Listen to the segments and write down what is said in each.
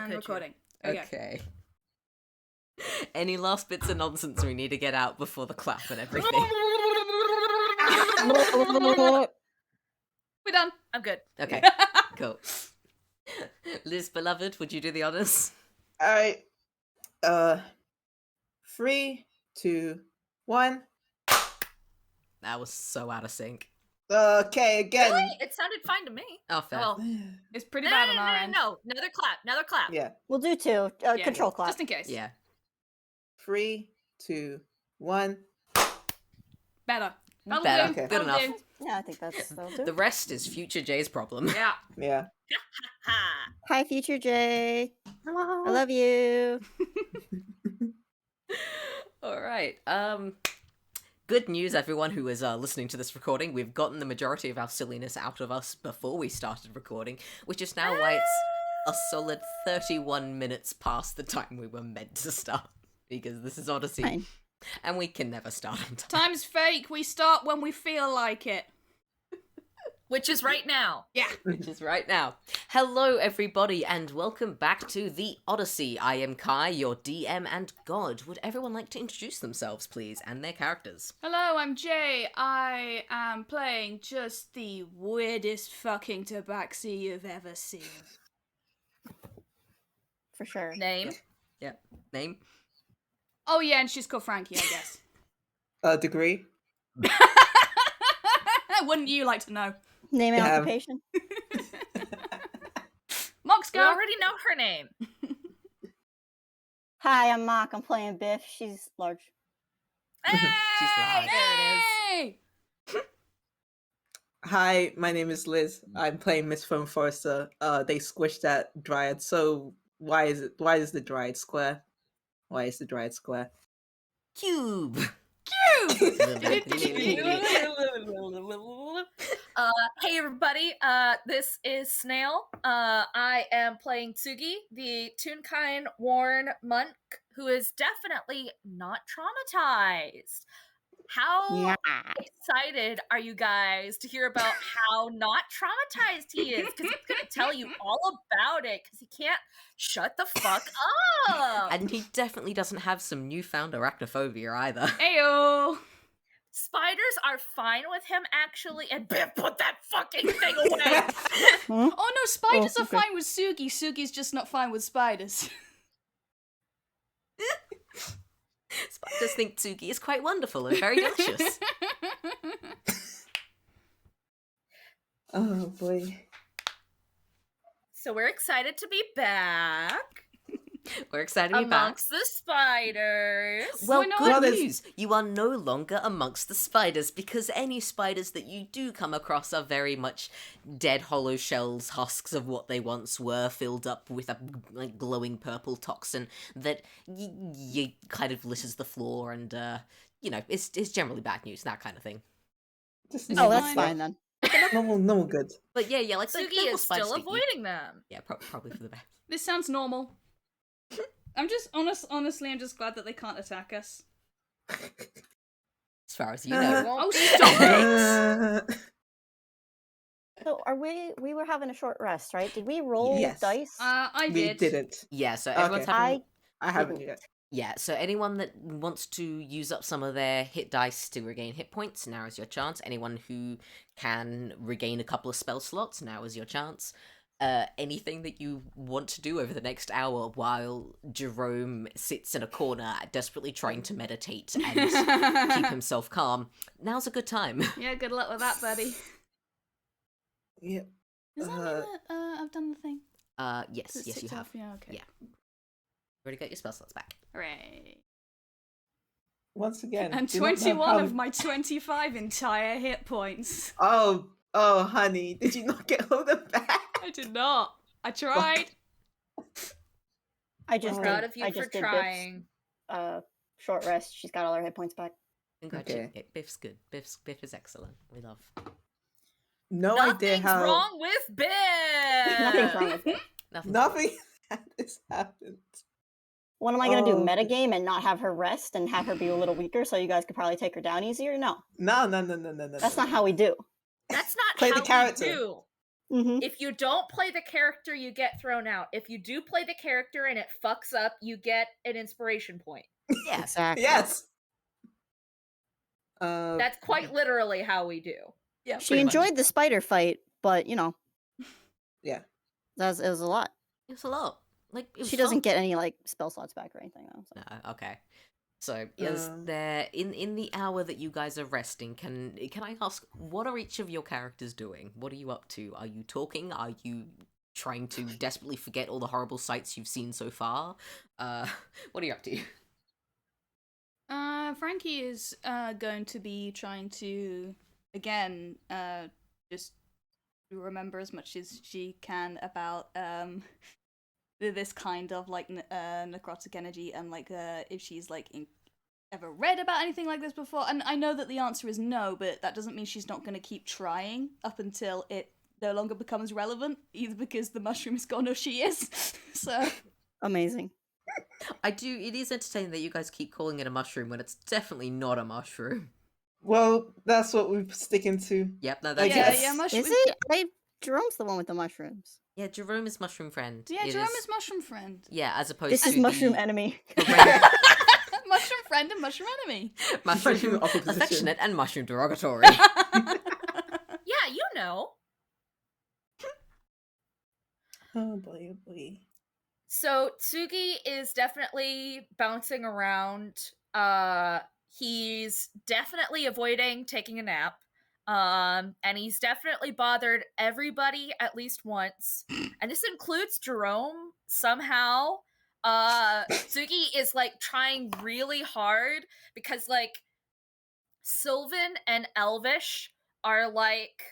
And recording. Okay. Any last bits of nonsense we need to get out before the clap and everything? We're done. I'm good. Okay, cool. Liz, beloved, would you do the honors? Alright. 3, 2, 1. That was so out of sync. Okay, again. Really? It sounded fine to me. Oh, fair. Oh. It's pretty bad on our end. No, another clap. Yeah. We'll do 2. Control clap. Just in case. Yeah. 3, 2, 1. Better. That'll Better. do. Okay. Good That'll enough. do. Yeah, I think that'll do. The rest is future Jay's problem. Yeah. Yeah. Hi, future Jay. I love you. All right. Good news, everyone who is listening to this recording. We've gotten the majority of our silliness out of us before we started recording, which is now why it's a solid 31 minutes past the time we were meant to start. Because this is Oddyssey. Fine. And we can never start on time. Time's fake. We start when we feel like it. Which is right now. Yeah. Which is right now. Hello, everybody, and welcome back to the Oddyssey. I am Kai, your DM and God. Would everyone like to introduce themselves, please, and their characters? Hello, I'm Jay. I am playing just the weirdest fucking tabaxi you've ever seen. For sure. Name. Yep. Name? Oh yeah, and she's called Frankie, I guess. Degree. Wouldn't you like to know? Name and Yeah. occupation. Mox, We go. already know her name. Hi, I'm Mock. I'm playing Biff. She's large. Hey! She's live. Hey! Hi, my name is Liz. I'm playing Miss Foam Forrester. They squished that dryad, so why is the dryad square? Why is the dryad square? Cube! Hey everybody, this is Snail. I am playing Tsugi, the Toonkind worn monk who is definitely not traumatized. How excited are you guys to hear about how not traumatized he is? Because he's going to tell you all about it, because he can't shut the fuck up. And he definitely doesn't have some newfound arachnophobia either. Ayo! Spiders are fine with him, actually, and Biff, put that fucking thing away! Hmm? Oh no, spiders Oh, are okay. fine with Tsugi. Tsugi's just not fine with spiders. Spiders think Tsugi is quite wonderful and very delicious. Oh boy. So we're excited to be back We're excited to be back. amongst the spiders. Well, We're not- good Well, there's- news. You are no longer amongst the spiders, because any spiders that you do come across are very much dead hollow shells, husks of what they once were, filled up with a glowing purple toxin that kind of litters the floor and, it's generally bad news, that kind of thing. Just Oh, Fine. that's fine then. normal good. But yeah, like Tsugi normal is spiders still that you- avoiding them. Yeah, probably for the best. This sounds normal. I'm just honestly, I'm just glad that they can't attack us. As far as you know. Oh, stop it! So are we were having a short rest, right? Did we roll Yes. dice? I We did. didn't. Yeah, so everyone's having... I I haven't didn't. yet. Yeah, so anyone that wants to use up some of their hit dice to regain hit points, now is your chance. Anyone who can regain a couple of spell slots, now is your chance. Anything that you want to do over the next hour while Jerome sits in a corner desperately trying to meditate and keep himself calm, now's a good time. Yeah, good luck with that, buddy. Yeah. Does that mean that I've done the thing? Yes, It's yes you ticked have. off? Yeah, okay. Yeah. Already got your spell slots back. Hooray. Once again. And do not know 21 how- of my 25 entire hit points. Oh, honey, did you not get all them back? I did not. I tried. I just I'm Proud did. of you I for just did trying. Biff's, short rest. She's got all her hit points back. Congratulations. Biff's good. Biff is excellent. We love. No idea Nothing's how. wrong with Biff! Nothing's wrong with it. Nothing has happened. What am I gonna do? Oh. Metagame and not have her rest and have her be a little weaker so you guys could probably take her down easier? No. No. That's not how we do. That's not Play the how character. we do. Mm-hmm. If you don't play the character, you get thrown out. If you do play the character and it fucks up, you get an inspiration point. Yeah. Exactly. Yes. That's quite literally how we do. Yeah. She pretty much. enjoyed the spider fight, but Yeah. it was a lot. It was a lot. Like it was She doesn't fun. get any like spell slots back or anything though. So. No, okay. So is there in the hour that you guys are resting? Can I ask what are each of your characters doing? What are you up to? Are you talking? Are you trying to desperately forget all the horrible sights you've seen so far? What are you up to? Frankie is going to be trying to again just remember as much as she can about this kind of like necrotic energy, and like if she's like ever read about anything like this before. And I know that the answer is no, but that doesn't mean she's not going to keep trying up until it no longer becomes relevant, either because the mushroom is gone or she is. So Amazing. It is entertaining that you guys keep calling it a mushroom when it's definitely not a mushroom. Well, that's what we're sticking to. Yep, no, I that's guess. yeah, mushroom. Is it? Jerome's the one with the mushrooms. Yeah, Jerome is mushroom friend. Yeah, It Jerome is mushroom friend. Yeah, as opposed This to is mushroom the enemy. Mushroom friend and mushroom enemy. mushroom opposition. affectionate and mushroom derogatory. Yeah, you know. Oh boy, oh boy. So Tsugi is definitely bouncing around. He's definitely avoiding taking a nap. And he's definitely bothered everybody at least once. And this includes Jerome somehow. Tsugi is like trying really hard because like Sylvan and Elvish are like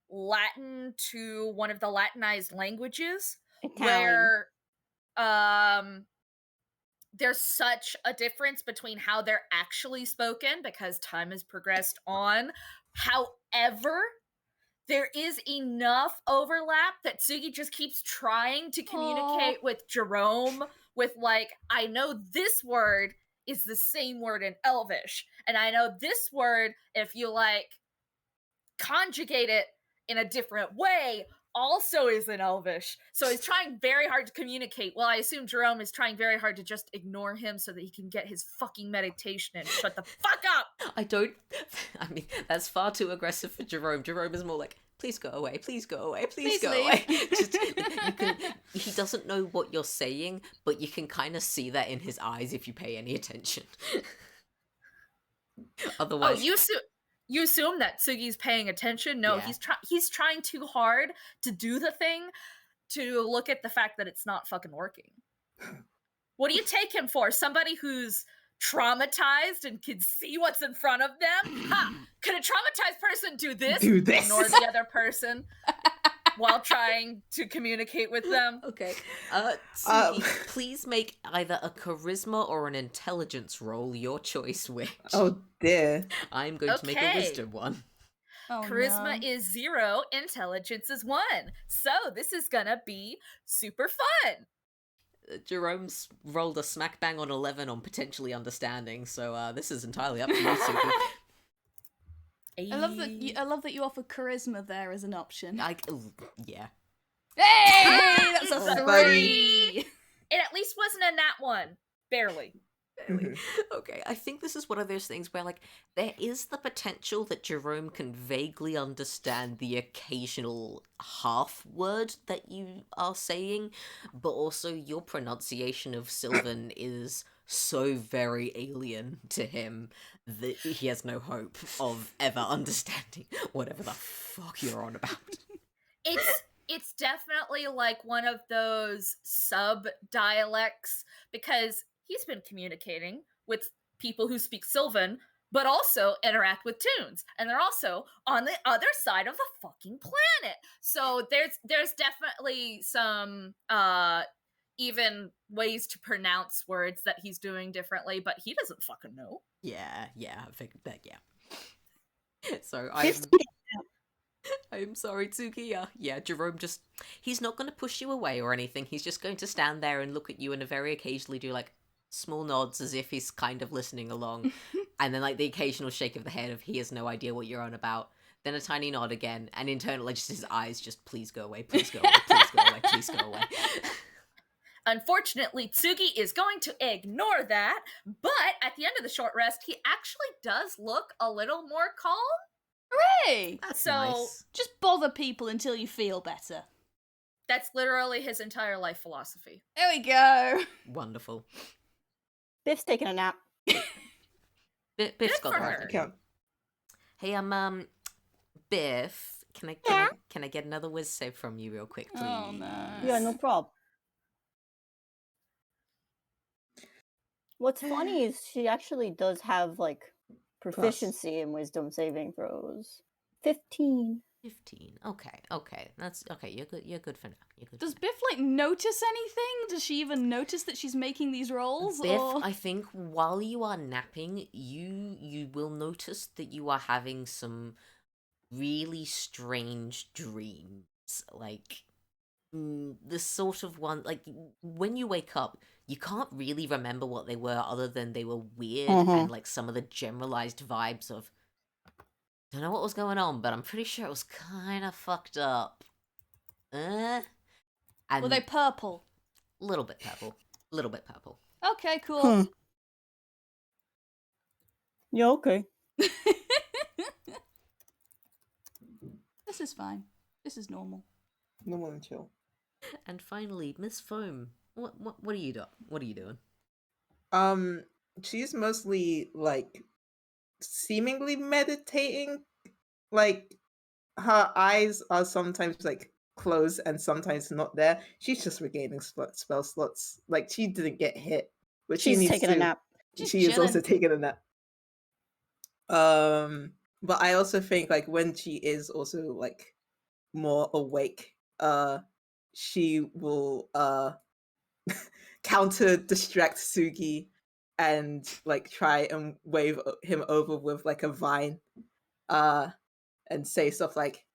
Latin to one of the Latinized languages Italian. where there's such a difference between how they're actually spoken because time has progressed on. However, there is enough overlap that Tsugi just keeps trying to communicate with Jerome with like, I know this word is the same word in Elvish, and I know this word, if you like conjugate it in a different way, also is in Elvish. So he's trying very hard to communicate. Well, I assume Jerome is trying very hard to just ignore him so that he can get his fucking meditation and shut the fuck up. I mean, that's far too aggressive for Jerome. Jerome is more like, please go away, please go away, please Please go leave. away. He doesn't know what you're saying, but you can kind of see that in his eyes if you pay any attention. Otherwise, You assume that Tsugi's paying attention. No, Yeah. he's trying too hard to do the thing to look at the fact that it's not fucking working. What do you take him for? Somebody who's traumatized and can see what's in front of them? Ha! Could a traumatized person do this? Do this. Ignore the other person while trying to communicate with them. Okay. Tsugi, please make either a charisma or an intelligence roll, your choice which. Oh dear. I'm going to make a Okay. wisdom one. Oh, Charisma no. is 0, intelligence is 1. So this is gonna be super fun. Jerome's rolled a smack bang on 11 on potentially understanding, so this is entirely up to you, Tsugi. I love that you offer charisma there as an option. Yeah. Hey, that's a Oh, 3. It at least wasn't a nat 1. Barely. Okay, I think this is one of those things where, like, there is the potential that Jerome can vaguely understand the occasional half word that you are saying, but also your pronunciation of Sylvan is so very alien to him that he has no hope of ever understanding whatever the fuck you're on about. It's definitely like one of those sub dialects because he's been communicating with people who speak Sylvan but also interact with tunes, and they're also on the other side of the fucking planet. So there's definitely some even ways to pronounce words that he's doing differently, but he doesn't fucking know. Yeah, I figured that, yeah. So I'm sorry, Tsugi. Yeah, Jerome he's not going to push you away or anything. He's just going to stand there and look at you and very occasionally do, like, small nods as if he's kind of listening along. And then, like, the occasional shake of the head of he has no idea what you're on about. then a tiny nod again, and internally just his eyes just, please go away, please go away, please go away, please go away. Unfortunately, Tsugi is going to ignore that, but at the end of the short rest, he actually does look a little more calm. Hey! That's So- nice. Just bother people until you feel better. That's literally his entire life philosophy. There we go. Wonderful. Biff's taking a nap. Biff's Good got for the her. right Okay. Hey, Biff, can I get another whiz save from you real quick, please? Oh, no. Yeah, no problem. What's funny is she actually does have like proficiency in wisdom saving throws. 15. 15. Okay. That's okay. You're good for now. You're good. Does for now. Biff, like, notice anything? Does she even notice that she's making these rolls? Biff, or... I think while you are napping, you will notice that you are having some really strange dreams. Like the sort of one, like when you wake up, you can't really remember what they were other than they were weird and like some of the generalized vibes of don't know what was going on, but I'm pretty sure it was kind of fucked up. And Were they purple? little bit purple. Little bit purple. Okay, cool. Yeah, okay. This is fine. This is normal. No one chill. And finally, Miss Foam. What are you doing? What are you doing? She's mostly like seemingly meditating. Like her eyes are sometimes like closed and sometimes not there. She's just regaining spell slots. Like she didn't get hit, but she She's needs taking to. a nap. She's She is also chilling. taking a nap. But I also think like when she is also like more awake, she will counter distract Tsugi and like try and wave him over with like a vine, and say stuff like,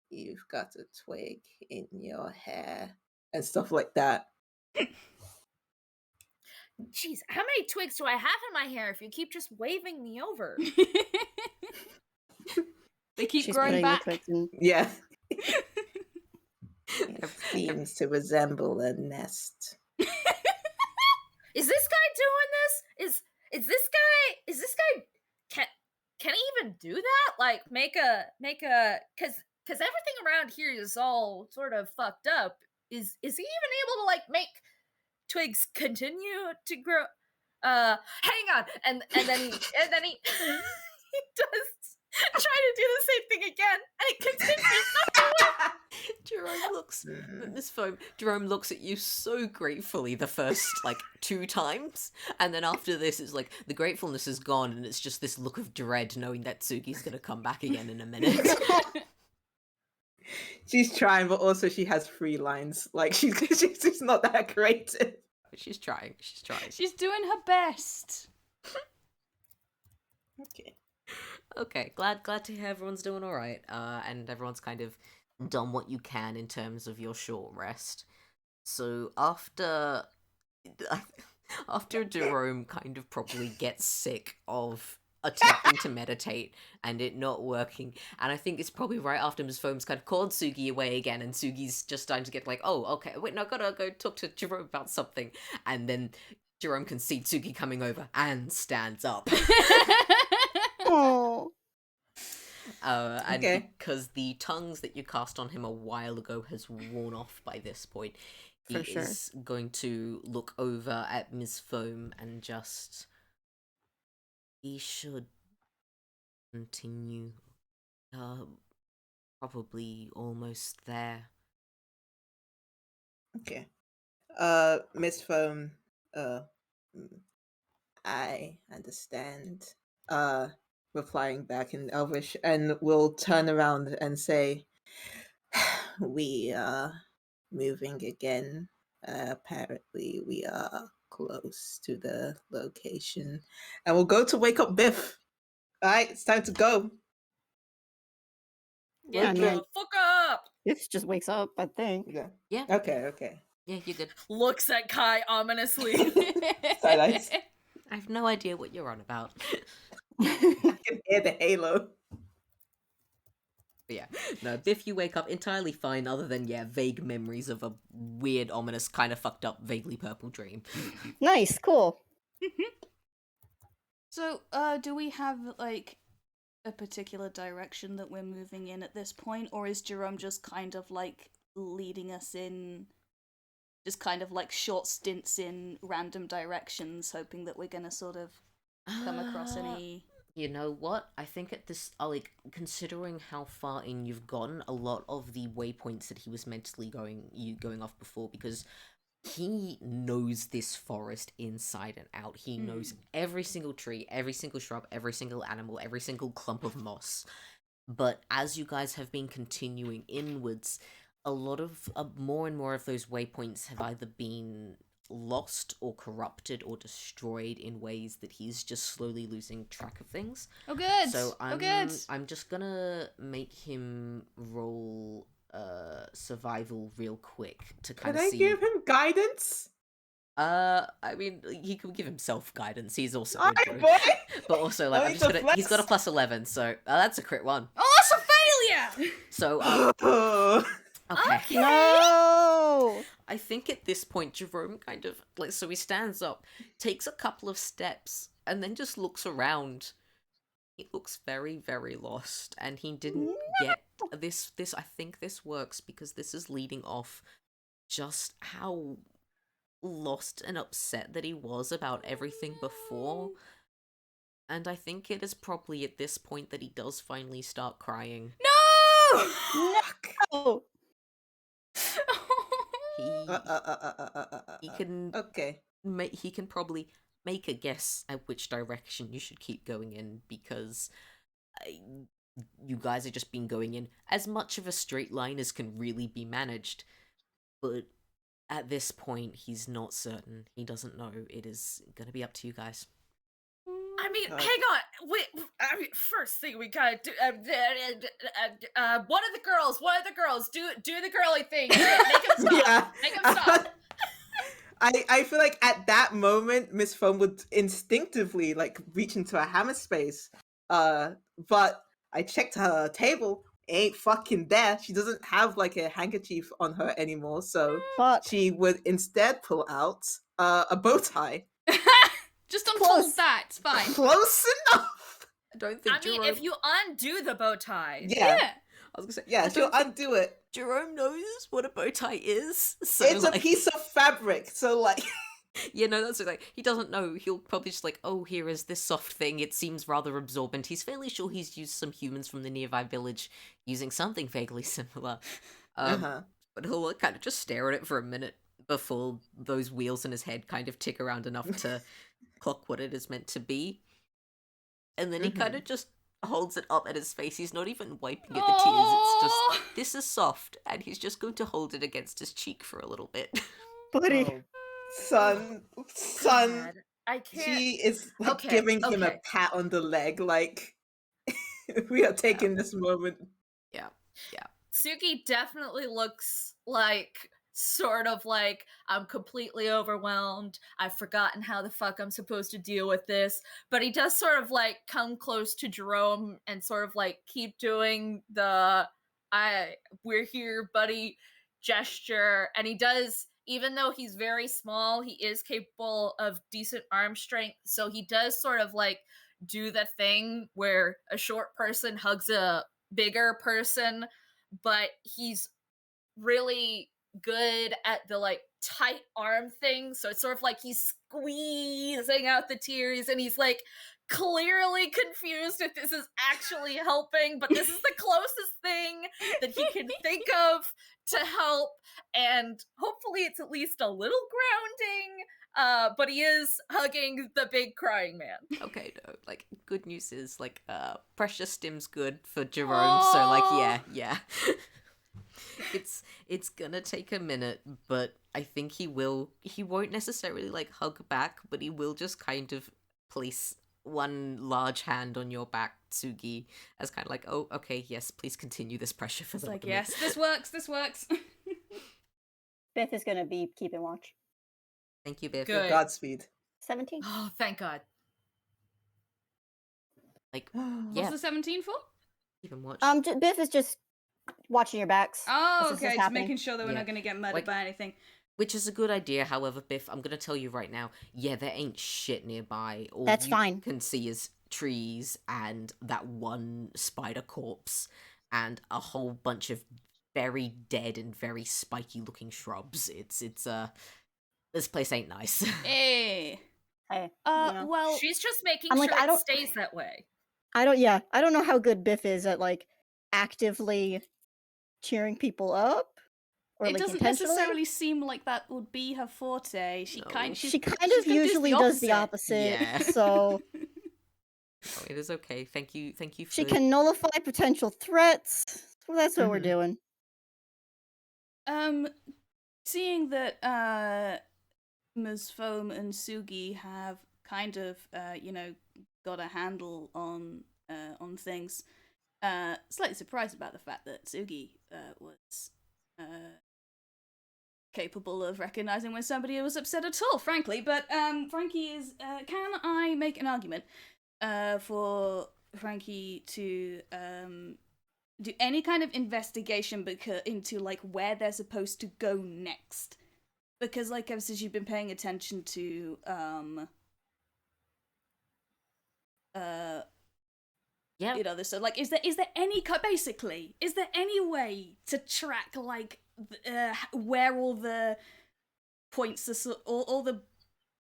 "You've got a twig in your hair," and stuff like that. Jeez, how many twigs do I have in my hair if you keep just waving me over? They keep She's growing putting the back. twigs in. Yeah. It seems to resemble a nest. Is this guy doing this? Is this guy can he even do that? Like make a cuz everything around here is all sort of fucked up. Is he even able to like make twigs continue to grow? Hang on. And then he he does try to do the same thing again and it continues. Jerome looks Miss Foam. Jerome looks at you so gratefully the first like 2 times, and then after this, it's like the gratefulness is gone, and it's just this look of dread, knowing that Tsugi's gonna come back again in a minute. She's trying, but also she has 3 lines. Like she's not that creative. But she's trying. She's trying. She's doing her best. Okay. Okay, glad to hear everyone's doing all right, and everyone's kind of done what you can in terms of your short rest. So after Jerome kind of probably gets sick of attempting to meditate and it not working, and I think it's probably right after Ms. Foam's kind of called Tsugi away again, and Tsugi's just starting to get like, oh, okay, wait, no, I gotta go talk to Jerome about something, and then Jerome can see Tsugi coming over and stands up. Oh. And Okay. because the tongues that you cast on him a while ago has worn off by this point, he For sure. is going to look over at Ms. Foam and just... He should continue. Probably almost there. Okay. Miss Foam, I understand. Replying back in Elvish, and will turn around and say, "We are moving again. Apparently, we are close to the location, and we'll go to wake up Biff. All right, it's time to go." Yeah, I mean- fuck up. Biff just wakes up, I think. Yeah. Yeah. Okay. Yeah, you're good. Looks at Kai ominously. Side eyes. I have no idea what you're on about. I can hear the halo. But yeah, no, Biff, you wake up entirely fine, other than, vague memories of a weird, ominous, kind of fucked up, vaguely purple dream. Nice, cool. So, do we have, like, a particular direction that we're moving in at this point, or is Jerome just kind of, like, leading us in, just kind of, like, short stints in random directions, hoping that we're gonna sort of come across any... You know what? I think at this, considering how far in you've gotten, a lot of the waypoints that he was mentally going off before, because he knows this forest inside and out. He knows every single tree, every single shrub, every single animal, every single clump of moss. But as you guys have been continuing inwards, a lot of, more and more of those waypoints have either been lost or corrupted or destroyed in ways that he's just slowly losing track of things. Oh, good! So Oh, good! I'm just gonna make him roll survival real quick to kind Can of I see. give him guidance? I mean, he can give himself guidance. He's also Alright, good. boy! But also, like, No I'm need just to gonna. He's got a flex. plus 11, so that's a crit one. Oh, that's a failure! So, okay. No! I think at this point, Jerome kind of, like, so he stands up, takes a couple of steps, and then just looks around. He looks very, very lost, and he didn't get this. I think this works because this is leading off just how lost and upset that he was about everything before. And I think it is probably at this point that he does finally start crying. No! No! He can Okay. he can probably make a guess at which direction you should keep going in, because you guys are just been going in as much of a straight line as can really be managed. But at this point, he's not certain. He doesn't know. It is gonna be up to you guys. I mean, hang on. Wait. I mean, first thing we gotta do. One of the girls, do the girly thing. Make him stop. Yeah. Make him stop. I feel like at that moment, Miss Foam would instinctively like reach into a hammer space. But I checked her table, ain't fucking there. She doesn't have like a handkerchief on her anymore, so Fuck. she would instead pull out a bow tie. Just unfold Close. that, it's fine. Close enough. I don't think I mean, Jerome... if you undo the bow tie. Yeah. I was gonna say, Yeah, I she'll don't think undo it. Jerome knows what a bow tie is. So, It's a like, piece of fabric, so like Yeah, no, that's like, he doesn't know. He'll probably just like, oh, here is this soft thing. It seems rather absorbent. He's fairly sure he's used some humans from the nearby village using something vaguely similar. But he'll kind of just stare at it for a minute before those wheels in his head kind of tick around enough to clock what it is meant to be. And then he kind of just holds it up at his face. He's not even wiping at the tears. It's just, this is soft. And he's just going to hold it against his cheek for a little bit. Buddy. Oh, son, God, I can't. she is like, Okay, giving him a okay. pat on the leg, like we are taking this moment. Yeah. Tsugi definitely looks like sort of like, I'm completely overwhelmed. I've forgotten how the fuck I'm supposed to deal with this. But he does sort of like come close to Jerome and sort of like keep doing the we're here, buddy gesture. And he does, even though he's very small, he is capable of decent arm strength. So he does sort of like do the thing where a short person hugs a bigger person, but he's really good at the like tight arm thing. So it's sort of like he's squeezing out the tears and he's like clearly confused if this is actually helping, but this is the closest thing that he can think of to help, and hopefully it's at least a little grounding. But he is hugging the big crying man. Okay, no, like, good news is, like, pressure stim's good for Jerome, so, like, yeah. It's gonna take a minute, but I think he won't necessarily, like, hug back, but he will just kind of place one large hand on your back, Tsugi, as kind of like, oh, okay, yes, please continue this pressure for the Like, moment. yes, this works. Biff is gonna be keeping watch. Thank you, Biff. Good. Godspeed. 17. Oh, thank God. Like, What's yeah, the 17 for? keep him watch. Biff is just watching your backs. Oh, as this is okay, just happening. making sure that we're Yeah. not going to get murdered Like- by anything. Which is a good idea, however, Biff, I'm gonna tell you right now, yeah, there ain't shit nearby. All That's you fine. can see is trees and that one spider corpse and a whole bunch of very dead and very spiky looking shrubs. It's this place ain't nice. Hey. Hey, Well, She's just making I'm sure like, I it don't- stays that way. I don't know how good Biff is at like actively cheering people up or it like doesn't intentionally. necessarily seem like that would be her forte. She No. kind She she's kind gonna of do usually does the opposite. Yeah. So Oh, it is okay. Thank you for she can nullify potential threats. So that's what we're Mhm. doing. Seeing that Ms. Foam and Tsugi have kind of got a handle on things, slightly surprised about the fact that Tsugi was capable of recognizing when somebody was upset at all, frankly. But Frankie is can I make an argument for Frankie to do any kind of investigation into like where they're supposed to go next? Because like ever since you've been paying attention to Yeah. so like is there any basically is there any way to track like where all the points are all the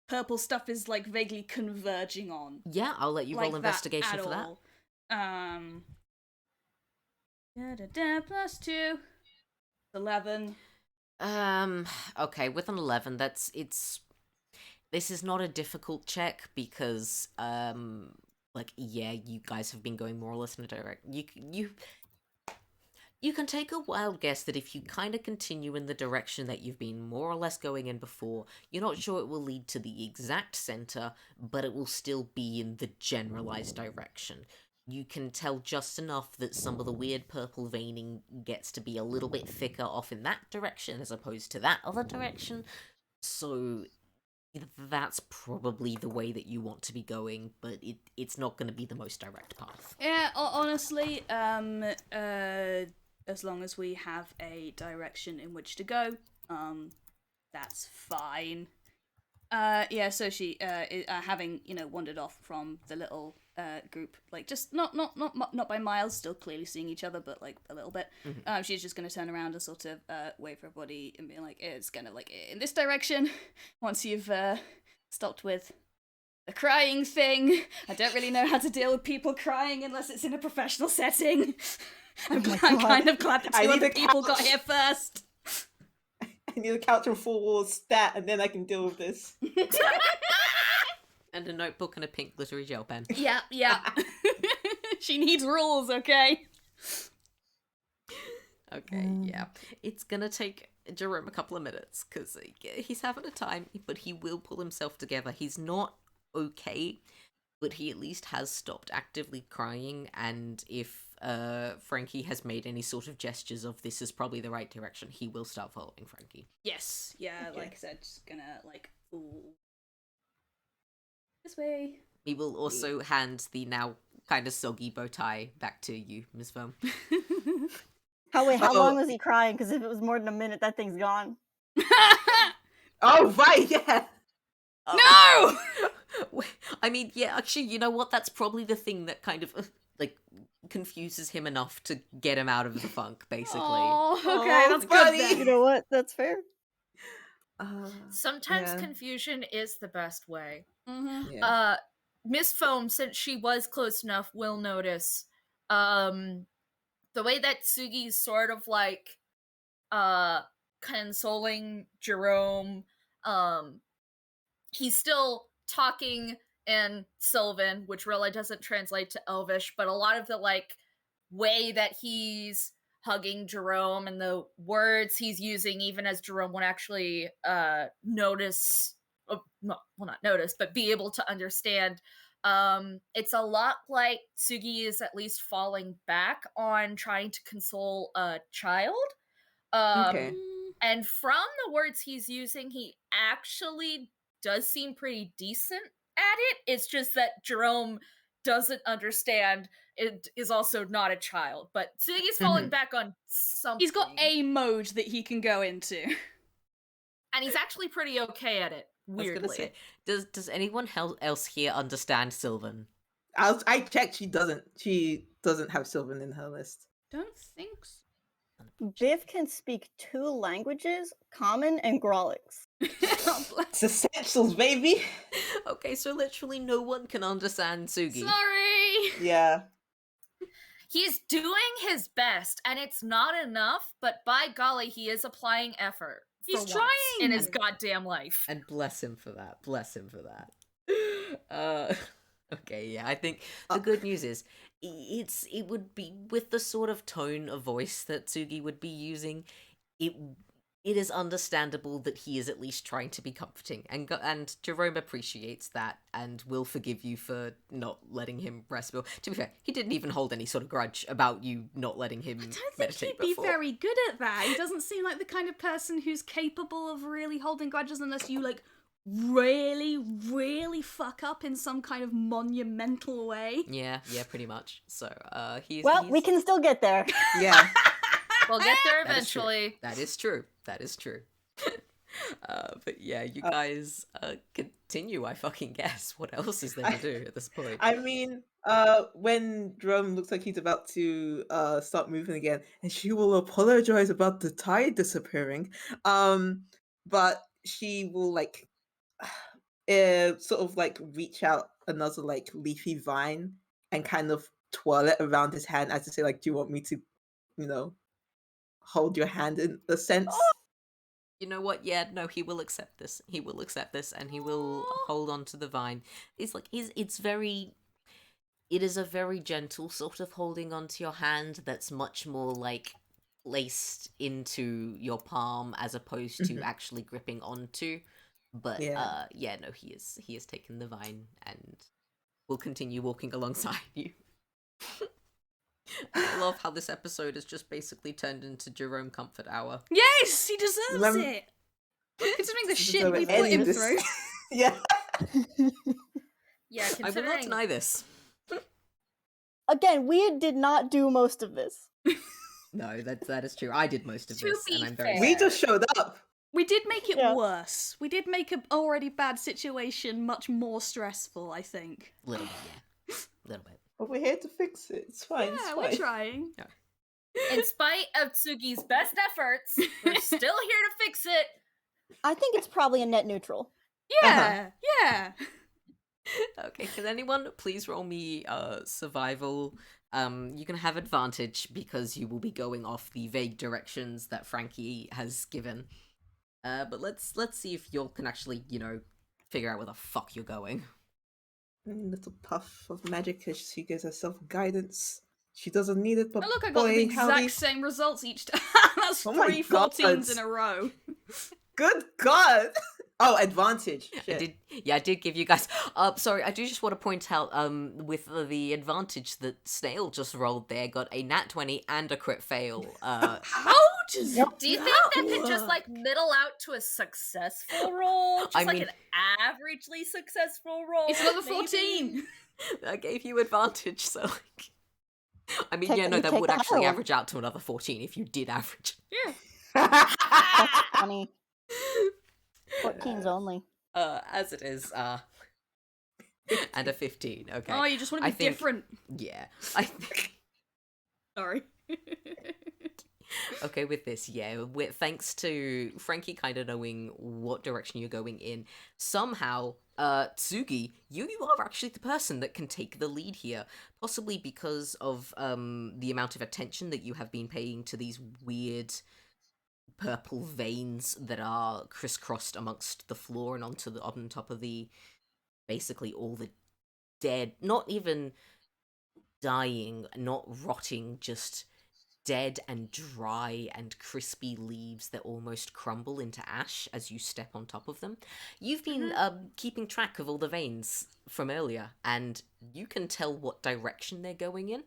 purple stuff is like vaguely converging on? Yeah, I'll let you Like roll investigation for that. all. +2 11. Okay, with an 11, this is not a difficult check because, like, yeah, you guys have been going more or less in a direct, you can take a wild guess that if you kind of continue in the direction that you've been more or less going in before, you're not sure it will lead to the exact center, but it will still be in the generalized direction. You can tell just enough that some of the weird purple veining gets to be a little bit thicker off in that direction as opposed to that other direction. So that's probably the way that you want to be going, but it's not going to be the most direct path. Yeah, honestly, as long as we have a direction in which to go, that's fine. Yeah, so she, having, wandered off from the little, group, like, just not by miles, still clearly seeing each other, but, like, a little bit, she's just gonna turn around and sort of, wave for everybody and be like, it's gonna, like, in this direction, once you've, stopped with the crying thing. I don't really know how to deal with people crying unless it's in a professional setting. I'm kind of glad that I two need other a people got couch. here first. I need a couch and 4 walls stat, and then I can deal with this. And a notebook and a pink glittery gel pen. Yeah. She needs rules, okay? Okay, yeah. It's gonna take Jerome a couple of minutes, because he's having a time, but he will pull himself together. He's not okay, but he at least has stopped actively crying, and if Frankie has made any sort of gestures of this is probably the right direction, he will start following Frankie. Yes, yeah, Okay. like I said, just gonna, like, ooh. This way. He will also hand the now kind of soggy bow tie back to you, Ms. Foam. How Oh. long was he crying? Because if it was more than a minute, that thing's gone. Oh, right, yeah. No! I mean, yeah, actually, you know what? That's probably the thing that kind of, like, confuses him enough to get him out of the funk, basically. Oh, okay, Oh, that's buddy. good then. You know what? That's fair. Sometimes Yeah. confusion is the best way. Mm-hmm. Yeah. Miss Foam, since she was close enough, will notice the way that Tsugi's sort of like consoling Jerome. He's still talking in Sylvan, which really doesn't translate to Elvish, but a lot of the like way that he's hugging Jerome and the words he's using, even as Jerome would actually notice, well, not notice, but be able to understand. It's a lot like Tsugi is at least falling back on trying to console a child. Okay. And from the words he's using, he actually does seem pretty decent at it. It's just that Jerome doesn't understand is also not a child, but Tsugi's falling back on something. He's got a mode that he can go into. And he's actually pretty okay at it, weirdly. I was gonna say, does anyone else here understand Sylvan? I checked. She doesn't. She doesn't have Sylvan in her list. Don't think so. Biff can speak 2 languages, Common and Grolix. It's essentials, baby. Okay, so literally no one can understand Tsugi. Sorry! Yeah. He's doing his best, and it's not enough, but by golly, he is applying effort. He's once trying! in his goddamn life. And bless him for that. Bless him for that. Okay, yeah, I think the good news is it would be with the sort of tone of voice that Tsugi would be using. It is understandable that he is at least trying to be comforting, and Jerome appreciates that and will forgive you for not letting him rest. To be fair, he didn't even hold any sort of grudge about you not letting him I don't think meditate he'd be before. very good at that. He doesn't seem like the kind of person who's capable of really holding grudges unless you, like, really, really fuck up in some kind of monumental way. Yeah, pretty much. So, he's... We can still get there. Yeah. We'll get there That is true. eventually. That is true. That is true. But yeah, you guys continue, I fucking guess. What else is there to do at this point? I mean, when Jerome looks like he's about to start moving again, and she will apologize about the tide disappearing, but she will like sort of like reach out another like leafy vine and kind of twirl it around his hand as to say like, do you want me to, hold your hand in a sense? You know what? Yeah, no, he will accept this. He will accept this, and he will hold on to the vine. It's like it is a very gentle sort of holding onto your hand that's much more like placed into your palm as opposed to actually gripping onto. But no, he has taken the vine and will continue walking alongside you. I love how this episode has just basically turned into Jerome Comfort Hour. Yes, he deserves it. Considering the shit we put him through. Yeah. Yeah, I will not deny this. Again, we did not do most of this. No, that is true. I did most of To this, be and I'm very fair. We just showed up. We did make it Yeah. worse. We did make an already bad situation much more stressful, I think. little bit, yeah, little bit. But we're here to fix it. It's fine. Yeah, it's we're fine. trying. In spite of Tsugi's best efforts, we're still here to fix it. I think it's probably a net neutral. Yeah, yeah. Okay, can anyone please roll me survival? You can have advantage because you will be going off the vague directions that Frankie has given. But let's see if you can actually, figure out where the fuck you're going. Little puff of magic as she gives herself guidance. She doesn't need it, but Oh, look, I got the boy, exact howdy. same results each time. That's Oh my 3 14s God. in a row. Good God! Oh, advantage. Shit. I did give you guys. Sorry, I do just want to point out, with the advantage that Snail just rolled there, got a nat 20 and a crit fail. How does Do you think that could just like middle out to a successful roll? Just I like mean- an averagely successful roll? It's another maybe? 14. I gave you advantage, so like. I mean, Take- no, you that take would the actually higher one. average out to another 14 if you did average. Yeah. That's funny. 14s only. As it is, and a 15. Okay. Oh, you just want to I be think- different. Yeah. I think. Sorry. Okay, with this, yeah, thanks to Frankie kind of knowing what direction you're going in, somehow, Tsugi, you are actually the person that can take the lead here, possibly because of the amount of attention that you have been paying to these weird purple veins that are crisscrossed amongst the floor and on top of the basically all the dead, not even dying, not rotting, just dead and dry and crispy leaves that almost crumble into ash as you step on top of them. You've been keeping track of all the veins from earlier, and you can tell what direction they're going in,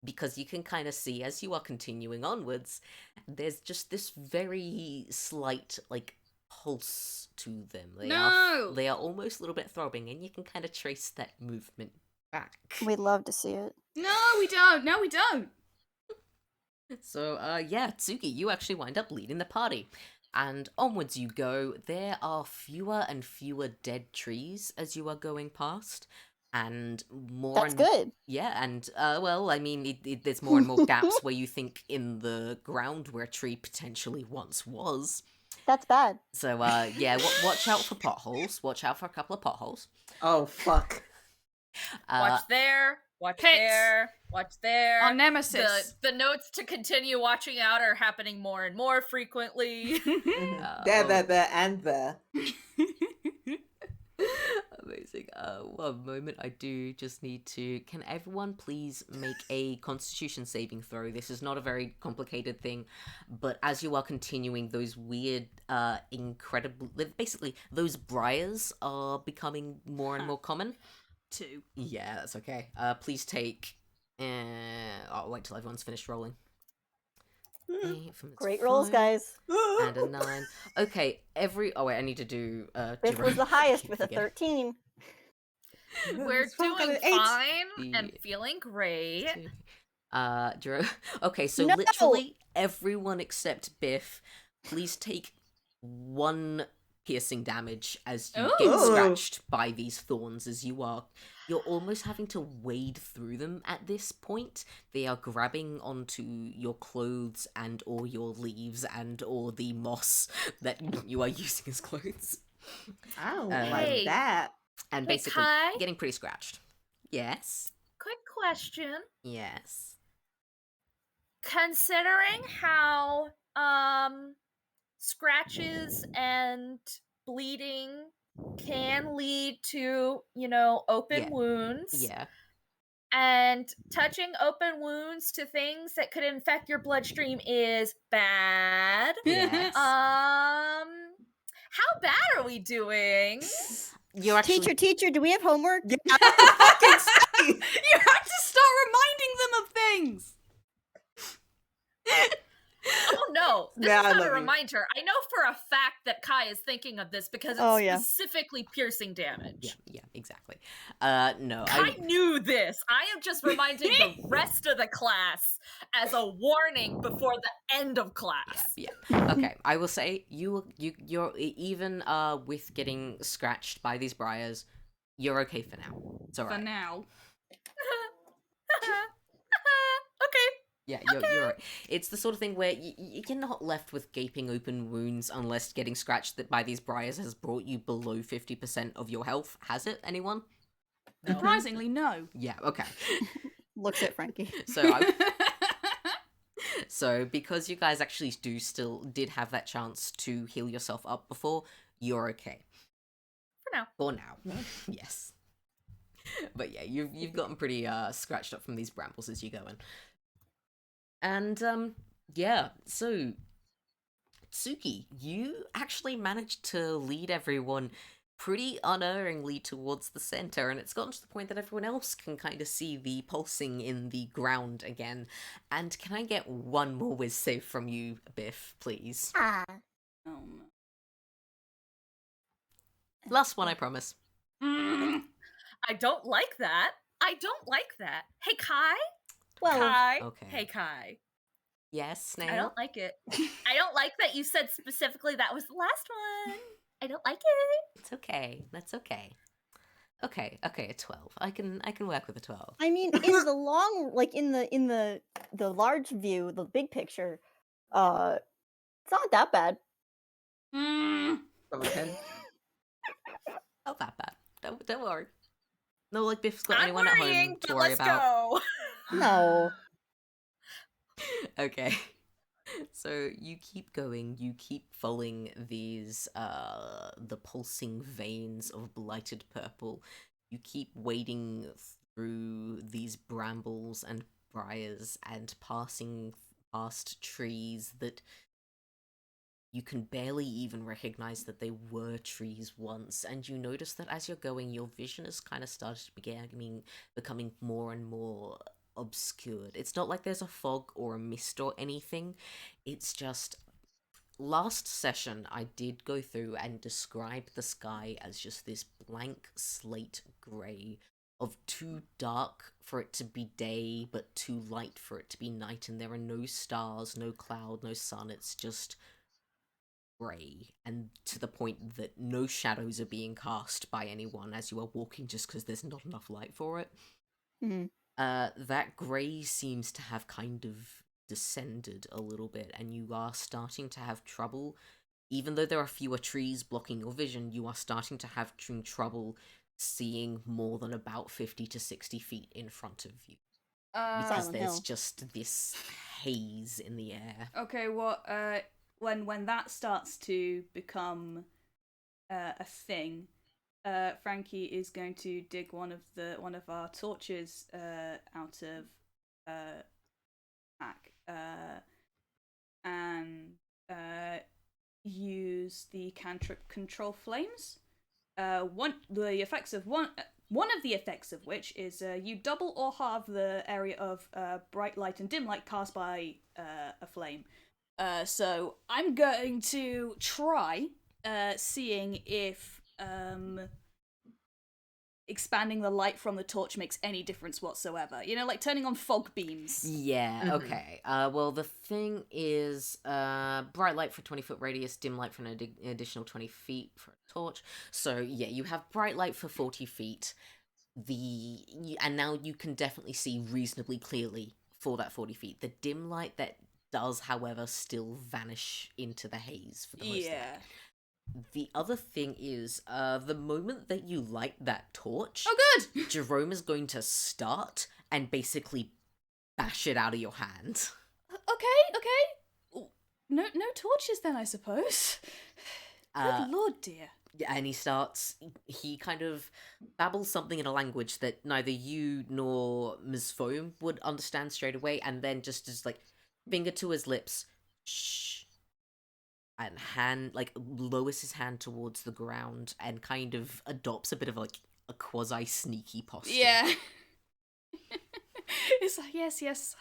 because you can kind of see as you are continuing onwards, there's just this very slight, like, pulse to them. They are almost a little bit throbbing, and you can kind of trace that movement back. We'd love to see it. No, we don't. No, we don't. So, yeah, Tsugi, you actually wind up leading the party. And onwards you go. There are fewer and fewer dead trees as you are going past. And more That's and good. yeah, and well, I mean, there's more and more gaps where you think in the ground where a tree potentially once was. That's bad. So, yeah, watch out for potholes. Watch out for a couple of potholes. Oh fuck. Watch there. Watch Pits. there. Watch there. Our nemesis. The notes to continue watching out are happening more and more frequently. There, and there. Amazing. One moment, I do just need to. Can everyone please make a Constitution saving throw? This is not a very complicated thing, but as you are continuing, those weird, incredible. Basically, those briars are becoming more and more common. 2. Yeah, that's okay. Please take. I'll wait till everyone's finished rolling. Great rolls, guys. And a 9. Okay, Oh wait, I need to do. This was the highest with a Again. 13. We're It's fucking doing an 8. fine and feeling great. Jero. Okay, so No! literally everyone except Biff, please take 1 piercing damage as you get Ooh. scratched by these thorns as you're almost having to wade through them at this point. They are grabbing onto your clothes and or your leaves and or the moss that you are using as clothes. I don't Hey. like that. And Hey, basically Kai? getting pretty scratched. Yes. Quick question. Yes. Considering how scratches and bleeding can lead to, open Yeah. wounds. Yeah. And touching open wounds to things that could infect your bloodstream is bad. Yes. How bad are we doing? You're actually Teacher, do we have homework? Yeah, I fucking say. You have to start reminding them of things. Oh no, this Yeah, I is not love a you. reminder. I know for a fact that Kai is thinking of this because it's Oh, yeah. specifically piercing damage. Yeah, exactly. No, I knew this. I am just reminding the rest of the class as a warning before the end of class. Yeah. Okay, I will say you're even with getting scratched by these briars, you're okay for now. It's alright. For now. Okay. Yeah, you're right. It's the sort of thing where you're not left with gaping open wounds unless getting scratched by these briars has brought you below 50% of your health. Has it? Anyone? Surprisingly, no. Yeah. Okay. Looks at Frankie. So because you guys actually did have that chance to heal yourself up before, you're okay. For now. Yes. But yeah, you've gotten pretty scratched up from these brambles as you go in. And yeah, so Tsugi, you actually managed to lead everyone pretty unerringly towards the center, and it's gotten to the point that everyone else can kind of see the pulsing in the ground again. And can I get 1 more whiz save from you, Biff, please? Ah. Oh, no. Last one, I promise. Mm. I don't like that. Hey, Kai? Well, Kai? okay. Hey, Kai. Yes, Snail? I don't like it. I don't like that you said specifically that was the last one. I don't like it. It's okay. That's okay. Okay, a 12. I can work with a 12. I mean, in the long, like in the large view, the big picture, it's not that bad. Mm. Over 10. Not that bad. Don't worry. No, like Biff's got I'm anyone at worrying, home to but worry let's about. go. No. Okay. So you keep going, you keep following these, the pulsing veins of blighted purple. You keep wading through these brambles and briars and passing past trees that you can barely even recognize that they were trees once. And you notice that as you're going, your vision has kind of started becoming more and more obscured. It's not like there's a fog or a mist or anything. It's just last session I did go through and describe the sky as just this blank slate grey of too dark for it to be day, but too light for it to be night, and there are no stars, no cloud, no sun. It's just grey, and to the point that no shadows are being cast by anyone as you are walking, just because there's not enough light for it. Mhm. That grey seems to have kind of descended a little bit, and you are starting to have trouble. Even though there are fewer trees blocking your vision, you are starting to have trouble seeing more than about 50 to 60 feet in front of you. Because Silent there's Hill. just this haze in the air. Okay, when that starts to become a thing, Frankie is going to dig one of our torches out of pack and use the cantrip control flames. One of the effects of which is you double or halve the area of bright light and dim light cast by a flame. So I'm going to try seeing if expanding the light from the torch makes any difference whatsoever. You know, like turning on fog beams. Yeah, okay. Well, the thing is, bright light for 20-foot radius, dim light for an additional 20 feet for a torch. So, yeah, you have bright light for 40 feet. And now you can definitely see reasonably clearly for that 40 feet. The dim light that does, however, still vanish into the haze for the most of Yeah. it. The other thing is, the moment that you light that torch, Oh, good! Jerome is going to start and basically bash it out of your hand. Okay. No torches then, I suppose. Good lord, dear. And he kind of babbles something in a language that neither you nor Ms. Foam would understand straight away, and then just like, finger to his lips, shh, and lowers his hand towards the ground and kind of adopts a bit of like a quasi sneaky posture. Yeah. It's like, yes.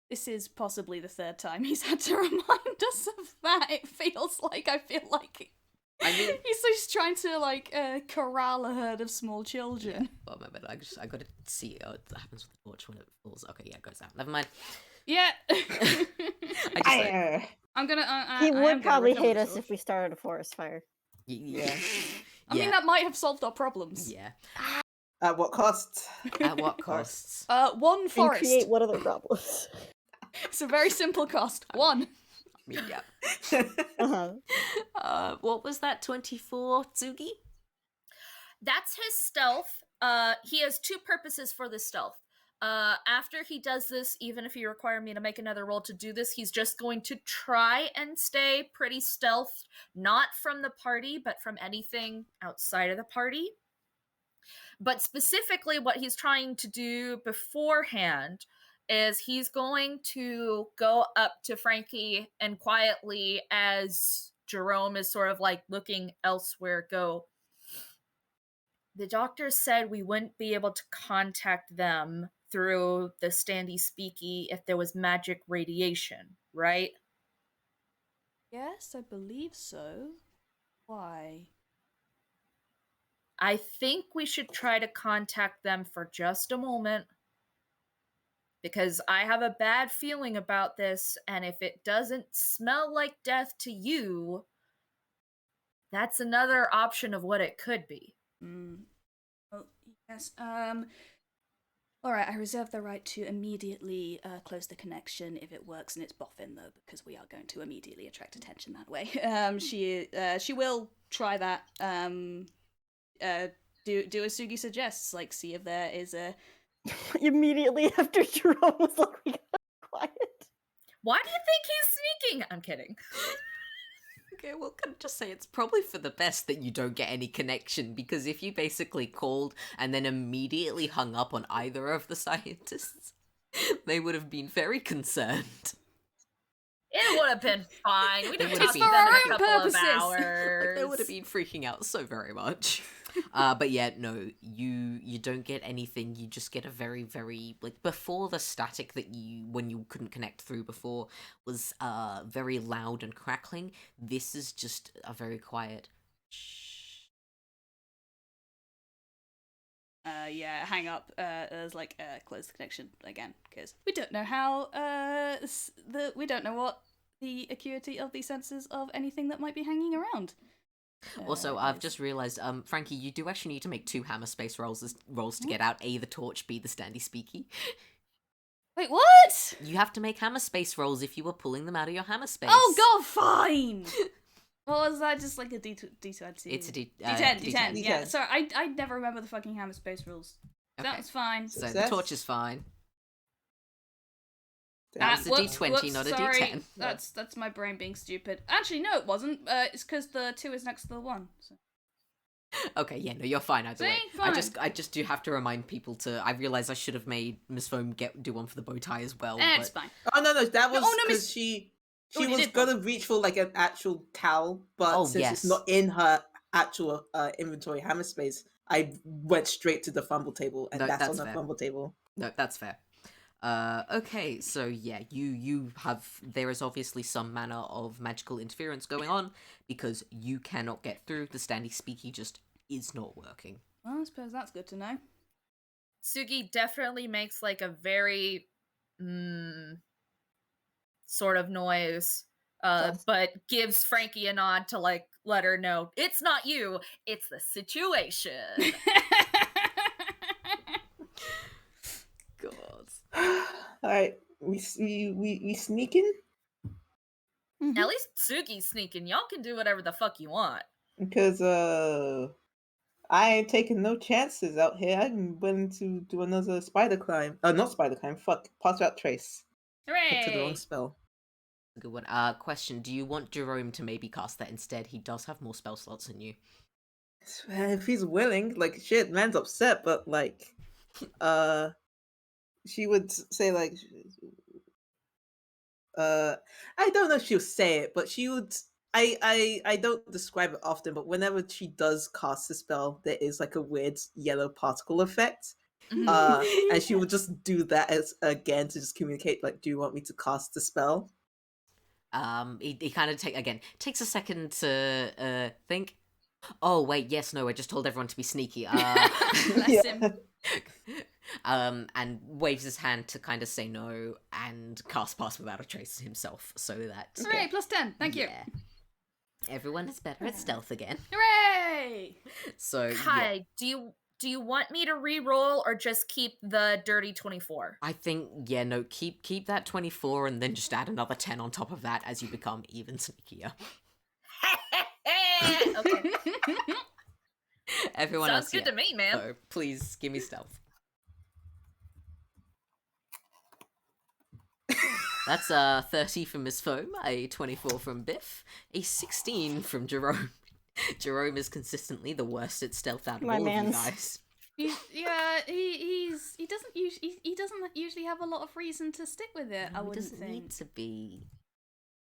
This is possibly the third time he's had to remind us of that. It feels like, I feel like I mean, he's just trying to like corral a herd of small children. Oh my bad, I gotta see what happens with the torch when it falls. Okay, yeah, it goes out. Never mind. Yeah. I'm gonna. He would probably hate us us if we started a forest fire. Yeah. I mean, that might have solved our problems. Yeah. At what cost? At what costs? One And forest. create what other problems? It's a very simple cost. One. I mean, yeah. What was that? 24, Tsugi? That's his stealth. He has two purposes for this stealth. After he does this, even if you require me to make another roll to do this, he's just going to try and stay pretty stealth, not from the party, but from anything outside of the party. But specifically, what he's trying to do beforehand is he's going to go up to Frankie and quietly, as Jerome is sort of like looking elsewhere, go, the doctor said we wouldn't be able to contact them through the standy speaky if there was magic radiation, right? Yes, I believe so. Why? I think we should try to contact them for just a moment, because I have a bad feeling about this, and if it doesn't smell like death to you, that's another option of what it could be. Well, yes. All right. I reserve the right to immediately close the connection if it works, and it's boffin though, because we are going to immediately attract attention that way. She will try that. Do as Tsugi suggests, like see if there is a. Immediately after Jerome was like, we gotta be quiet. Why do you think he's sneaking? I'm kidding. Okay, well, can I just say it's probably for the best that you don't get any connection, because if you basically called and then immediately hung up on either of the scientists, they would have been very concerned. It would have been fine. We They didn't would have talk to been them in fine. a couple of Purposes. hours. Like, they would have been freaking out so very much. But yeah, no, you don't get anything. You just get a very, very, like, before the static that when you couldn't connect through before was very loud and crackling, this is just a very quiet shh. hang up as like close the connection again because we don't know how we don't know what the acuity of the senses of anything that might be hanging around. Also, I've just realised, Frankie, you do actually need to make 2 hammer space rolls to get out A, the torch, B, the standy speaky. Wait, what? You have to make hammer space rolls if you were pulling them out of your hammer space. Oh god, fine! What was that? Just like a D20? It's a D10. D10. Yeah, sorry, I never remember the fucking hammer space rules. Okay. That was fine. So the Success? torch is fine. That's a D20, not a sorry. D10. That's my brain being stupid. Actually, no, it wasn't. It's because the 2 is next to the 1. So. Okay, yeah, no, you're fine either way. See? Fine. I just do have to remind people to. I realize I should have made Miss Foam do one for the bow tie as well. It's but... fine. Oh no, that was Oh, no, because Miss- she Oh, you was did gonna reach for like an actual towel, but Oh, since yes. it's not in her actual inventory hammer space, I went straight to the fumble table, and No, that's that's on the fair. fumble table. No, that's fair. Okay, so yeah, you have. There is obviously some manner of magical interference going on because you cannot get through. The standy speaky just is not working. Well, I suppose that's good to know. Tsugi definitely makes like a very sort of noise, but gives Frankie a nod to like let her know it's not you, it's the situation. God. All right, we sneaking At least Tsugi's sneaking. Y'all can do whatever the fuck you want. because I ain't taking no chances out here. I'm willing to do another spider climb. Not spider climb. Fuck, pass out trace. Hit to the wrong Hooray! spell. Good one. Question: do you want Jerome to maybe cast that instead? He does have more spell slots than you. If he's willing, like shit, man's upset, but like, she would say like, I don't know if she'll say it, but she would. I don't describe it often, but whenever she does cast the spell, there is like a weird yellow particle effect. And she would just do that as again to just communicate like, do you want me to cast the spell? He kind of takes a second to think. Oh wait, yes, no, I just told everyone to be sneaky. Bless him. And waves his hand to kind of say no and cast Pass Without a Trace himself, so that Hooray! Plus 10. Thank you. yeah, everyone is better at stealth again. Hooray! So yeah, Kai, do you want me to re-roll or just keep the dirty 24? I think keep that 24 and then just add another 10 on top of that as you become even sneakier. Okay. Everyone Sounds else, good to me, man. So please give me stealth. That's a 30 from Miss Foam, a 24 from Biff, a 16 from Jerome. Jerome is consistently the worst at stealth out of My all of you mans. guys. He doesn't usually have a lot of reason to stick with it. I No, it wouldn't doesn't think. need to be.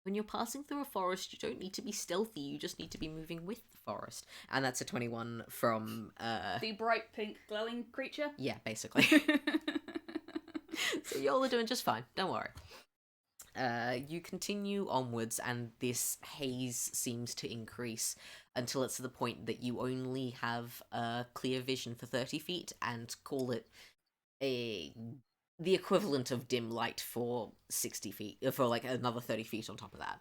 When you're passing through a forest, you don't need to be stealthy. You just need to be moving with the forest. And that's a 21 from The bright pink glowing creature. yeah, basically. So y'all are doing just fine. Don't worry. You continue onwards, and this haze seems to increase until it's to the point that you only have clear vision for 30 feet, and call it the equivalent of dim light for 60 feet, for like another 30 feet on top of that.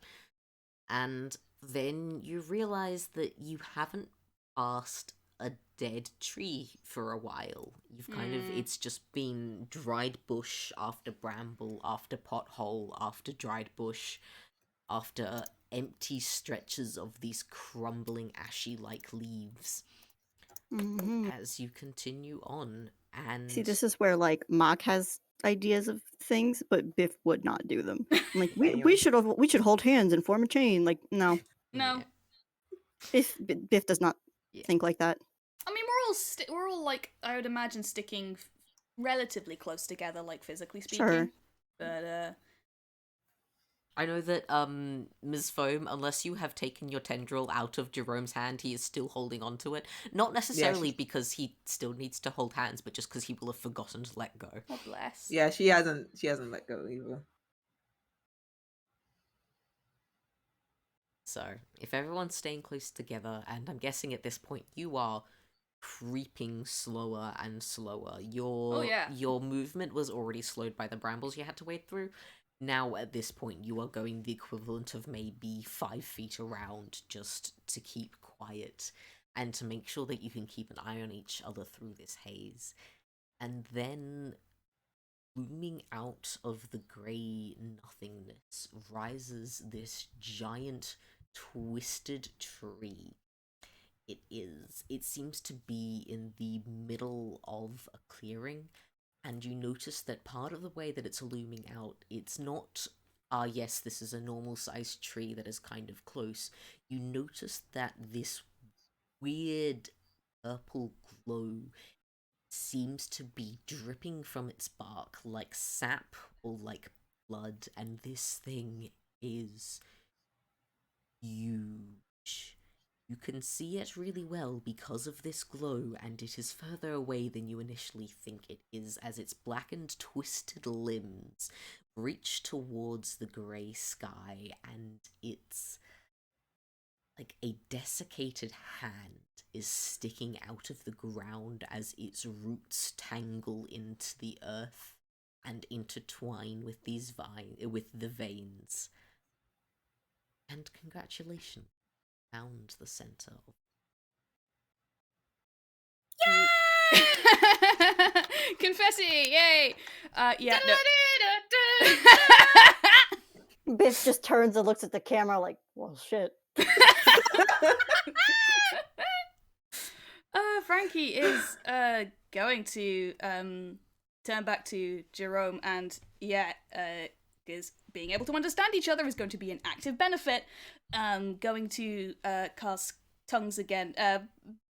And then you realize that you haven't passed a dead tree for a while. You've kind of, it's just been dried bush after bramble, after pothole, after dried bush, after empty stretches of these crumbling ashy-like leaves as you continue on. And See, this is where like Mock has ideas of things, but Biff would not do them. Like we should hold hands and form a chain. Like no, No. Yeah. Biff does not Yeah. think like that. I mean, we're all like, I would imagine, sticking relatively close together, like physically speaking. Sure. But I know that Ms. Foam, unless you have taken your tendril out of Jerome's hand, he is still holding on to it. Not necessarily because he still needs to hold hands, but just because he will have forgotten to let go. oh bless. Yeah, she hasn't let go either. So, if everyone's staying close together, and I'm guessing at this point you are, creeping slower and slower. Oh, yeah. Your movement was already slowed by the brambles you had to wade through. Now, at this point, you are going the equivalent of maybe 5 feet around just to keep quiet and to make sure that you can keep an eye on each other through this haze. And then, looming out of the grey nothingness, rises this giant, twisted tree. It seems to be in the middle of a clearing, and you notice that part of the way that it's looming out, it's not, yes, this is a normal-sized tree that is kind of close. You notice that this weird purple glow seems to be dripping from its bark like sap or like blood, and this thing is huge. You can see it really well because of this glow, and it is further away than you initially think it is, as its blackened, twisted limbs reach towards the grey sky, and it's like a desiccated hand is sticking out of the ground as its roots tangle into the earth and intertwine with with the veins. And congratulations, found the center of. Yay! Confetti! Yay! Yeah. No. Biff just turns and looks at the camera like, well, shit. Frankie is going to turn back to Jerome, and is being able to understand each other is going to be an active benefit. Going to cast tongues again,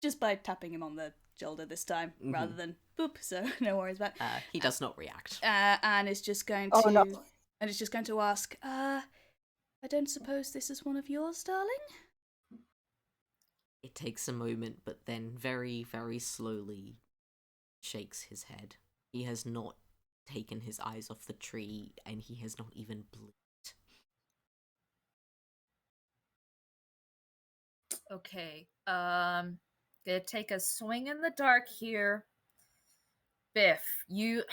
just by tapping him on the shoulder this time, rather than boop. So no worries about. He does not react. And is just going to. Oh, no. And is just going to ask. I don't suppose this is one of yours, darling? It takes a moment, but then very, very slowly shakes his head. He has not taken his eyes off the tree, and he has not even blinked. Okay, gonna take a swing in the dark here. Biff, you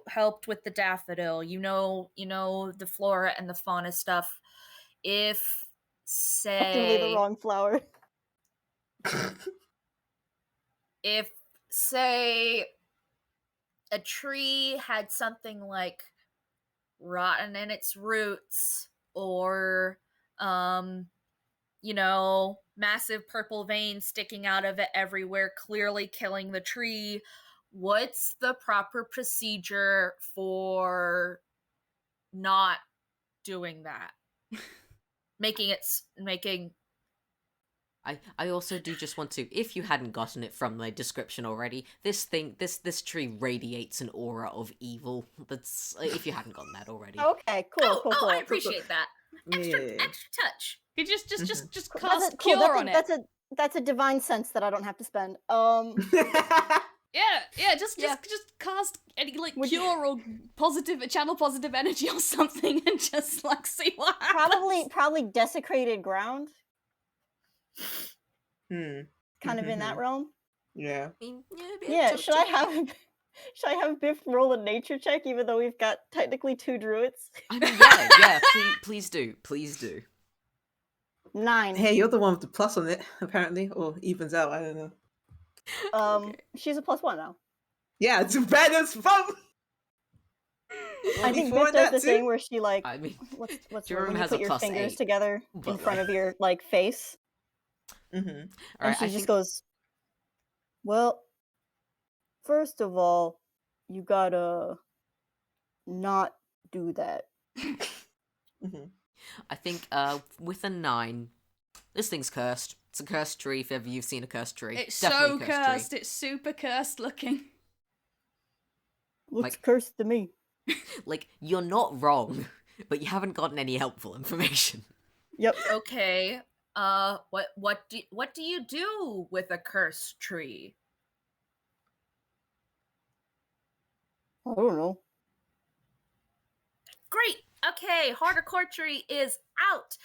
helped with the daffodil. You know the flora and the fauna stuff. If Definitely the say wrong flower. if say a tree had something like rotten in its roots, or massive purple veins sticking out of it everywhere, clearly killing the tree, what's the proper procedure for not doing that? I also do just want to, if you hadn't gotten it from the description already, this tree radiates an aura of evil. That's, if you hadn't gotten that already. Okay, cool, cool. I appreciate that. Extra touch. You just That's cast cool. cure on it. That's a divine sense that I don't have to spend. Yeah, just cast any cure or channel positive energy or something, and just see what happens. Probably desecrated ground. Kind of in that realm. Yeah. Yeah. Should I have Biff roll a nature check, even though we've got technically 2 druids? I mean, yeah. Please do. 9. Hey, you're the one with the plus on it, apparently, or evens out. I don't know. Okay. She's a +1 now. Yeah, it's bad as fuck. I think Biff does the thing where she I mean, what's Jerome when you has put a your plus fingers 8, together in but, front of your face, Mm-hmm. and she just goes, "Well, first of all, you gotta not do that." Mm-hmm. I think with a 9, this thing's cursed. It's a cursed tree. If ever you've seen a cursed tree, It's definitely so cursed. Tree. It's super cursed looking. Looks cursed to me. You're not wrong, but you haven't gotten any helpful information. Yep. Okay. What do you do with a cursed tree? I don't know. Great. Okay, hardcore tree is out.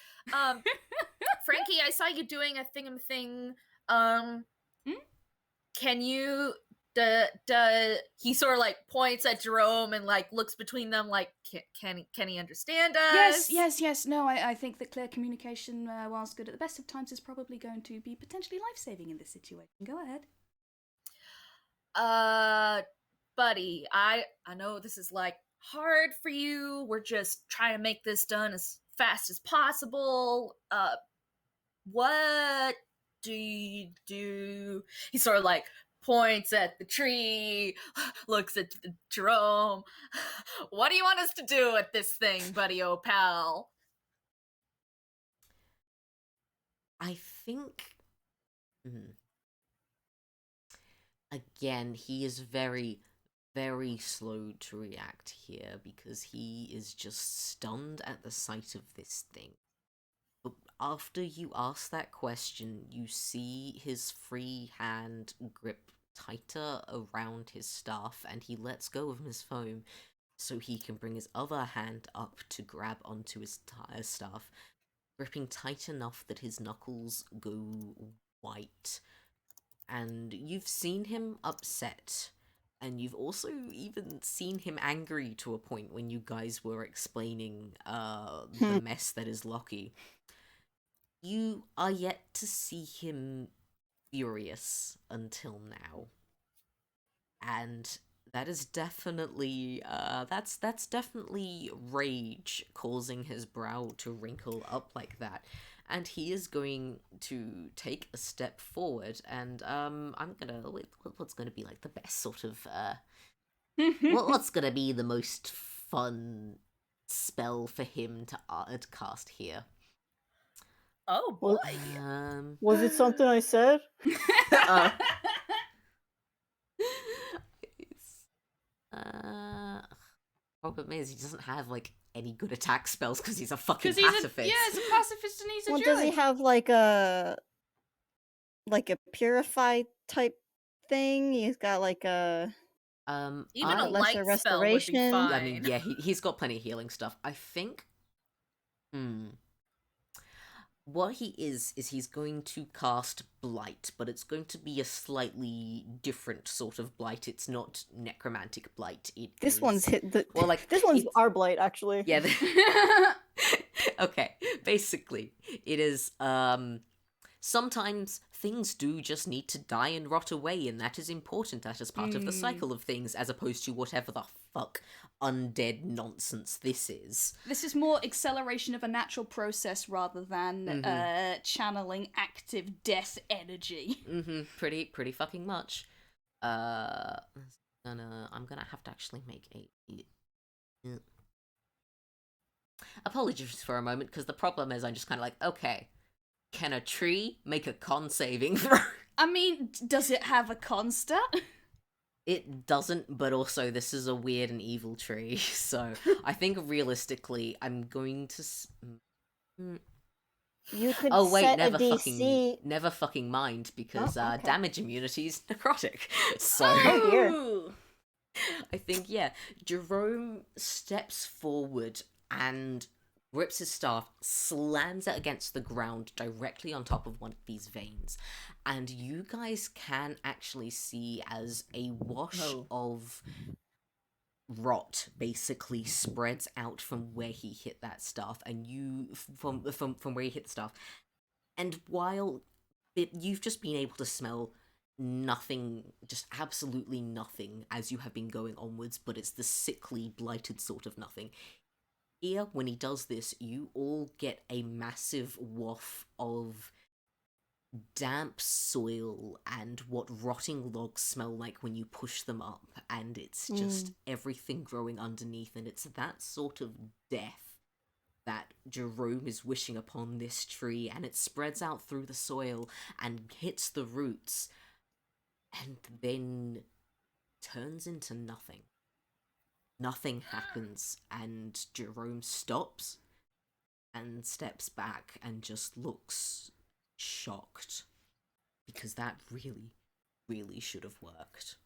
Frankie, I saw you doing a thing. can you he sort of like points at Jerome and like looks between them like can he understand us? Yes. No, I think that clear communication, whilst good at the best of times, is probably going to be potentially life-saving in this situation. Go ahead. Buddy, I know this is like hard for you. We're just trying to make this done as fast as possible. What do you do? He sort of like points at the tree, looks at Jerome. What do you want us to do with this thing, buddy, oh pal? I think. Again, he is very, very slow to react here because he is just stunned at the sight of this thing. But after you ask that question, you see his free hand grip tighter around his staff, and he lets go of his foam so he can bring his other hand up to grab onto his staff, gripping tight enough that his knuckles go white. And you've seen him upset, and you've also even seen him angry to a point when you guys were explaining the mess that is Lockie. You are yet to see him furious until now. And that is definitely that's definitely rage causing his brow to wrinkle up like that. And he is going to take a step forward, and what's gonna be like the best sort of what's gonna be the most fun spell for him to cast here? Oh boy. Was it something I said? Problem is, he doesn't have like any good attack spells because he's a fucking He's pacifist. he's a pacifist and he's a Well, druid. does he have like a purify type thing? He's got like a Even a lesser light spell would be restoration. fine. I mean, yeah, he's got plenty of healing stuff. I think. What he is he's going to cast Blight, but it's going to be a slightly different sort of Blight. It's not necromantic Blight. This one's hit the. Well, like, this one's it's- our blight, actually. Yeah. Okay. Basically, it is. Sometimes things do just need to die and rot away, and that is important. That is part of the cycle of things, as opposed to whatever the fuck undead nonsense this is. This is more acceleration of a natural process rather than channeling active death energy. Pretty fucking much. I'm gonna have to actually make a. Apologies for a moment, because the problem is I'm just kind of like, okay, can a tree make a con saving throw? I mean, does it have a con stat? It doesn't, but also this is a weird and evil tree, so I think realistically I'm going to. You could Oh wait, set never a DC. fucking mind, because Oh, okay. damage immunity is necrotic. So Oh dear. I think, yeah, Jerome steps forward and grips his staff, slams it against the ground directly on top of one of these veins, and you guys can actually see as a wash of rot basically spreads out from where he hit that staff, and you from where he hit the staff, and while you've just been able to smell nothing, just absolutely nothing as you have been going onwards, but it's the sickly, blighted sort of nothing. Here, when he does this, you all get a massive waft of damp soil and what rotting logs smell like when you push them up, and it's just everything growing underneath, and it's that sort of death that Jerome is wishing upon this tree, and it spreads out through the soil and hits the roots, and then turns into nothing. Nothing happens, and Jerome stops and steps back and just looks shocked, because that really, really should have worked.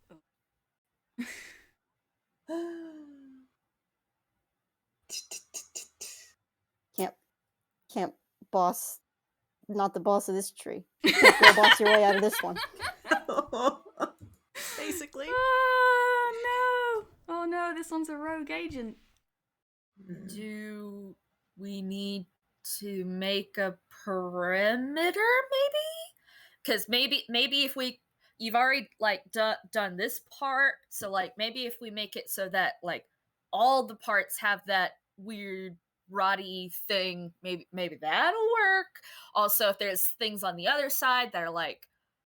Can't boss. Not the boss of this tree. Can't go boss your way out of this one. specifically. Oh no! Oh no! This one's a rogue agent. Do we need to make a perimeter, maybe? Because maybe if you've already like done this part, so like maybe if we make it so that like all the parts have that weird roddy thing, maybe that'll work. Also, if there's things on the other side that are like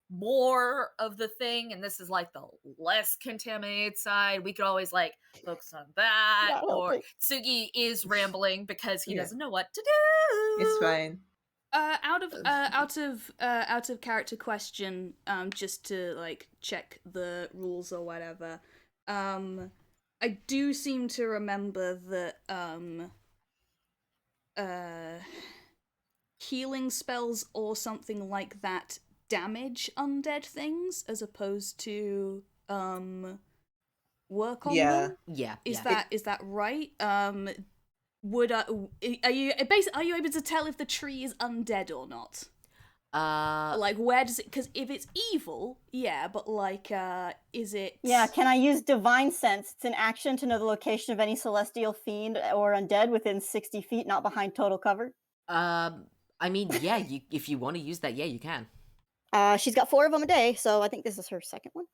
more of the thing and this is like the less contaminated side, we could always like focus on that. Not Or helping. Tsugi is rambling because he Yeah. doesn't know what to do. It's fine. Out of character question, just to like check the rules or whatever. I do seem to remember that healing spells or something like that damage undead things as opposed to work on Yeah. them. Yeah. Is yeah. that right? Are you able to tell if the tree is undead or not? Like, where does it? Because if it's evil, yeah, but like, is it? Yeah, can I use Divine Sense? It's an action to know the location of any celestial fiend or undead within 60 feet, not behind total cover. I mean, yeah, if you want to use that, yeah, you can. She's got 4 of them a day, so I think this is her second one.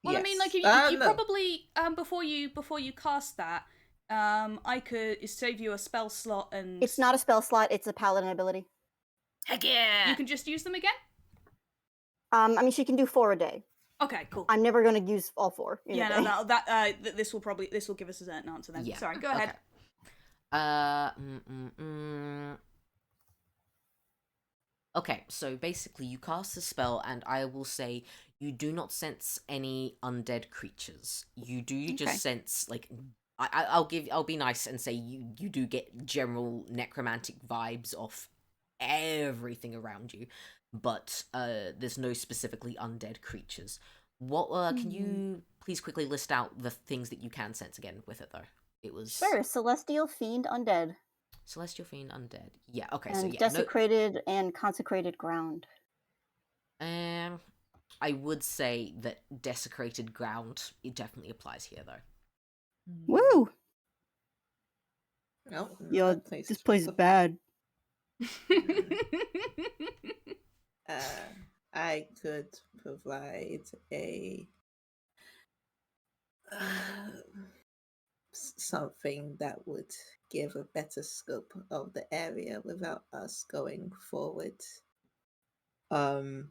Well, Yes. I mean, like, you No. probably before you cast that, I could save you a spell slot and It's not a spell slot, it's a paladin ability. Heck yeah! you can just use them again. I mean, she can do 4 a day. Okay, cool. I'm never going to use all 4 in a day. No, that this will give us an answer then. Yeah. Sorry, go ahead. Okay. Okay, so basically you cast a spell, and I will say you do not sense any undead creatures. You do just sense like I'll be nice and say you do get general necromantic vibes off everything around you, but there's no specifically undead creatures. What can you please quickly list out the things that you can sense again with it though? It was Sure, Celestial Fiend Undead. Celestial Fiend Undead. Yeah, okay, And so yeah. Desecrated and Consecrated Ground. I would say that Desecrated Ground, it definitely applies here though. Woo! No, Yo, this place is bad. I could provide a something that would give a better scope of the area without us going forward. And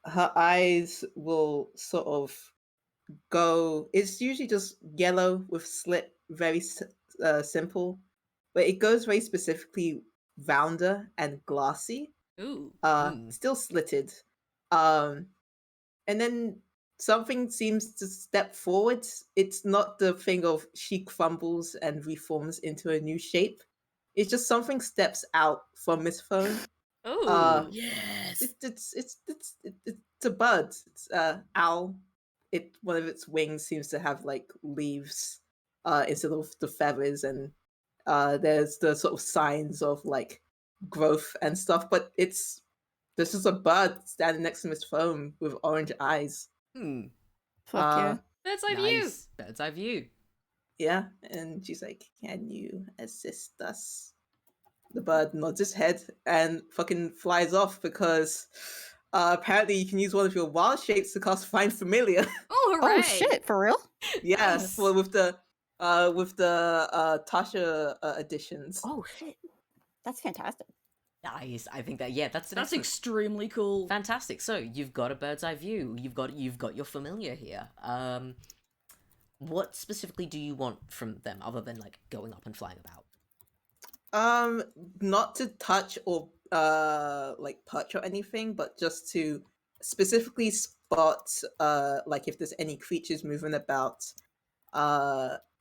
her eyes will sort of go. It's usually just yellow with slit, very simple, but it goes very specifically rounder and glassy. Ooh. Still slitted. And then something seems to step forward. It's not the thing of she crumbles and reforms into a new shape. It's just something steps out from Miss Phone. Ooh. Yes. It's a bird. It's owl. One of its wings seems to have like leaves instead of the feathers, and there's the sort of signs of like growth and stuff. But this is a bird standing next to Miss Foam with orange eyes. Fuck yeah. Bird's eye view. Nice. Bird's eye view. Yeah, and she's like, "Can you assist us?" The bird nods his head and fucking flies off because apparently you can use one of your wild shapes to cast Find Familiar. Oh, hooray! Oh shit, for real? Yeah, Nice. well, with the Tasha additions. Oh shit. That's fantastic. Nice. I think that's an That's excellent- extremely cool. fantastic. So you've got a bird's eye view. You've got your familiar here. What specifically do you want from them other than like going up and flying about? Not to touch or like perch or anything, but just to specifically spot like if there's any creatures moving about,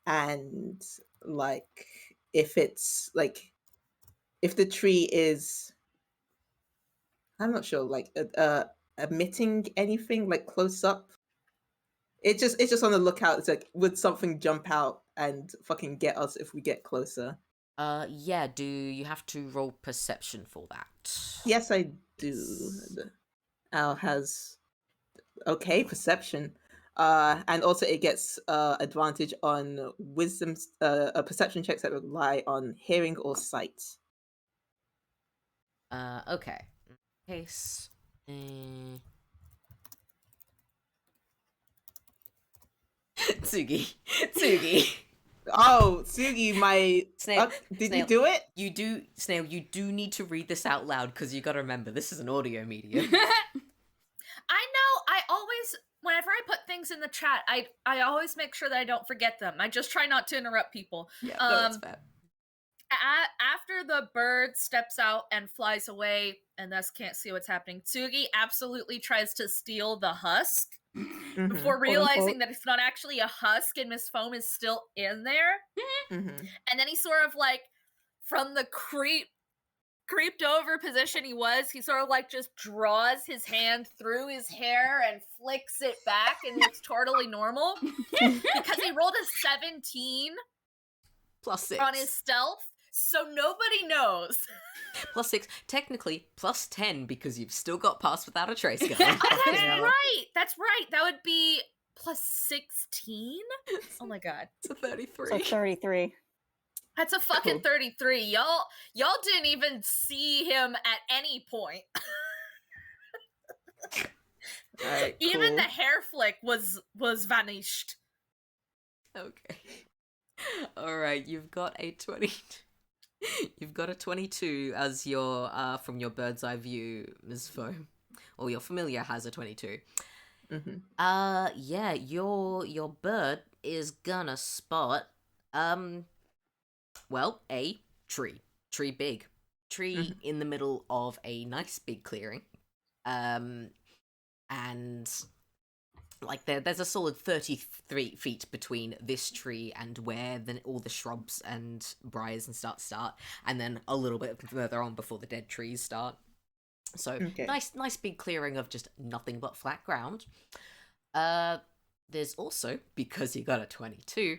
and like if it's like if the tree is, I'm not sure, like emitting anything like close up. It's just on the lookout. It's like, would something jump out and fucking get us if we get closer? Yeah, do you have to roll perception for that? Yes, I do. The owl has Okay, perception. And also it gets advantage on wisdom perception checks that rely on hearing or sight. Okay. Case. Tsugi. Tsugi. Oh, Tsugi, my Snail. did Snail, you do it? You do, Snail. You do need to read this out loud because you got to remember this is an audio medium. I know. I always, whenever I put things in the chat, I always make sure that I don't forget them. I just try not to interrupt people. Yeah, no, that's fair. After the bird steps out and flies away and thus can't see what's happening, Tsugi absolutely tries to steal the husk before realizing that it's not actually a husk and Miss Foam is still in there. And then he sort of like, from the creeped over position he was, he sort of like just draws his hand through his hair and flicks it back and looks totally normal because he rolled a 17 +6 on his stealth, so nobody knows. +6, technically +10 because you've still got pass without a trace gun. That's right. That would be +16. Oh my god, It's a 33. So 33. that's a fucking 33. Y'all didn't even see him at any point. Alright, Even cool. the hair flick was vanished. Okay. All right, you've got a 20. You've got a 22 as your from your bird's eye view, Ms. Foam, or your familiar has a 22. Yeah, your bird is gonna spot well, a tree big, in the middle of a nice big clearing, and like there's a solid 33 feet between this tree and where then all the shrubs and briars and start, and then a little bit further on before the dead trees start. So nice big clearing of just nothing but flat ground. There's also, because you got a 22,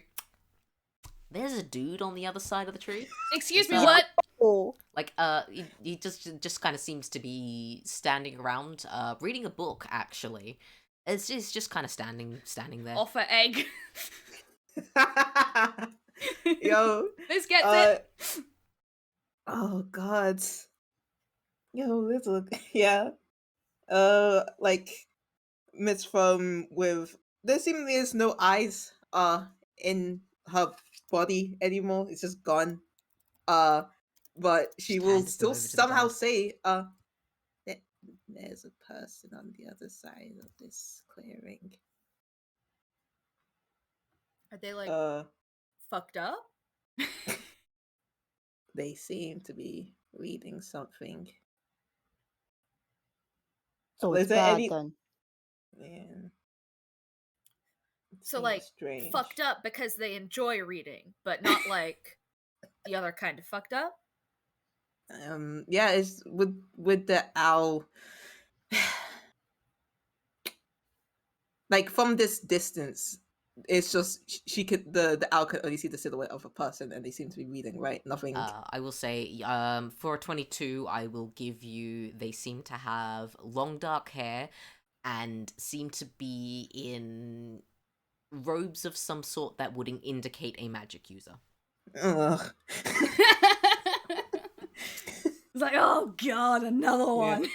there's a dude on the other side of the tree. Excuse me, what? Oh. Like he just kind of seems to be standing around, reading a book. Actually, it's just kind of standing there. Offer egg. Yo. This gets it. Oh god. Yo, this look yeah. Like Miss Foam with there seemingly is no eyes in her body anymore. It's just gone. But she Just will handed them still over to the somehow bird. say, there's a person on the other side of this clearing. Are they like Uh fucked up? they seem to be reading something. So Is it's there bad any- then. Man. It So seems like strange. fucked up because they enjoy reading, but not like the other kind of fucked up. Yeah, it's with the owl. Like from this distance, it's just she could the owl could only see the silhouette of a person, and they seem to be reading, right? Nothing. I will say, for a 22, I will give you. They seem to have long dark hair, and seem to be in robes of some sort that would indicate a magic user. Ugh. It's like, oh god, another one.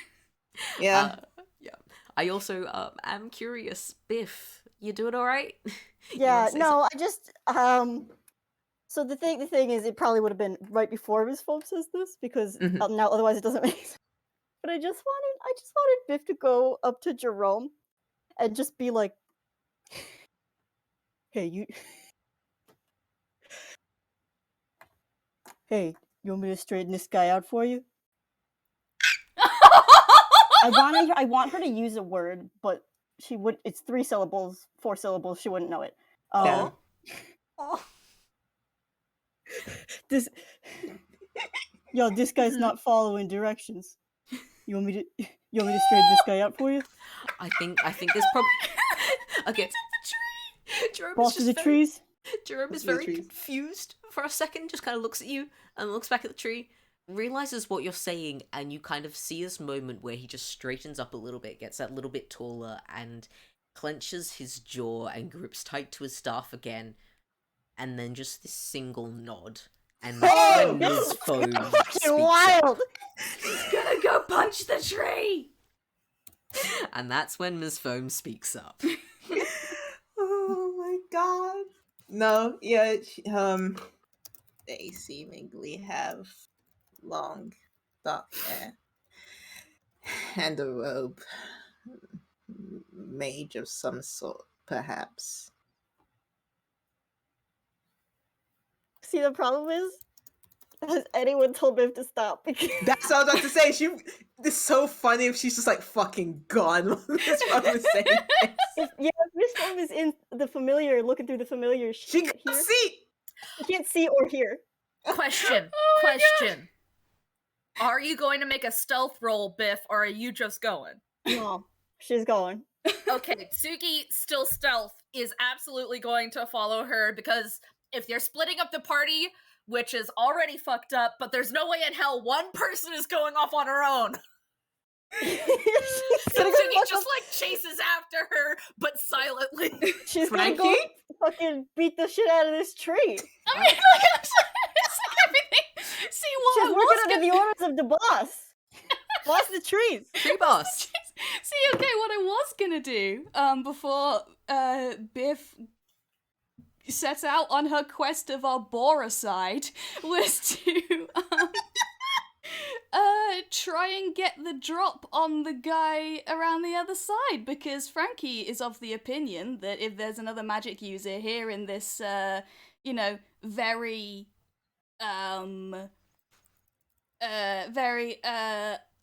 Yeah. Yeah. I also am curious, Biff. You doing all right? You Yeah, wanna say no, I just so the thing is it probably would have been right before Miss Foam says this because Mhm. now otherwise it doesn't make sense. But I just wanted Biff to go up to Jerome and just be like, "Hey, you Hey, you want me to straighten this guy out for you?" I want her to use a word, but she would. It's 3 syllables, 4 syllables. She wouldn't know it. Yeah. Oh. This, yo, this guy's not following directions. You want me to straighten this guy out for you? I think there's probably okay. Jerome Boss of the trees. Jerome is Boss of the very trees. confused for a second. Just kind of looks at you and looks back at the tree, realizes what you're saying, and you kind of see this moment where he just straightens up a little bit, gets that little bit taller, and clenches his jaw and grips tight to his staff again, and then just this single nod. And that's when Ms. Foam speaks Fucking wild! He's gonna go punch the tree! And that's when Ms. Foam speaks up. Oh my god. No, yeah, they seemingly have long, dark hair and a robe. Mage of some sort, perhaps. See, the problem is, has anyone told Biff to stop? That's what I was about to say. It's so funny if she's just like fucking gone. That's what I was saying. If Miss Foam is in the familiar, looking through the familiar, She can't can hear. see. She can't see or hear. Question. Are you going to make a stealth roll, Biff, or are you just going? No, she's going. Okay, Tsugi, still stealth, is absolutely going to follow her, because if they're splitting up the party, which is already fucked up, but there's no way in hell one person is going off on her own. So Tsugi just like chases after her, but silently. She's gonna Frankie? go fucking beat the shit out of this tree. I mean, it's like everything. See what She's I working was under the orders of the boss. Boss the trees. Tree boss! See, okay, what I was gonna do, before Biff sets out on her quest of Arboricide, was to try and get the drop on the guy around the other side, because Frankie is of the opinion that if there's another magic user here in this, very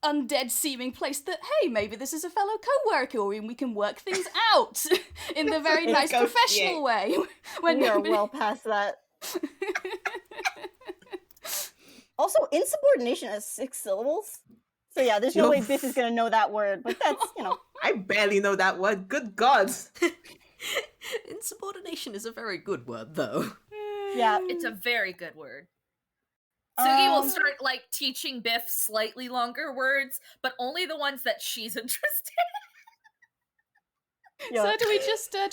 undead seeming place, that hey, maybe this is a fellow co-worker and we can work things out in the very nice professional way. When We are nobody... well past that. Also, insubordination has 6 syllables. So yeah, there's no way Biff is gonna know that word, but that's, I barely know that word. Good God. Insubordination is a very good word, though. Yeah. It's a very good word. Tsugi will start, like, teaching Biff slightly longer words, but only the ones that she's interested Yeah. So do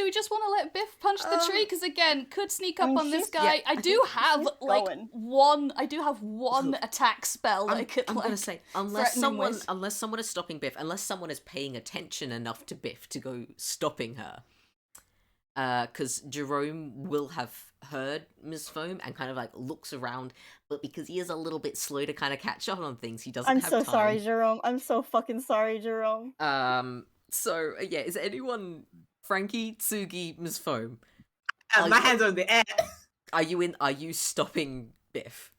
we just want to let Biff punch the tree? Because again, could sneak up on this she's- guy. yeah, I do have like going. one. I do have one attack spell that I could I'm like. gonna say, threaten him with. unless someone is stopping Biff, unless someone is paying attention enough to Biff to go stopping her, because Jerome will have heard Ms. Foam and kind of like looks around, but because he is a little bit slow to kind of catch up on things, he doesn't I'm have so time. sorry, Jerome. I'm so fucking sorry, Jerome. So yeah, is anyone Frankie, Tsugi, Ms. Foam? My hands are in the air. Are you stopping Biff?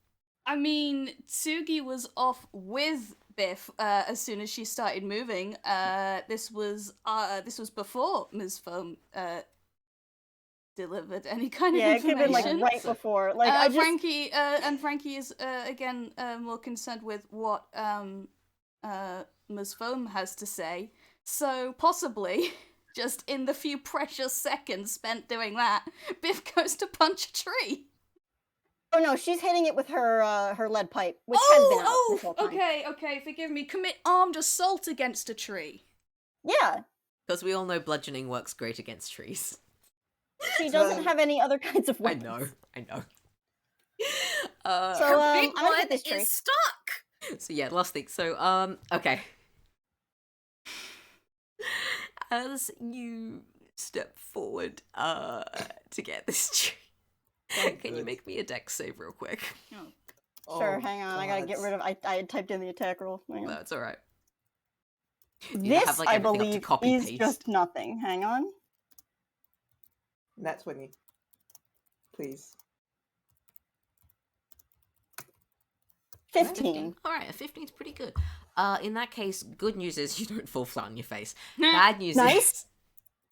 I mean, Tsugi was off with Biff as soon as she started moving. This was before Ms. Foam delivered any kind Yeah, of it could have information. been like right before. Like I just Frankie is again more concerned with what Ms. Foam has to say. So possibly, just in the few precious seconds spent doing that, Biff goes to punch a tree. Oh no, she's hitting it with her her lead pipe, which has been out this whole time. Okay, forgive me. Commit armed assault against a tree. Yeah, Because we all know bludgeoning works great against trees. she doesn't have any other kinds of I weapons. know. So Her big I'm gonna one hit this tree. is stuck. So yeah, last thing. So okay. As you step forward to get this tree, can you make me a dex save real quick? Sure, hang on. I gotta get rid of. I had typed in the attack roll. Hang on. No, it's all right. You This, have, like, I everything up to believe, copy is paste. just nothing. Hang on. That's 20. Please. 15. All right, a 15 is pretty good. In that case, good news is you don't fall flat on your face. Bad news Nice.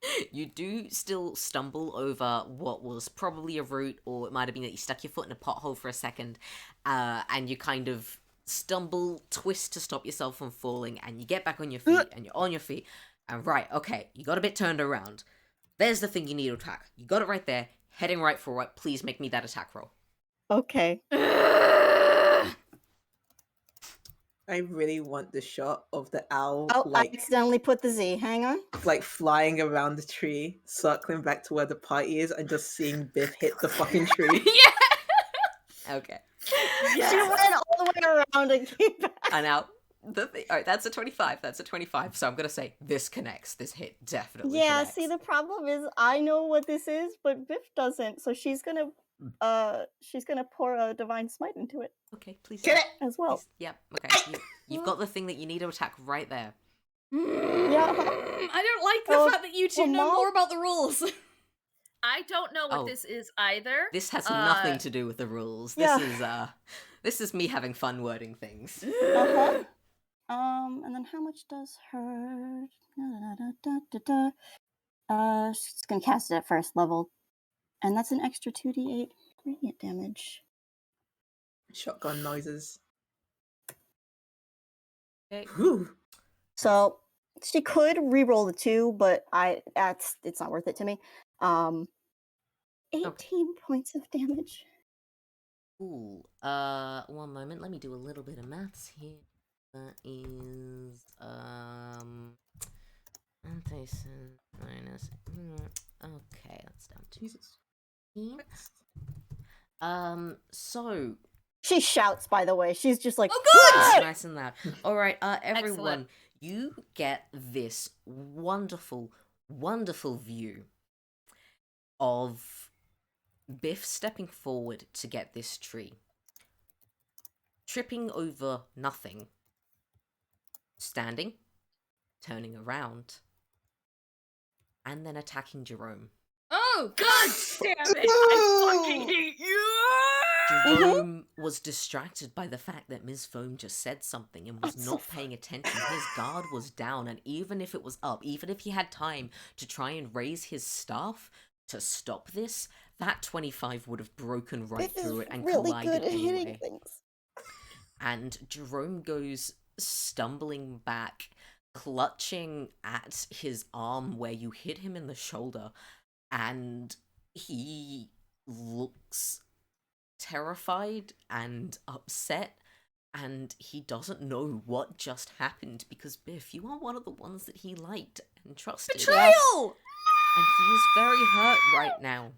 is you do still stumble over what was probably a root, or it might have been that you stuck your foot in a pothole for a second, and you kind of stumble, twist to stop yourself from falling, and you get back on your feet, and you're on your feet, and right, okay, you got a bit turned around. There's the thing you need to attack. You got it right there, heading right for it. Please make me that attack roll. Okay. I really want the shot of the owl, Oh, I like accidentally put the Z. Hang on. flying around the tree, circling back to where the party is, and just seeing Biff hit the fucking tree. Yeah. Okay. She ran all the way around and came back. And now alright, that's a 25. That's a 25. So I'm gonna say this connects. This hit definitely Yeah, connects. see, the problem is I know what this is, but Biff doesn't. So she's gonna pour a divine smite into it Okay, please. Get it! as well. Please. Yep. Okay. You've got the thing that you need to attack right there. Yeah. I don't like the Oh, fact that you two well, know Mom? more about the rules. I don't know what Oh. this is either. This has nothing to do with the rules. This is me having fun wording things. Uh-huh. And then how much does her... she's gonna cast it at first level. And that's an extra 2d8 radiant damage. Shotgun noises. Okay. Whew. So she could re-roll the 2, but it's not worth it to me. 18 points of damage. Cool. One moment. Let me do a little bit of maths here. That is anti-sin minus. Okay, that's down to Jesus. 15. So She shouts, by the way. She's just like, Oh, good! "Good!" nice and loud. All right, everyone, Excellent. you get this wonderful, wonderful view of Biff stepping forward to get this tree, tripping over nothing, standing, turning around, and then attacking Jerome. Oh, God damn it! I fucking hate you! Jerome was distracted by the fact that Ms. Foam just said something and was That's so not paying attention. His guard was down, and even if it was up, even if he had time to try and raise his staff to stop this, that 25 would have broken right Biff through is it and really collided good at anyway. hitting things. And Jerome goes stumbling back, clutching at his arm where you hit him in the shoulder, and he looks terrified and upset, and he doesn't know what just happened because Biff, you are one of the ones that he liked and trusted. betrayal! And he is very hurt right now.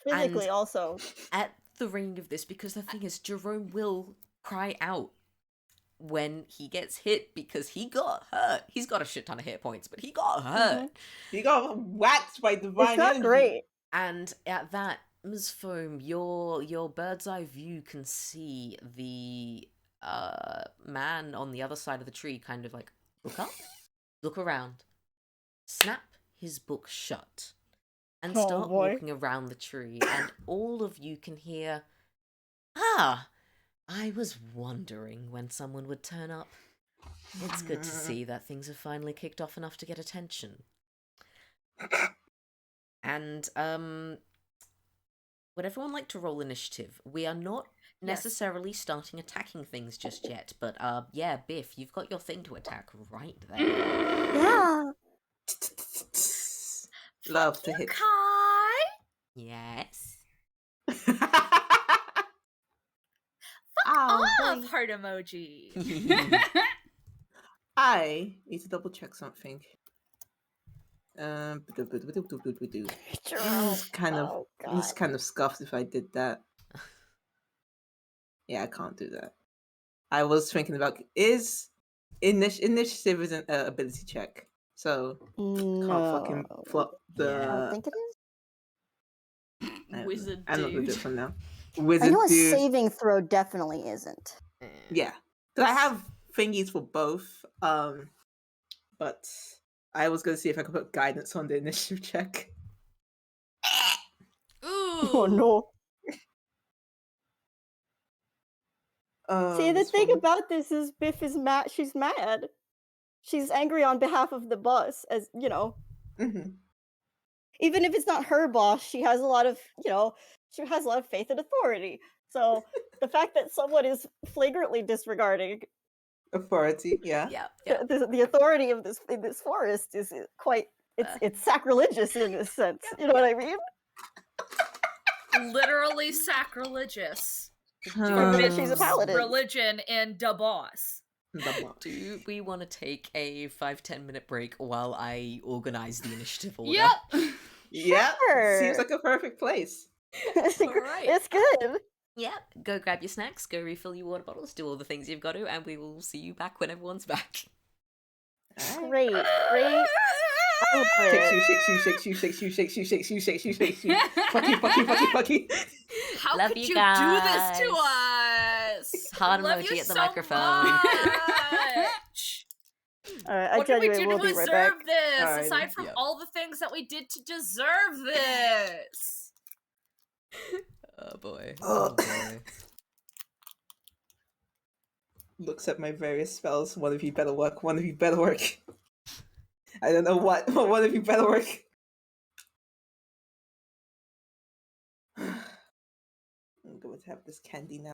Physically, And- also. At the ring of this, because the thing is, Jerome will cry out when he gets hit because he got hurt. He's got a shit ton of hit points, but he got hurt. You got whacked by divine It's not energy. great. And at that, Ms. Foam, your bird's eye view can see the man on the other side of the tree kind of like look up, look around, snap his book shut, and Oh, start boy. walking around the tree, and all of you can hear, "Ah, I was wondering when someone would turn up. It's good to see that things have finally kicked off enough to get attention." And would everyone like to roll initiative? We are not necessarily starting attacking things just yet, but yeah, Biff, you've got your thing to attack right there. Yeah. Love to hit. Kai! Yes. Ow, Off boy. heart emoji. I need to double check something. Jerome. It's kind of Oh, it's God. kind of scuffed if I did that. Yeah, I can't do that. I was thinking about initiative isn't an ability check, so can't fucking No. flop I don't the. think it is. Wizard I'm not gonna do dude. it for now. I Wizard know a dude. saving throw definitely isn't. Yeah, because I have thingies for both. But I was gonna see if I could put guidance on the initiative check. Ooh. Oh no. See, the This thing one- about this is Biff is mad. She's mad. She's angry on behalf of the boss, as you know. Mhm. Even if it's not her boss, she has a lot of, she has a lot of faith and authority. So the fact that someone is flagrantly disregarding Authority, yeah. Yeah. the authority of this in this forest is quite it's sacrilegious in a sense. You know what I mean? Literally sacrilegious. Because she's a Hmm. paladin. religion in the boss. Do we want to take a 5-10 minute break while I organize the initiative order? Yep. Yeah, Sure. seems like a perfect place. Alright. It's good. Yeah, go grab your snacks, go refill your water bottles, do all the things you've got to, and we will see you back when everyone's back. Great. I love Shakes you, it. shakes you, shakes you, shakes you, shakes you, shakes you, shakes you, shakes you. Fucky. How Love could you you do this to guys. us? Heart Love emoji you at the so microphone. much. Alright, I What did tell we you, do I will to be right back. deserve this? Alright. Aside from Yep. all the things that we did to deserve this. Oh boy. Oh. Oh boy. Looks at my various spells. One of you better work. One of you better work. I don't know what, but one of you better work. I'm going to have this candy now.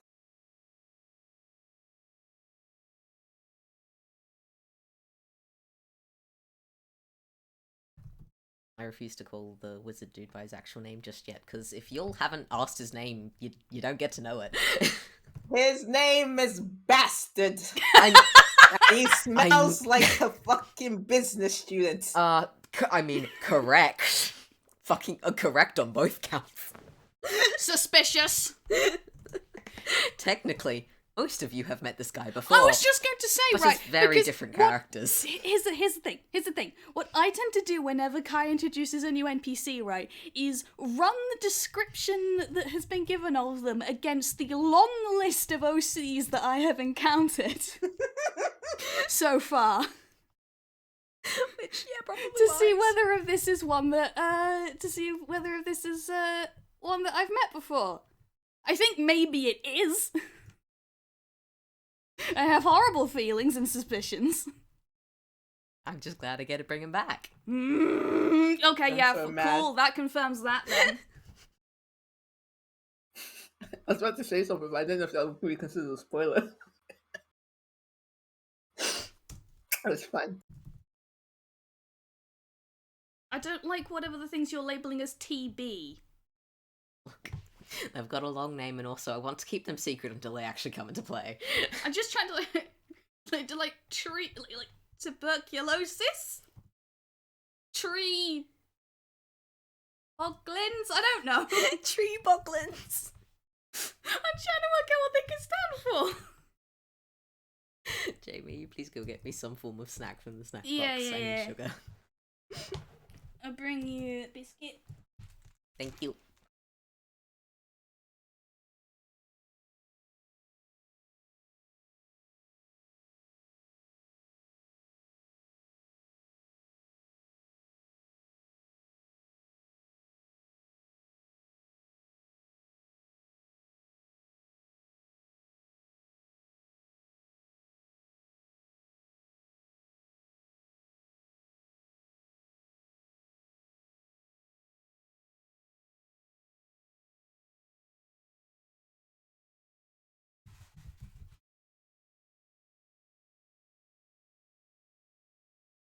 I refuse to call the wizard dude by his actual name just yet, because if y'all haven't asked his name, you don't get to know it. His name is Bastard. He smells like a fucking business student. I mean, correct. Fucking correct on both counts. Suspicious. Technically, most of you have met this guy before. I was just going to say, but right, as very because different what- characters. Here's the thing. What I tend to do whenever Kai introduces a new NPC, right, is run the description that has been given of them against the long list of OCs that I have encountered so far. Which, yeah, probably To see lies. whether if this is one that one that I've met before. I think maybe it is. I have horrible feelings and suspicions. I'm just glad I get to bring him back. Okay, I'm yeah, so mad. cool. That confirms that then. I was about to say something, but I didn't know if that would be considered a spoiler. That's fine. I don't like whatever the things you're labeling as TB. Look, they've got a long name, and also I want to keep them secret until they actually come into play. I'm just trying to treat like tuberculosis, tree boglins. I don't know. Tree boglins. I'm trying to work out what they can stand for. Jamie, you please go get me some form of snack from the snack Yeah, box. yeah, I need yeah. sugar. I'll bring you a biscuit. Thank you.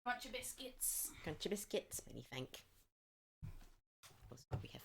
Bunch of biscuits. Crunchy biscuits, many thank. What's what we have?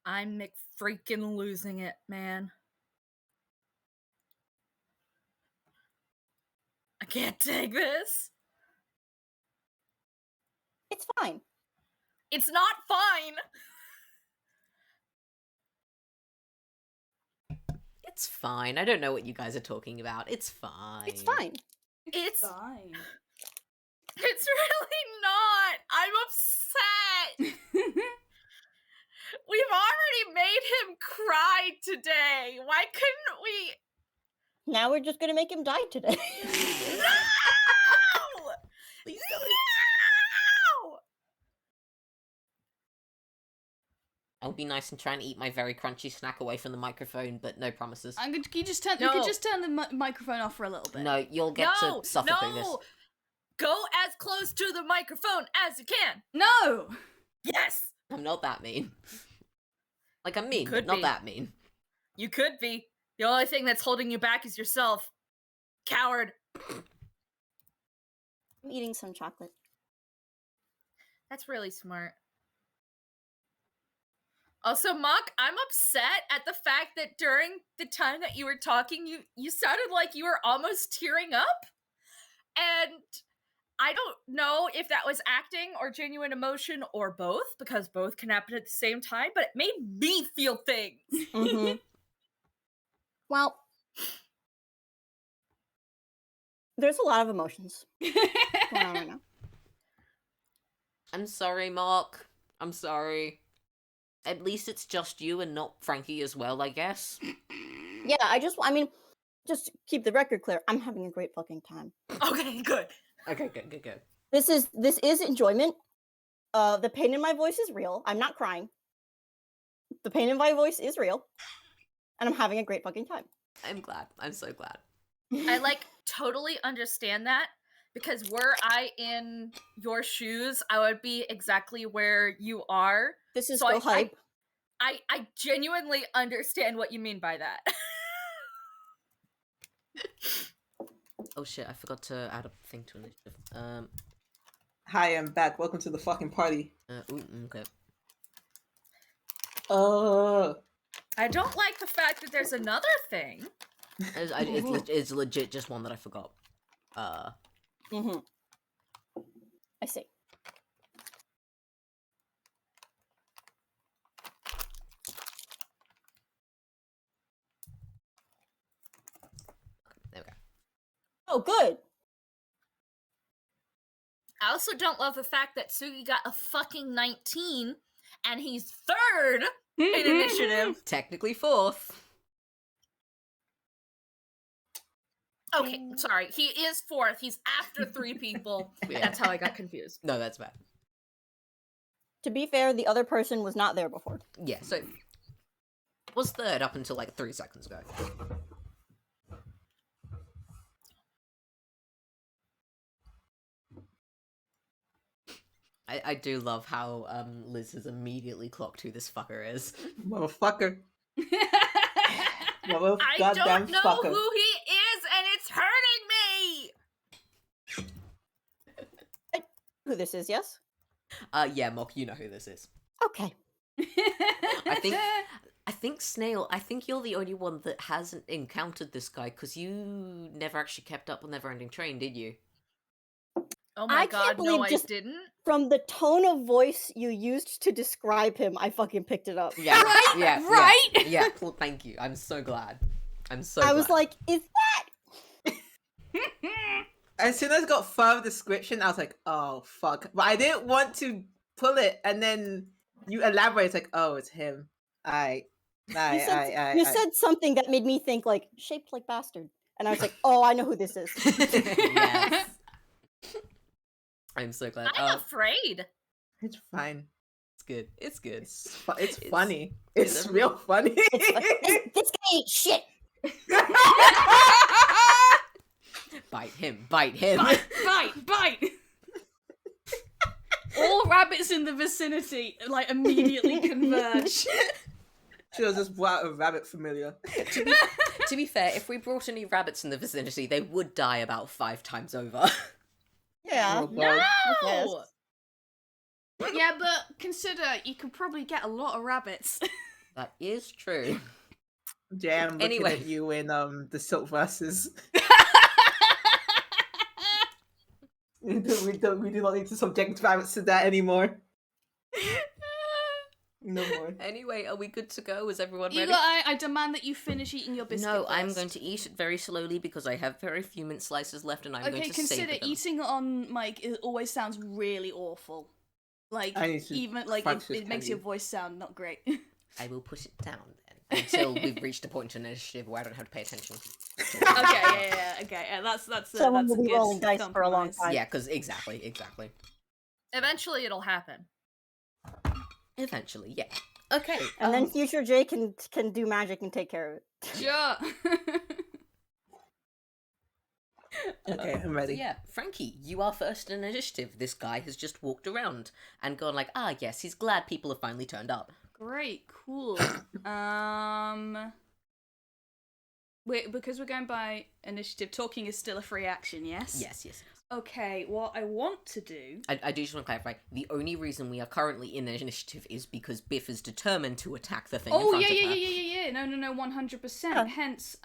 I'm McFreaking losing it, man. I can't take this. It's fine. It's not fine. It's fine. I don't know what you guys are talking about. It's fine. It's fine. It's fine. It's really not. I'm upset. We've already made him cry today. Why couldn't we? Now we're just gonna make him die today. No! Please don't. No! I'll be nice and try and eat my very crunchy snack away from the microphone, but no promises. I'm going to, you just turn the microphone off for a little bit. No, you'll get to suffer through this. Go as close to the microphone as you can. No! Yes! I'm not that mean. Like, I'm mean, but Could not be. that mean. You could be. The only thing that's holding you back is yourself. Coward. I'm eating some chocolate. That's really smart. Also, Mock, I'm upset at the fact that during the time that you were talking, you sounded like you were almost tearing up. And I don't know if that was acting or genuine emotion or both, because both can happen at the same time, but it made me feel things. Mm-hmm. Well, there's a lot of emotions going on right now. I'm sorry, Mark. I'm sorry. At least it's just you and not Frankie as well, I guess. Yeah, just keep the record clear. I'm having a great fucking time. Okay, good. Okay, good. This is enjoyment. The pain in my voice is real. I'm not crying. The pain in my voice is real. And I'm having a great fucking time. I'm glad. I'm so glad. I totally understand that, because were I in your shoes, I would be exactly where you are. This is So so hype. I genuinely understand what you mean by that. Oh shit, I forgot to add a thing to initiative. Hi, I'm back. Welcome to the fucking party. Okay. I don't like the fact that there's another thing. It's legit just one that I forgot. Mm-hmm. I see. There we go. Oh, good. I also don't love the fact that Tsugi got a fucking 19 and he's third in initiative. Technically fourth. Okay, sorry. He is fourth. He's after 3 people. Yeah. That's how I got confused. No, that's bad. To be fair, the other person was not there before. Yeah, so was third up until 3 seconds ago. I do love how Lizz has immediately clocked who this fucker is. Motherfucker. I don't know fucker. who he is, and it's hurting me. Who this is, yes? Yeah, Mock, you know who this is. Okay. I think Snail, I think you're the only one that hasn't encountered this guy, because you never actually kept up with Neverending Train, did you? Oh my I god, can't believe no, I just- didn't. From the tone of voice you used to describe him, I fucking picked it up. Yeah, Right? yeah, Right? Yeah, thank you. I'm so glad. I was like, is that? As soon as I got further description, I was like, oh, fuck. But I didn't want to pull it, and then you elaborate. It's like, oh, it's him. You said something that made me think, shaped like bastard. And I was like, oh, I know who this is. Yes. I'm so glad. I'm afraid. It's fine. It's good. It's good. It's funny. It's it's a- real funny. This guy ain't shit. Bite him. Bite him. Bite! All rabbits in the vicinity immediately converge. She was just brought a rabbit familiar. To be fair, if we brought any rabbits in the vicinity, they would die about 5 times over. Yeah. Oh, God. No! Yeah, but consider you could probably get a lot of rabbits. That is true. Jam looking Anyway. at you in the Silk verses. we do not need to subject rabbits to that anymore. No more. Anyway, are we good to go? Is everyone ready? Eagle Eye, I demand that you finish eating your biscuit No, first. I'm going to eat it very slowly because I have very few mint slices left, and I'm going to consider savor them. eating on mic. It always sounds really awful. Like I need to even like fact it check makes you. your voice sound not great. I will put it down then until we've reached a point in initiative where I don't have to pay attention. Okay, that's Someone that's will a be good rolling dice for a long compromise. time. Yeah, because exactly. Eventually, it'll happen. Eventually, yeah. Okay. And then future Jay can do magic and take care of it. Sure. Okay, I'm ready. So yeah, Frankie, you are first in initiative. This guy has just walked around and gone like, yes, he's glad people have finally turned up. Great, cool. Wait, because we're going by initiative, talking is still a free action, yes? Yes. Okay, what I want to do... I do just want to clarify, the only reason we are currently in the initiative is because Biff is determined to attack the thing in front of her. Yeah. No, 100%. Huh. Hence,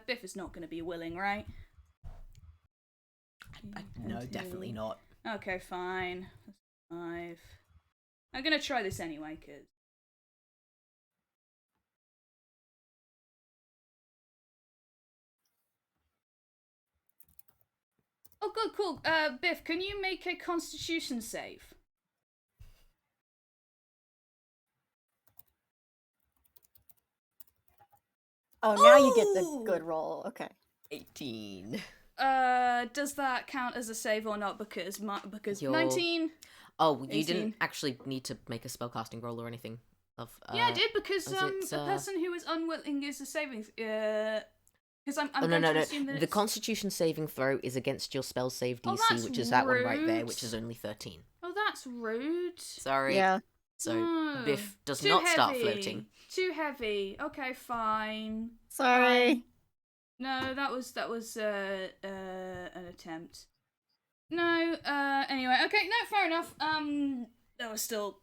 Biff is not going to be willing, right? No, definitely not. Okay, fine. 5. I'm going to try this anyway, because... Oh, good, cool. Biff, can you make a Constitution save? Oh, now you get the good roll. Okay. 18. Does that count as a save or not? Because You're- 19. Oh, you 18. didn't actually need to make a spellcasting roll or anything. Yeah, I did because is it, the person who is unwilling is a saving. Because I'm no. to assume that The it's... Constitution saving throw is against your spell save DC, that's which is that one right there, rude. which is only 13. Oh, that's rude. Sorry. Yeah. So Oh, Biff does too not start heavy. floating. Too heavy. Okay, fine. Sorry. No, that was an attempt. No, anyway, okay, no, fair enough. That was still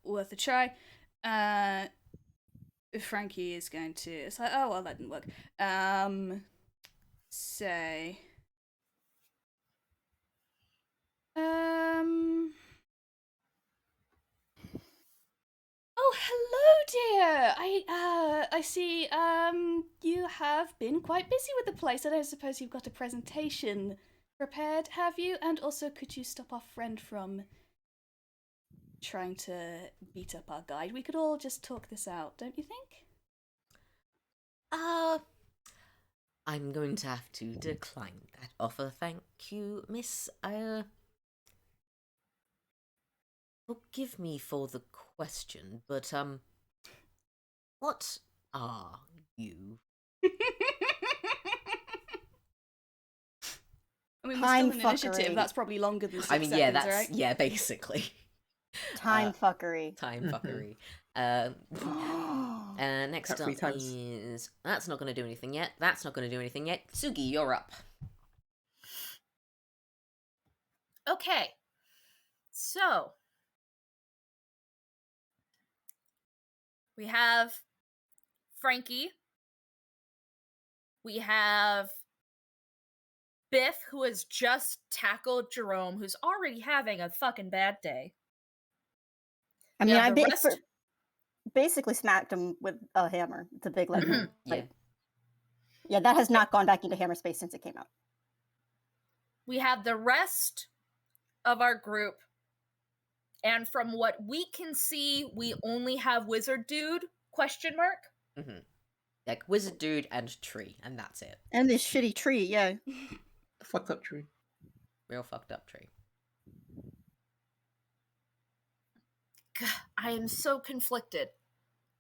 worth a try. Frankie is going to... It's like, oh, well, that didn't work. Say... Oh, hello, dear. I see. You have been quite busy with the place. I don't suppose you've got a presentation prepared, have you? And also, could you stop our friend from trying to beat up our guide? We could all just talk this out, don't you think? I'm going to have to decline that offer, thank you, miss. Forgive me for the question, but, what are you? I mean, we're Time still in initiative. fuckery. That's probably longer than 6 I mean, seconds, yeah, that's, right? yeah, basically. Time fuckery. Time fuckery. Next Cut up 3 times. is... That's not going to do anything yet. Tsugi, you're up. Okay. So we have Frankie. We have Biff, who has just tackled Jerome, who's already having a fucking bad day. I mean, Yeah, I the rest- basically smacked him with a hammer. It's a big lead. Mhm. Yeah. Yeah, that has not gone back into hammer space since it came out. We have the rest of our group, and from what we can see, we only have Wizard Dude, ? Mm-hmm. Like, Wizard Dude and Tree, and that's it. And this shitty tree, yeah. Fucked up tree. Real fucked up Tree. I am so conflicted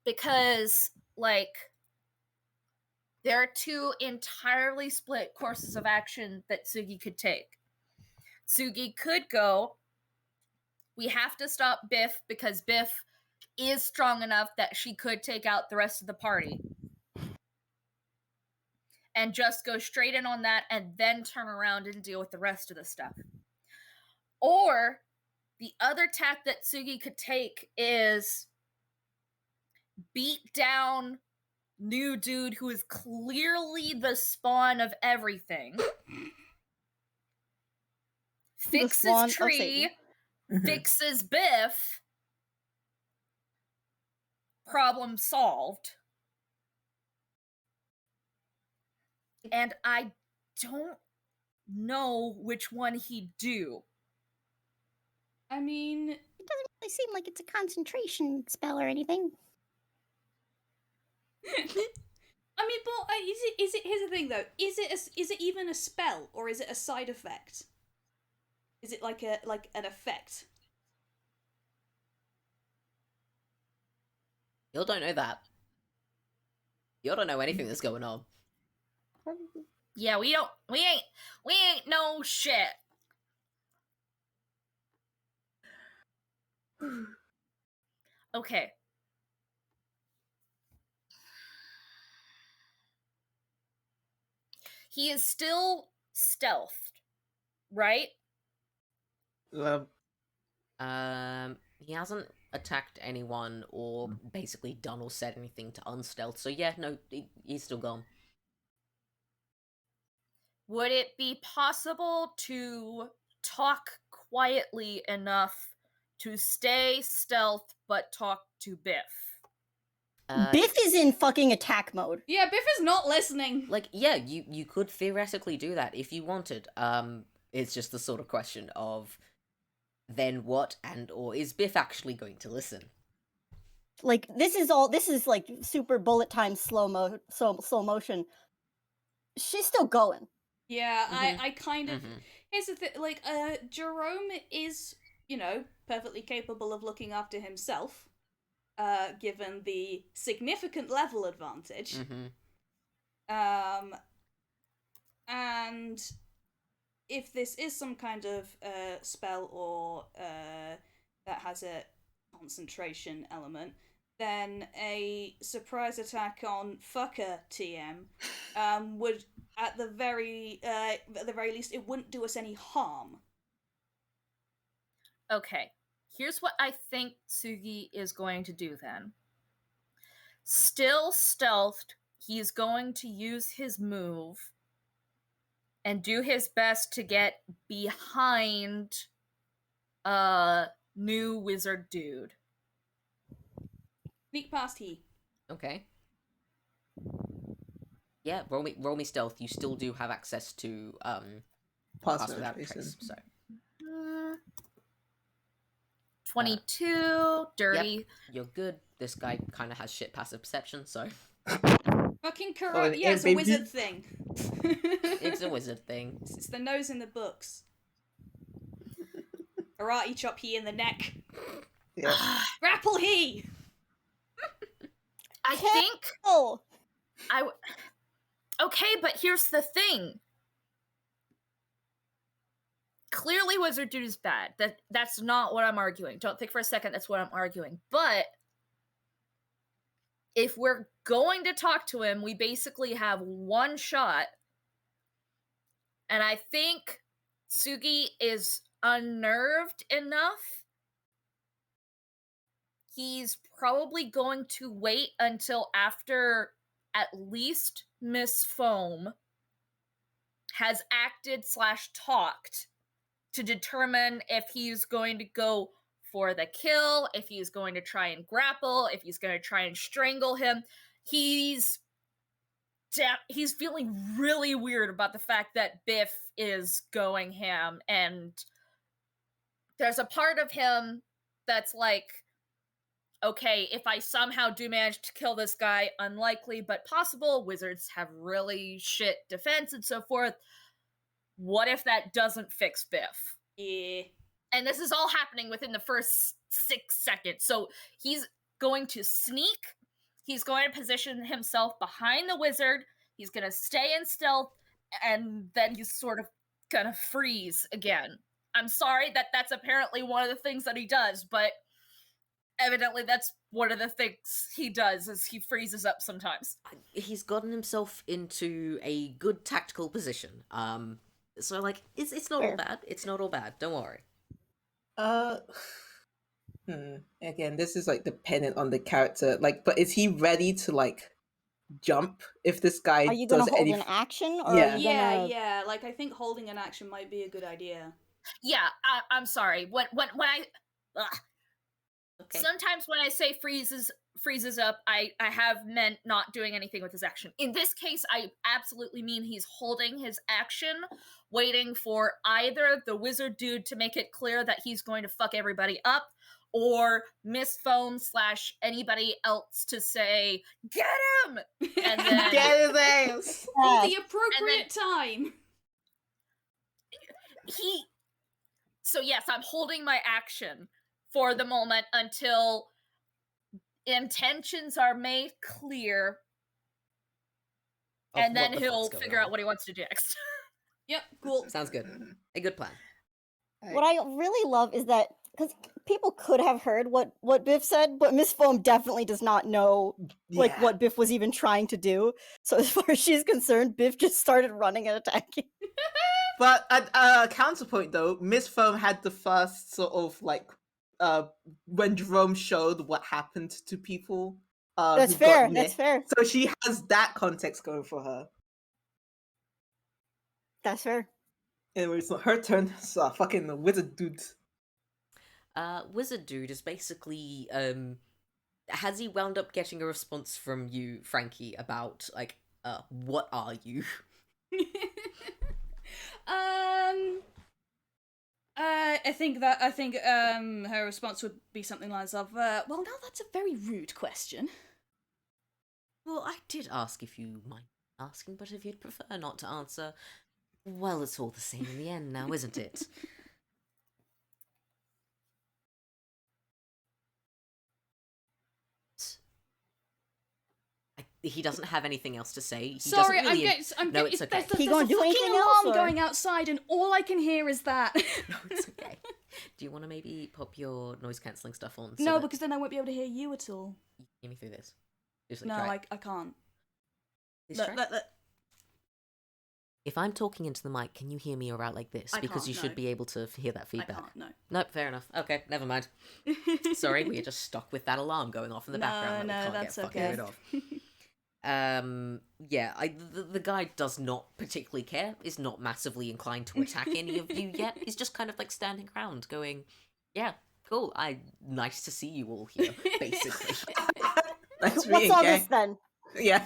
because, like, there are two entirely split courses of action that Tsugi could take. Tsugi could go, we have to stop Biff because Biff is strong enough that she could take out the rest of the party. And just go straight in on that and then turn around and deal with the rest of the stuff. Or The other tack that Tsugi could take is beat down new dude who is clearly the spawn of everything. Fixes spawn of tree, Mhm. fixes Biff. Problem solved. And I don't know which one he'd do. I mean, It doesn't really seem like it's a concentration spell or anything. I mean, but is it? Here's the thing, though. Is it even a spell, or is it a side effect? Is it like an effect? You don't know that. You don't know anything that's going on. Yeah, we ain't no shit. Okay. He is still stealthed, right? He hasn't attacked anyone or basically done or said anything to unstealth. So yeah, no, he's still gone. Would it be possible to talk quietly enough to stay stealth but talk to Biff? Biff is in fucking attack mode. Yeah, Biff is not listening. Like, yeah, you could theoretically do that if you wanted. It's just the sort of question of then what, and or is Biff actually going to listen? Like this is like super bullet time slow motion. She's still going. Yeah, Mhm. I kind of. Mhm. Here's the thing, like, Jerome is, perfectly capable of looking after himself, given the significant level advantage. Mhm. And if this is some kind of spell or that has a concentration element, then a surprise attack on fucker TM would at the very least it wouldn't do us any harm. Okay. Here's what I think Tsugi is going to do then. Still stealthed, he's going to use his move and do his best to get behind new wizard dude. Sneak past he. Okay. Yeah, roll me stealth. You still do have access to pass without trace. So 22, dirty. Yep, you're good. This guy kind of has shit passive perception, so Fucking correct. Yeah, it's a maybe- wizard thing. it's a wizard thing. It's the nose in the books. Karate chop he in the neck. Yeah. Grapple he. I think Oh, okay, but here's the thing. Clearly wizard dude is bad. That's not what I'm arguing. Don't think for a second that's what I'm arguing. But if we're going to talk to him, we basically have one shot. And I think Tsugi is unnerved enough. He's probably going to wait until after at least Miss Foam has acted / talked to determine if he's going to go for the kill, if he's going to try and grapple, if he's going to try and strangle him. He's feeling really weird about the fact that Biff is going ham, and there's a part of him that's like, okay, if I somehow do manage to kill this guy, unlikely but possible, wizards have really shit defense and so forth. What if that doesn't fix Biff? Yeah. And this is all happening within the first 6 seconds. So he's going to sneak. He's going to position himself behind the wizard. He's going to stay in stealth. And then he's sort of going to freeze again. I'm sorry that's apparently one of the things that he does, but evidently that's one of the things he does is he freezes up sometimes. He's gotten himself into a good tactical position. So like it's not all Fair. bad. It's not all bad. Don't worry. Uh, Again, this is like dependent on the character. Like, but is he ready to like jump if this guy Are you gonna does hold any? an action, or Yeah. are you gonna? Yeah. Like I think holding an action might be a good idea. Yeah, I'm sorry. When I ugh. Okay. Sometimes when I say freezes up, I have meant not doing anything with his action. In this case, I absolutely mean he's holding his action, waiting for either the wizard dude to make it clear that he's going to fuck everybody up, or Miss Foam / anybody else to say, "Get him!" And then Get his ass. For the appropriate time. he. So yes, I'm holding my action for the moment until intentions are made clear, Of and then what the he'll fuck's going figure on. out what he wants to do next. Yep, cool. Sounds good. A good plan. What I really love is that because people could have heard what Biff said, but Miss Foam definitely does not know like Yeah. what Biff was even trying to do. So as far as she's concerned, Biff just started running and attacking. But counterpoint though, Miss Foam had the first sort of like when Jerome showed what happened to people. That's who got fair. nicked. That's fair. So she has that context going for her. That's fair. Anyway, it's not her turn. So fucking the wizard dude. Wizard dude is basically has he wound up getting a response from you, Frankie, about like what are you? I think her response would be something like of, well, now that's a very rude question. Well, I did ask if you mind asking, but if you'd prefer not to answer, well, it's all the same in the end now, isn't it? He doesn't have anything else to say. He Sorry, doesn't really... No, it's it's okay. There's He a gonna do fucking anything else, alarm or- going outside, and all I can hear is that. No, it's okay. Do you want to maybe pop your noise cancelling stuff on? No, that because then I won't be able to hear you at all. you can hear me through this. Just, No, try it. I can't. Please Look, try. look, look. If I'm talking into the mic, can you hear me or out like this? I Because can't, you should no. be able to hear that I feedback. can't, no. Nope, fair enough. Okay, never mind. Sorry, we're just stuck with that alarm going off in the background that we can't that's get fucking okay. rid of. Yeah, the guy does not particularly care, is not massively inclined to attack any of you yet. He's just kind of like standing around going, yeah, cool, nice to see you all here, basically. That's What's really all gay. this then? Yeah.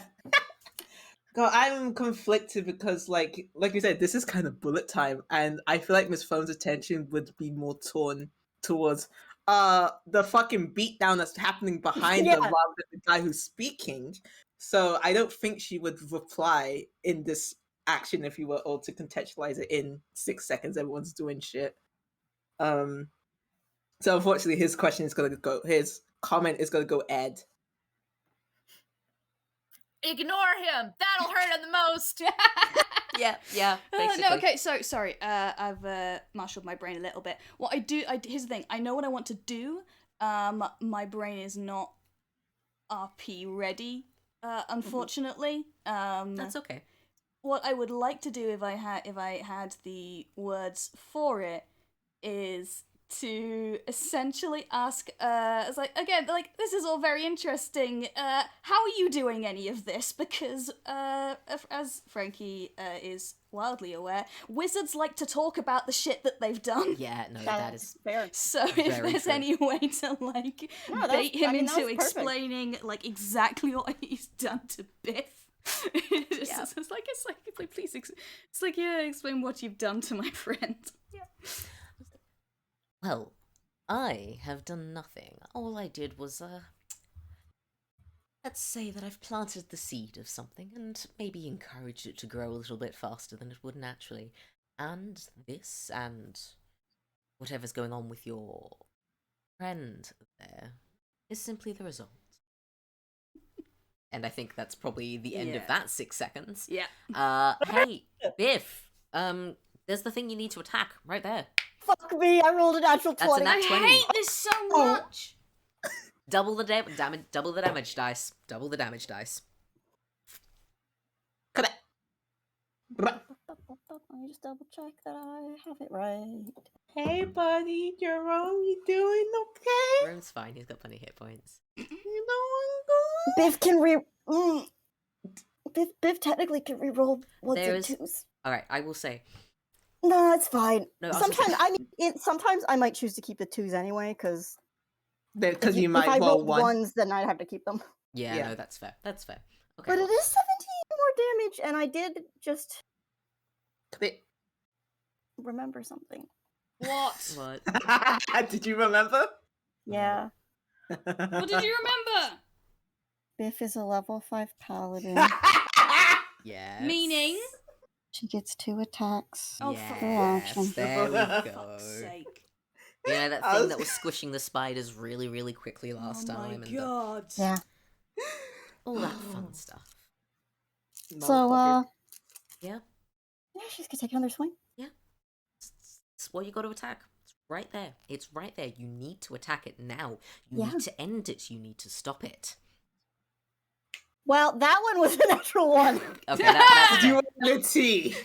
God, I'm conflicted because like you said, this is kind of bullet time, and I feel like Miss Foam's attention would be more torn towards the fucking beatdown that's happening behind Yeah. them rather than the guy who's speaking. So I don't think she would reply in this action if you were all to contextualize it in 6 seconds. Everyone's doing shit. So unfortunately, his comment is gonna go Ed. Ignore him. That'll hurt him the most. Yeah, basically. No, okay, so, sorry, I've marshaled my brain a little bit. What here's the thing, I know what I want to do, my brain is not RP ready, unfortunately. That's okay. What I would like to do if I had the words for it is to essentially ask, it's like, again, like, this is all very interesting, how are you doing any of this? Because, as Frankie, is wildly aware, wizards like to talk about the shit that they've done. Yeah, no, that is... fair. So if Very there's true. any way to, like, No, that bait was- him I mean, that into was perfect. explaining, like, exactly what he's done to Biff. it's, Yeah. it's like, please, it's like, yeah, explain what you've done to my friend. Well, I have done nothing. All I did was, let's say that I've planted the seed of something and maybe encouraged it to grow a little bit faster than it would naturally. And this, and whatever's going on with your friend there, is simply the result. And I think that's probably the end of Yeah. that 6 seconds. Yeah. Hey, Biff, there's the thing you need to attack, right there. Fuck me! I rolled a natural That's a 20. nat- I 20. hate this so Oh. much. Double the damage. Double the damage dice. Double the damage dice. Come back. Let me just double check that I have it right. Hey, buddy, Jerome, you doing okay? Room's fine. He's got plenty of hit points. You doing Biff can Biff technically can reroll ones and There's- twos. All right, I will say. No, it's fine. No, I was gonna say- Sometimes I might choose to keep the twos anyway, because good? Because you might if I roll rolled one. ones, then I'd have to keep them. Yeah, Yeah. no, that's fair. That's fair. Okay. But it is 17 more damage, and I did just Bit. remember something. What? What? Did you remember? Yeah, What did you remember? Biff is a level 5 paladin. Yeah. Meaning? She gets 2 attacks. Oh, yes, fuck. action. there we For go. fuck's sake. You know that I thing was- that was squishing the spiders really, really quickly last Oh time, my and god. Yeah. all that fun stuff. So, Motherfucker. Yeah, yeah, she's gonna take another swing. it's what you got to attack. It's right there. It's right there. You need to attack it now. You Yeah. need to end it. You need to stop it. Well, that one was a natural one. Okay, that's fair. Duality.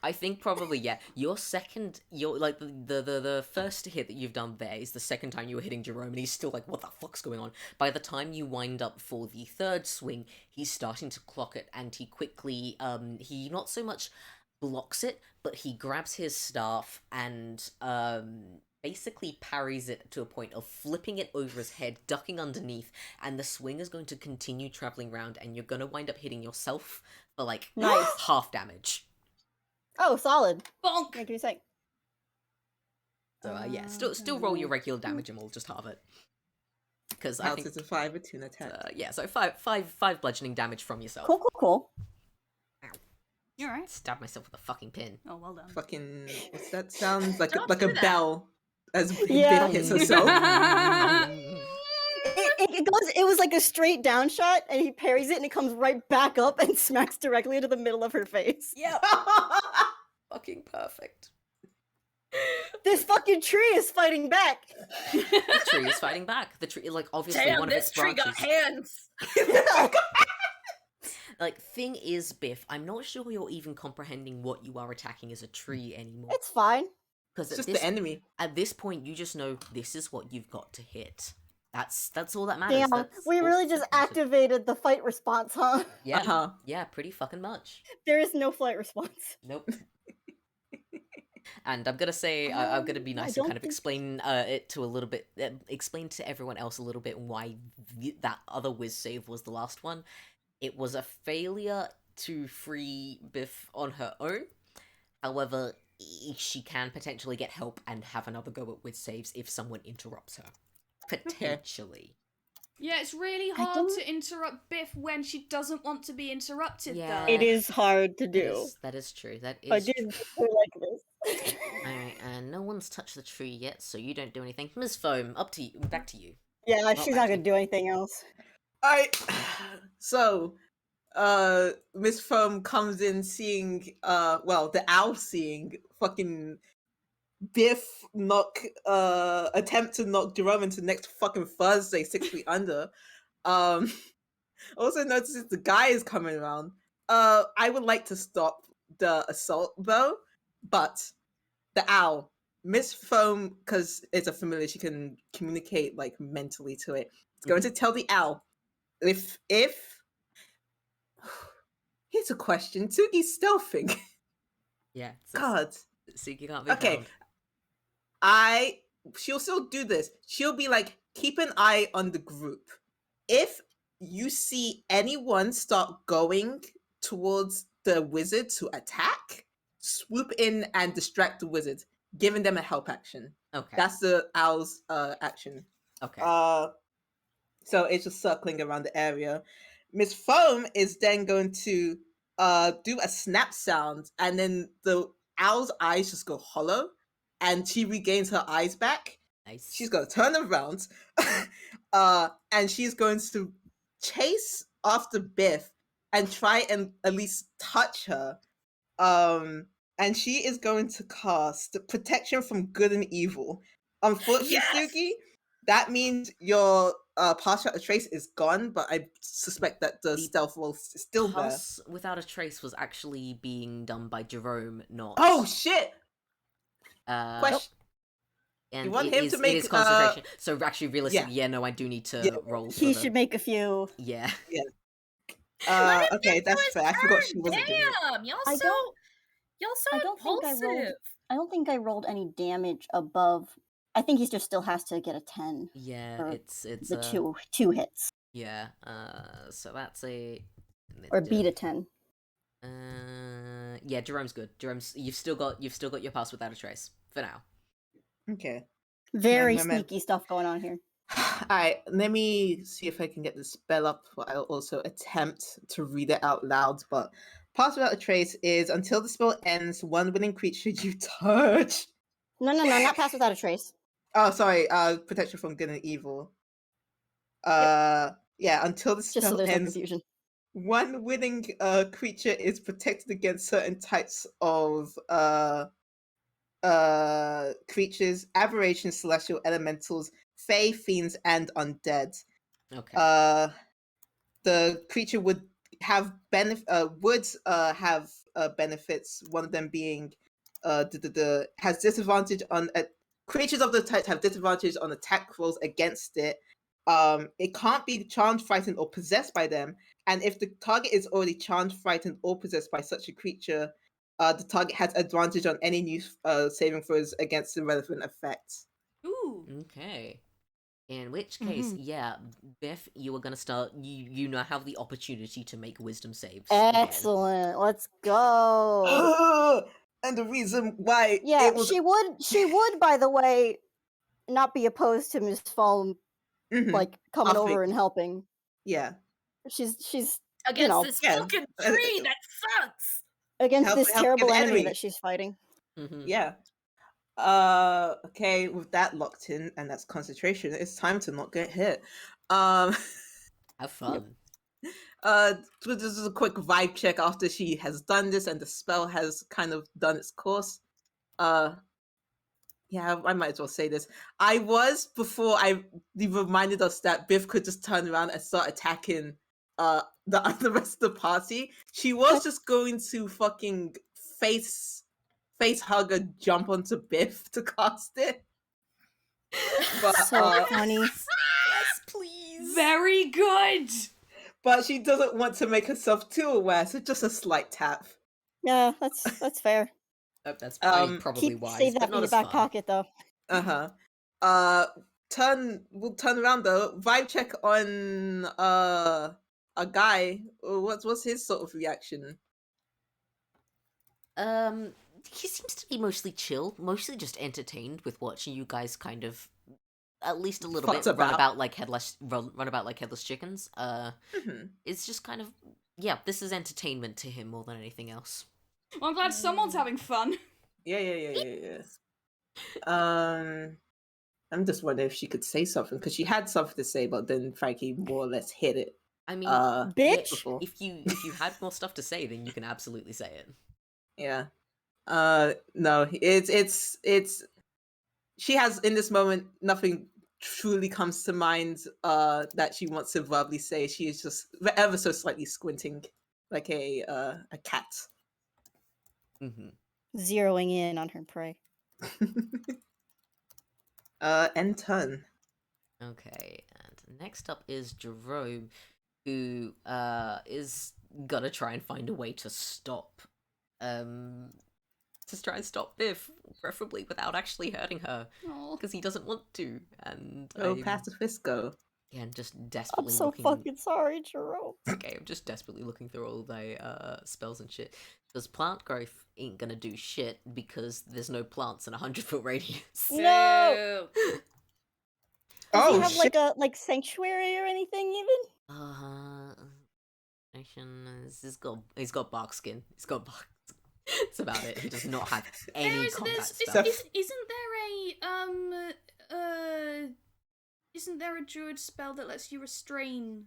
I think probably yeah. Your like the first hit that you've done there is the second time you were hitting Jerome, and he's still like, what the fuck's going on? By the time you wind up for the third swing, he's starting to clock it, and he quickly he not so much blocks it, but he grabs his staff and basically parries it to a point of flipping it over his head, ducking underneath, and the swing is going to continue traveling around, and you're going to wind up hitting yourself for like Nice. half damage. Oh, solid. Bonk! Make me say. So yeah, still roll your regular damage, and we'll just halve it. Because I Out think is a 5 or 2 attack. yeah, so five bludgeoning damage from yourself. Cool, cool, cool. You alright? Stab myself with a fucking pin. Oh, well done. Fucking. What's that sound? Like Don't a do that. bell. As Yeah. Biff hits herself. It was like a straight down shot, and he parries it, and it comes right back up and smacks directly into the middle of her face. Yeah, fucking perfect. This fucking tree is fighting back. The tree is fighting back. The tree, like obviously Damn, one of this its tree branches. got hands! Like thing is, Biff, I'm not sure you're even comprehending what you are attacking as a tree anymore. It's fine. Because It's just the enemy. at this point, you just know this is what you've got to hit. That's all that matters. Damn, That's we all really that just matters. activated the fight response, huh? Yeah, Uh-huh. yeah, pretty fucking much. There is no flight response. Nope. And I'm gonna say, I'm gonna be I nice and don't kind of think- explain it to a little bit, explain to everyone else a little bit why that other whiz save was the last one. It was a failure to free Biff on her own. However, she can potentially get help and have another go at whiz saves if someone interrupts her. Potentially. Yeah, it's really I hard don't- to interrupt Biff when she doesn't want to be interrupted, Yeah. though. It is hard to do. That is true. That is I did true. like this. Alright, and no one's touched the tree yet, so you don't do anything. Ms. Foam, up to you. Back to you. Yeah, Not she's not actually. gonna do anything else. So, Miss Foam comes in seeing, the owl seeing fucking Biff attempt to knock Jerome into next fucking Thursday 6 feet under. Also notices the guy is coming around. I would like to stop the assault though, but the owl, Miss Foam, because it's a familiar, she can communicate like mentally to it. It's going to tell the owl if here's a question. Tsugi's stealthing. Yeah. So, God. so you can't be Okay. found. She'll still do this. She'll be like, keep an eye on the group. If you see anyone start going towards the wizard to attack, swoop in and distract the wizard, giving them a help action. Okay. That's the owl's action. okay. So it's just circling around the area. Miss Foam is then going to do a snap sound, and then the owl's eyes just go hollow, and she regains her eyes back. Nice. She's going to turn around, and she's going to chase after Biff and try and at least touch her. And she is going to cast Protection from Good and Evil. Unfortunately, Yes! Tsugi, that means your Pass Without a Trace is gone, but I suspect that the stealth roll is still there. Pass Without a Trace was actually being done by Jerome, not. Oh shit! Question. And you want him to make it is concentration. So actually, realistically, no, I do need to roll. He should make a few. Yeah. Okay, that's fair. I forgot she wasn't doing it. Damn, y'all I so impulsive. I don't think I rolled any damage above. I think he just still has to get a 10. Yeah, it's the two hits. Yeah. So that's a. Or beat a 10. Yeah, Jerome's good. You've still got your Pass Without a Trace for now. Okay. Very sneaky stuff going on here. Alright, let me see if I can get the spell up, but I'll also attempt to read it out loud. But Pass Without a Trace is until the spell ends, one willing creature you touch. No, not Pass Without a Trace. Oh, sorry, protection from good and evil. Yep. Yeah, until the spell Just so there's no ends, confusion. one willing creature is protected against certain types of creatures, aberrations, celestial elementals, fae, fiends, and undead. Okay. The creature would have benefits. One of them being has disadvantage on creatures of the type have disadvantage on attack rolls against it. It can't be charmed, frightened, or possessed by them. And if the target is already charmed, frightened, or possessed by such a creature, the target has advantage on any new saving throws against the relevant effects. Ooh. Okay. In which case, Biff, you are gonna start. You now have the opportunity to make wisdom saves. Excellent. Again. Let's go. And the reason why, she would, by the way, not be opposed to Miss Foam, like coming over and helping. Yeah. She's against this fucking tree that sucks. Against this terrible enemy that she's fighting. Yeah. Okay, with that locked in, and that's concentration, it's time to not get hit. Have fun. This is a quick vibe check after she has done this and the spell has kind of done its course. Yeah, I might as well say this. Before they reminded us that Biff could just turn around and start attacking the rest of the party. She was just going to fucking face hug and jump onto Biff to cast it. But, so funny. Yes, please. Very good. But she doesn't want to make herself too aware, so just a slight tap. Yeah, that's fair. That's probably wise. Save that in your back pocket, though. We'll turn around though. Vibe check on a guy. What's his sort of reaction? He seems to be mostly chill, mostly just entertained with watching you guys kind of, at least a little bit, run about like headless chickens. It's just kind of, this is entertainment to him more than anything else. Well, I'm glad someone's having fun. Yeah. I'm just wondering if she could say something, because she had something to say, but then Frankie more or less hit it. I mean, bitch. If you had more stuff to say, then you can absolutely say it. Yeah. No, it's she has, in this moment, nothing truly comes to mind that she wants to verbally say. She is just ever so slightly squinting like a cat. Zeroing in on her prey. End turn. Okay, and next up is Jerome, who is gonna try and find a way to stop Biff, preferably without actually hurting her, because he doesn't want to. And Pacifisco. Yeah, I'm just desperately. I'm so fucking sorry, Jerome. Okay, I'm just desperately looking through all the spells and shit. Because plant growth ain't gonna do shit because there's no plants in a 100-foot radius. No. Does he have shit. like sanctuary or anything even? He's got bark skin. He's got bark. That's about it. He does not have any combat stuff. Isn't there a druid spell that lets you restrain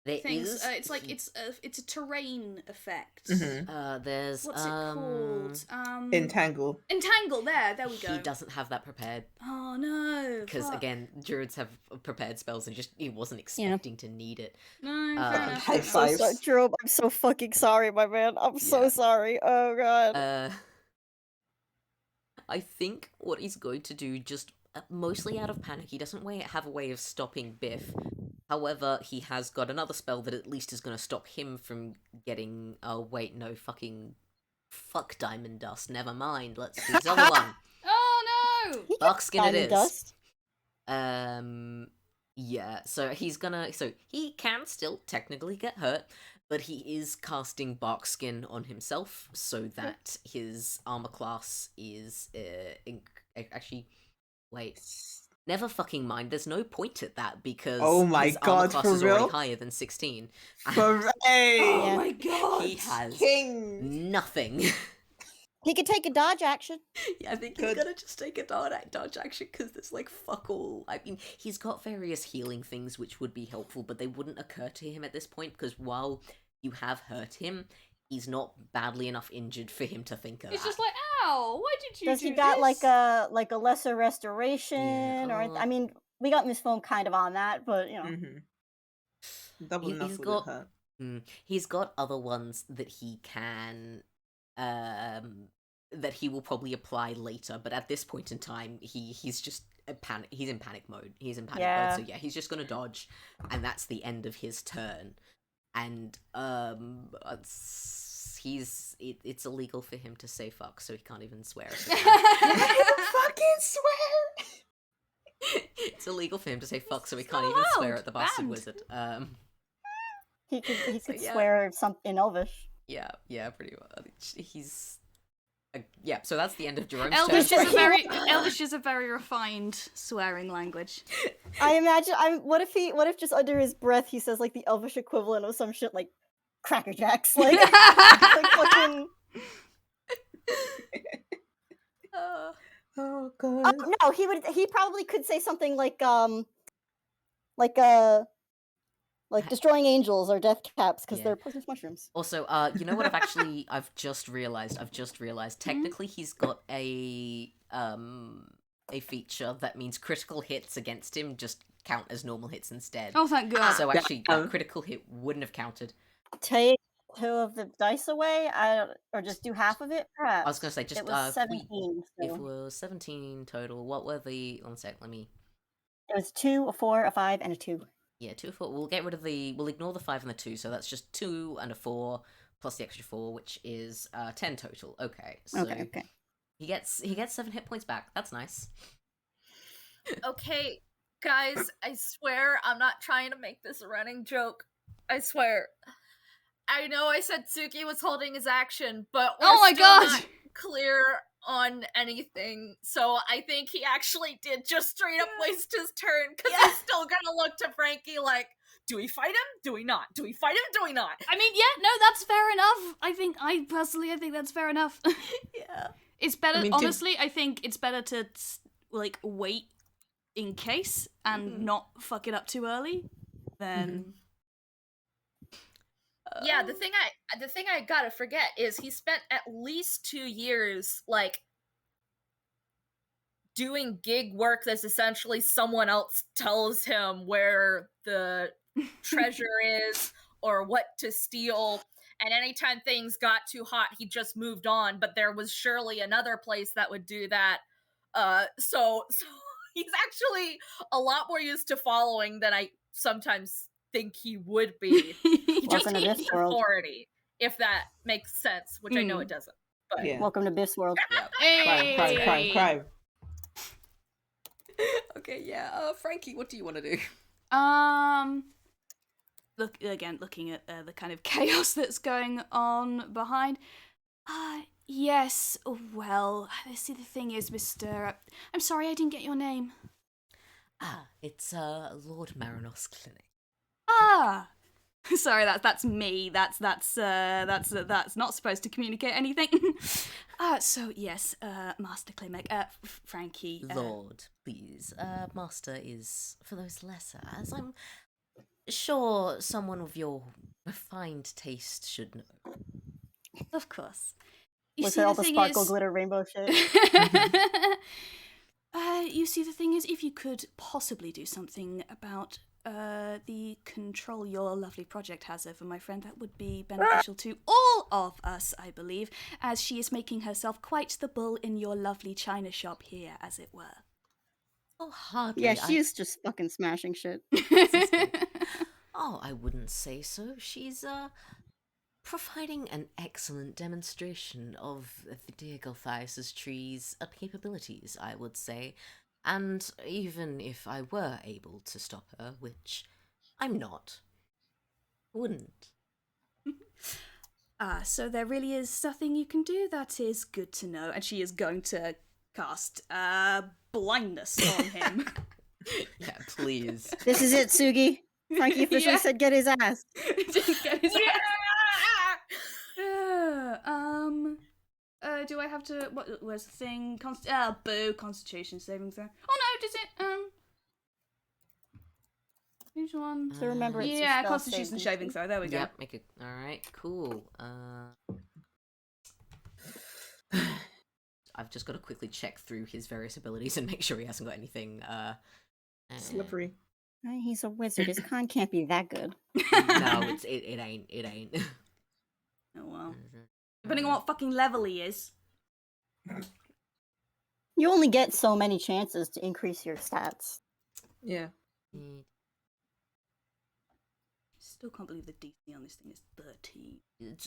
There things. is. It's like it's a terrain effect. There's What's it called? Entangle. Entangle. There we go. He doesn't have that prepared Oh no! because fuck. again, druids have prepared spells and he wasn't expecting to need it. No, fair enough. High fair enough. fives. Jerome, I'm so fucking sorry, my man. I'm so Yeah. sorry. Oh god. I think what he's going to do, just mostly out of panic, he doesn't have a way of stopping Biff. However, he has got another spell that at least is going to stop him from getting. Oh wait, no, fuck Diamond Dust. Never mind. Let's do this other one. Oh no! He gets Buckskin it diamond is. dust. Yeah. So he's gonna. So he can still technically get hurt, but he is casting Barkskin on himself, so that his armor class is actually. Wait. Never fucking mind. There's no point at that because Oh my his armor God, class for is already real? higher than 16. Hooray! Oh Yeah. my god! He has King. nothing. He could take a dodge action. Yeah, I think he's Good. gonna just take a dodge action because there's like fuck all. I mean, he's got various healing things which would be helpful, but they wouldn't occur to him at this point because while you have hurt him, he's not badly enough injured for him to think of It's that. just like, ow! Why did you Does do he got this? like a lesser restoration, or I mean, we got Miss Foam kind of on that, but you know. Double He's enough got- with her. He's got other ones that he can, that he will probably apply later. But at this point in time, he's just panic. He's in panic mode. Yeah. So yeah, he's just gonna dodge, and that's the end of his turn. And it's illegal for him to say fuck, so he can't even swear. Fucking swear! It's illegal for him to say fuck, so he It's can't not even swear allowed. at the bastard Banned. wizard. He could So, yeah. swear some in Elvish. Yeah, pretty well. He's yeah. So that's the end of Jerome's Elvish turn. is a very refined swearing language. I imagine. What if just under his breath he says like the Elvish equivalent of some shit like Cracker Jacks, like like fucking. Oh god. No, he probably could say something like destroying angels or death caps because Yeah. they're poisonous mushrooms. Also, you know what? I've just realized. Technically, he's got a feature that means critical hits against him just count as normal hits instead. Oh, thank God. So actually, a critical hit wouldn't have counted. Take 2 of the dice away, or just do half of it. Perhaps I was gonna say just it was 17. If So it was 17 total, what were the? One sec. Let me. it was 2, a 4, a 5, and a 2. Yeah, 2, 4. We'll get rid of we'll ignore the 5 and the 2, so that's just 2 and a 4 plus the extra 4, which is 10 total. Okay, so Okay. he gets 7 hit points back. That's nice. Okay, guys, I swear I'm not trying to make this a running joke. I swear. I know I said Tsugi was holding his action, but we're Oh my still God! not clear on anything. So I think he actually did just straight up waste his turn because he's still gonna look to Frankie like, do we fight him? Do we not? Do we fight him? Do we not? I mean, yeah, no, that's fair enough. I personally think that's fair enough. Yeah. It's better, I mean, honestly, I think it's better to, like, wait in case and not fuck it up too early than... Yeah, the thing I gotta forget is he spent at least 2 years like doing gig work that's essentially someone else tells him where the treasure is or what to steal, and anytime things got too hot he just moved on, but there was surely another place that would do that. So he's actually a lot more used to following than I sometimes think he would be. He just Welcome to needs this world. authority, if that makes sense, which I know it doesn't. But Yeah. Welcome to Biff's world. Crime. Okay, yeah. Frankie, what do you want to do? Looking at the kind of chaos that's going on behind. Yes, well, see, the thing is, Mr. I'm sorry, I didn't get your name. It's Lord Marinos' clinic. Sorry, that's me. That's not supposed to communicate anything. So yes, Master Klimek, Frankie. Lord, please. Master is for those lesser, as I'm sure someone with your refined taste should know. Of course. You Look see, at all the the thing sparkle, is... glitter, rainbow shit. You see, the thing is, if you could possibly do something about the control your lovely project has over my friend, that would be beneficial to all of us, I believe, as she is making herself quite the bull in your lovely china shop here, as it were. Oh, hardly. Yeah, she is just fucking smashing shit. Oh, I wouldn't say so. She's, providing an excellent demonstration of the dear Gulthias' tree's capabilities, I would say. And even if I were able to stop her, which I'm not, wouldn't. So there really is nothing you can do. That is good to know. And she is going to cast blindness on him. Yeah, please. This is it, Tsugi. Frankie officially Yeah. said get his ass. Just get his Yeah! Do I have to? What was the thing? Boo! Constitution saving throw. Oh no! Does it? Which one? So remember, it's your Yeah, spell Constitution save saving DC. throw. There we go. Yep, make it. Alright, cool. I've just got to quickly check through his various abilities and make sure he hasn't got anything, Slippery. He's a wizard. His con can't be that good. No, it ain't. Oh well. Depending on what fucking level he is. You only get so many chances to increase your stats. Yeah. Still can't believe the DC on this thing is 13.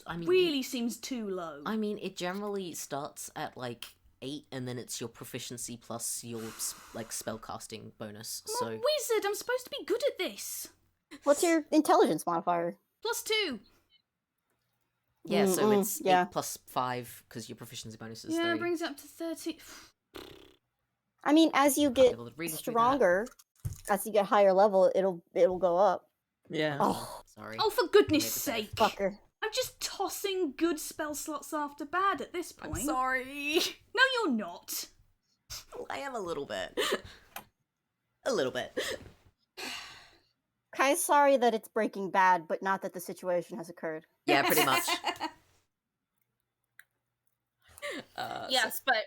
I mean, Really seems too low. I mean, it generally starts at like 8, and then it's your proficiency plus your like spellcasting bonus. I'm a So wizard. I'm supposed to be good at this. What's your intelligence modifier? +2. yeah, so it's yeah. 8 plus 5 because your proficiency bonus is Yeah, 3. it brings it up to 30. I mean, as you get able to read through that. stronger, as you get higher level, it'll go up. Yeah. Oh, Sorry. Oh, for goodness Maybe sake. fucker. I'm just tossing good spell slots after bad at this I'm point. sorry. No, you're not. I am a little bit. A little bit. Kai's sorry that it's Breaking Bad, but not that the situation has occurred. Yeah, pretty much. Yes, but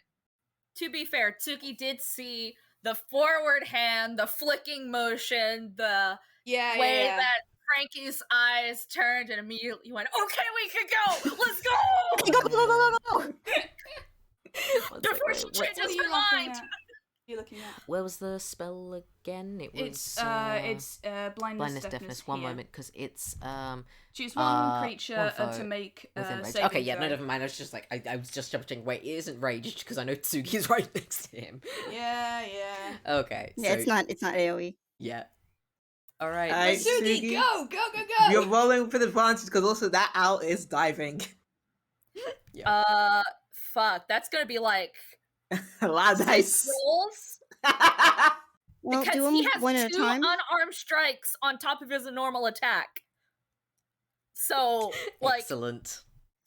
to be fair, Tsuki did see the forward hand, the flicking motion, the way that Frankie's eyes turned and immediately went, okay, we can go! Let's go! Go! Before she changes her mind! You're looking at? Where was the spell again? It was. It's blindness, deafness. One here. moment, because it's Choose one creature one to foe make within range. saving Okay, yeah, throw. no, never mind. I was just like, I was just jumping. Wait, it isn't raged because I know Tsugi is right next to him. Yeah. Okay. Yeah, so, it's not AoE. Yeah. All right. Alright, Tsugi, Tsugi, go! You're rolling for the advantage because also that owl is diving. Fuck, that's gonna be like A lot of 6 dice. rolls? Well, Because do he them has one at a 2 time. unarmed strikes on top of his normal attack. So, like, Excellent.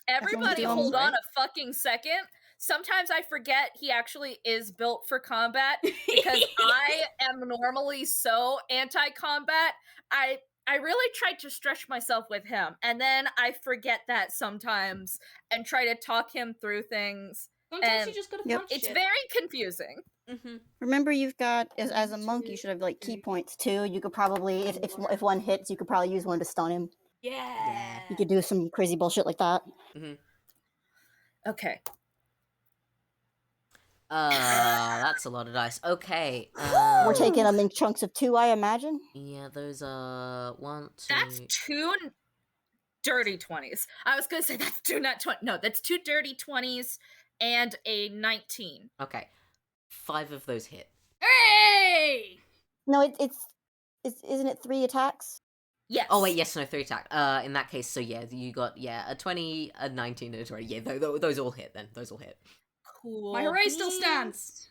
everybody do 'em hold on right. a fucking second. Sometimes I forget he actually is built for combat because I am normally so anti-combat. I really try to stretch myself with him, and then I forget that sometimes and try to talk him through things. Sometimes And you just gotta Yep. punch It's shit. very confusing. Mm-hmm. Remember, you've got as a monk, you should have like key points too. You could probably, if one hits, you could probably use one to stun him. Yeah. You could do some crazy bullshit like that. Okay. That's a lot of dice. Okay. We're taking them in chunks of 2, I imagine. Yeah, those are 1, 2. That's 2 dirty 20s. I was gonna say that's 2 nat 20. No, that's 2 dirty 20s and a 19. Okay. 5 of those hit. Hey! No, isn't it 3 attacks? Yes. Oh wait, yes, no, 3 attack. In that case, so yeah, you got a 20, a 19, and a 20. Yeah, those all hit then. Those all hit. Cool. My hooray still beans. stands.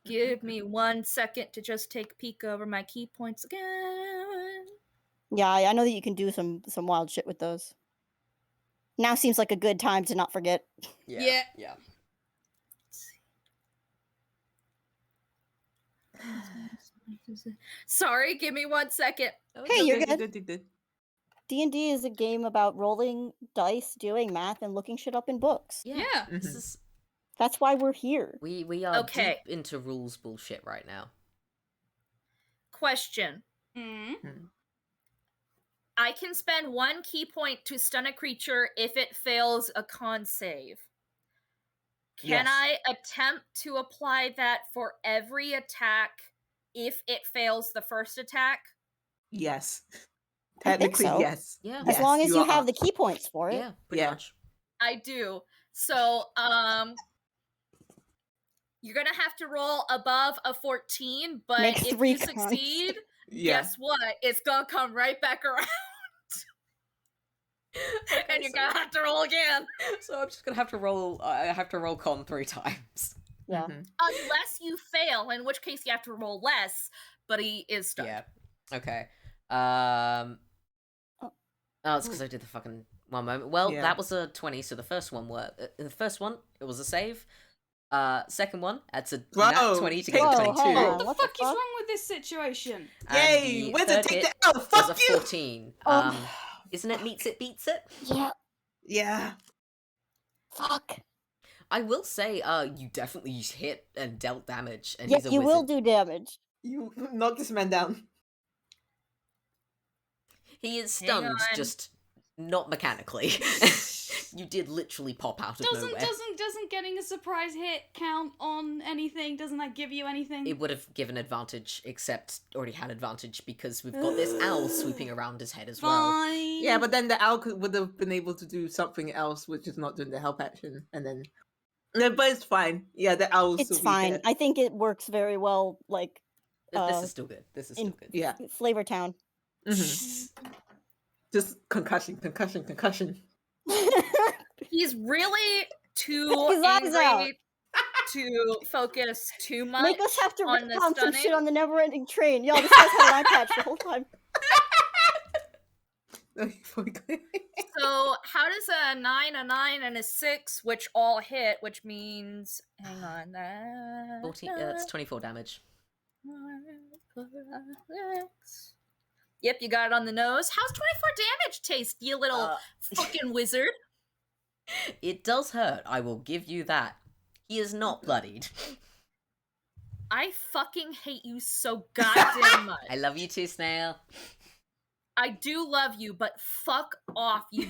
Give me 1 second to just take a peek over my key points again. Yeah, I know that you can do some wild shit with those. Now seems like a good time to not forget. Yeah. Sorry, give me 1 second. Oh, Hey, you're You're good. You're good. D&D is a game about rolling dice, doing math, and looking shit up in books. Yeah. Yeah. This Mhm. is That's why we're here. we are Okay. deep into rules bullshit right now. Question. Mm. I can spend 1 key point to stun a creature if it fails a con save. Can Yes. I attempt to apply that for every attack if it fails the first attack? Yes. I think Technically, so. yes. Yeah. As long as you are. have the key points for it. Yeah, pretty Yeah. much. I do. So, you're gonna have to roll above a 14, but Make if 3 you cons. succeed, Yeah. guess what? It's gonna come right back around. And you're gonna have to roll again. So I'm just gonna have to roll. I have to roll con 3 times. Yeah. Mhm. Unless you fail, in which case you have to roll less, but he is stunned. Yeah. Okay. Oh. Oh, it's because I did the fucking one moment. Well, Yeah. that was a 20, so the first one the first one, it was a save. Second one, that's a Bro, nat 20 to get Whoa, a hold 22. on. What the what fuck the is fuck? wrong with this situation? And Yay! the Where's the third take hit the L? was Fuck a you! 14. Oh. Isn't it meets it beats it? Yeah. Yeah. Fuck. I will say, you definitely hit and dealt damage, and Yeah, he's a you will wizard. do damage. You knock this man down. He is Hang stunned, on. just not mechanically. You did literally pop out of nowhere. Doesn't getting a surprise hit count on anything? Doesn't that give you anything? It would have given advantage, except already had advantage because we've got this owl sweeping around his head as well. Fine. Yeah, but then the owl would have been able to do something else, which is not doing the help action, and then. No, but it's fine. Yeah, the owl will It's still be fine. there. I think it works very well, like, This is still good. This is still in- good. Yeah. Flavor Town. Mhm. Just concussion. He's really too Knock his eyes out. angry to focus too much Make us have to on the retcon some stunning. shit on the never-ending train. Yo, this guy's had an eye patch the whole time. So how does a 9, and a 6, which all hit, which means hang on, that 14, that's 24 damage. Yep, you got it on the nose. How's 24 damage taste, you little fucking wizard? It does hurt, I will give you that. He is not bloodied. I fucking hate you so goddamn much. I love you too, Snail. I do love you, but fuck off, you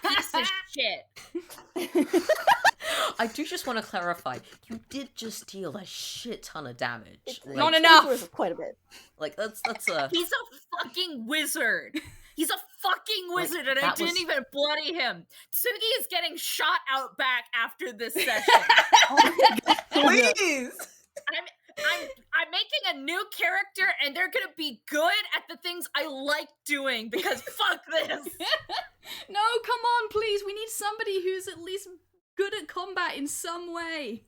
piece of shit. I do just want to clarify, you did just deal a shit ton of damage. It's Not it's enough. worth quite a bit. Like, that's a... He's a fucking wizard. He's a fucking wizard, and I that didn't was- even bloody him. Tsugi is getting shot out back after this session. Please! I'm making a new character, and they're gonna be good at the things I like doing, because fuck this. No, come on, please. We need somebody who's at least good at combat in some way.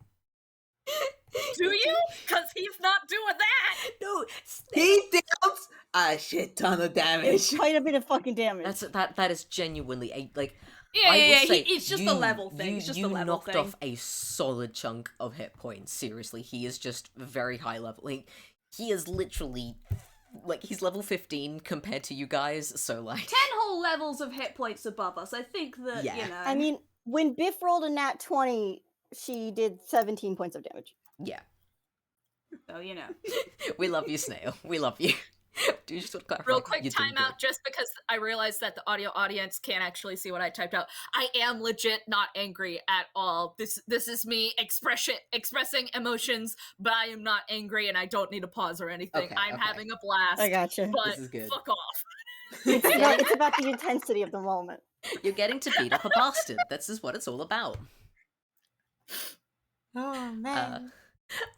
Do you? Because he's not doing that. No, He dealt a shit ton of damage. It's quite a bit of fucking damage. that is genuinely a, like... Yeah, I will yeah, say, it's just you, a level thing. You, It's just you a level knocked thing. off a solid chunk of hit points. Seriously, he is just very high level. Like, he is literally, like, he's level 15 compared to you guys. So like, 10 whole levels of hit points above us. I think that, Yeah. you know. I mean, when Biff rolled a nat 20, she did 17 points of damage. yeah, so, you know. we love you, Snail. We love you. Do you just want to clarify? Real quick You're doing timeout, good. just because I realized that the audio audience can't actually see what I typed out. I am legit not angry at all. This is me expressing emotions, but I am not angry, and I don't need a pause or anything. Okay, I'm okay. having a blast. I gotcha. But This is good. fuck off. It's about the intensity of the moment. You're getting to beat up a bastard. This is what it's all about. Oh, man.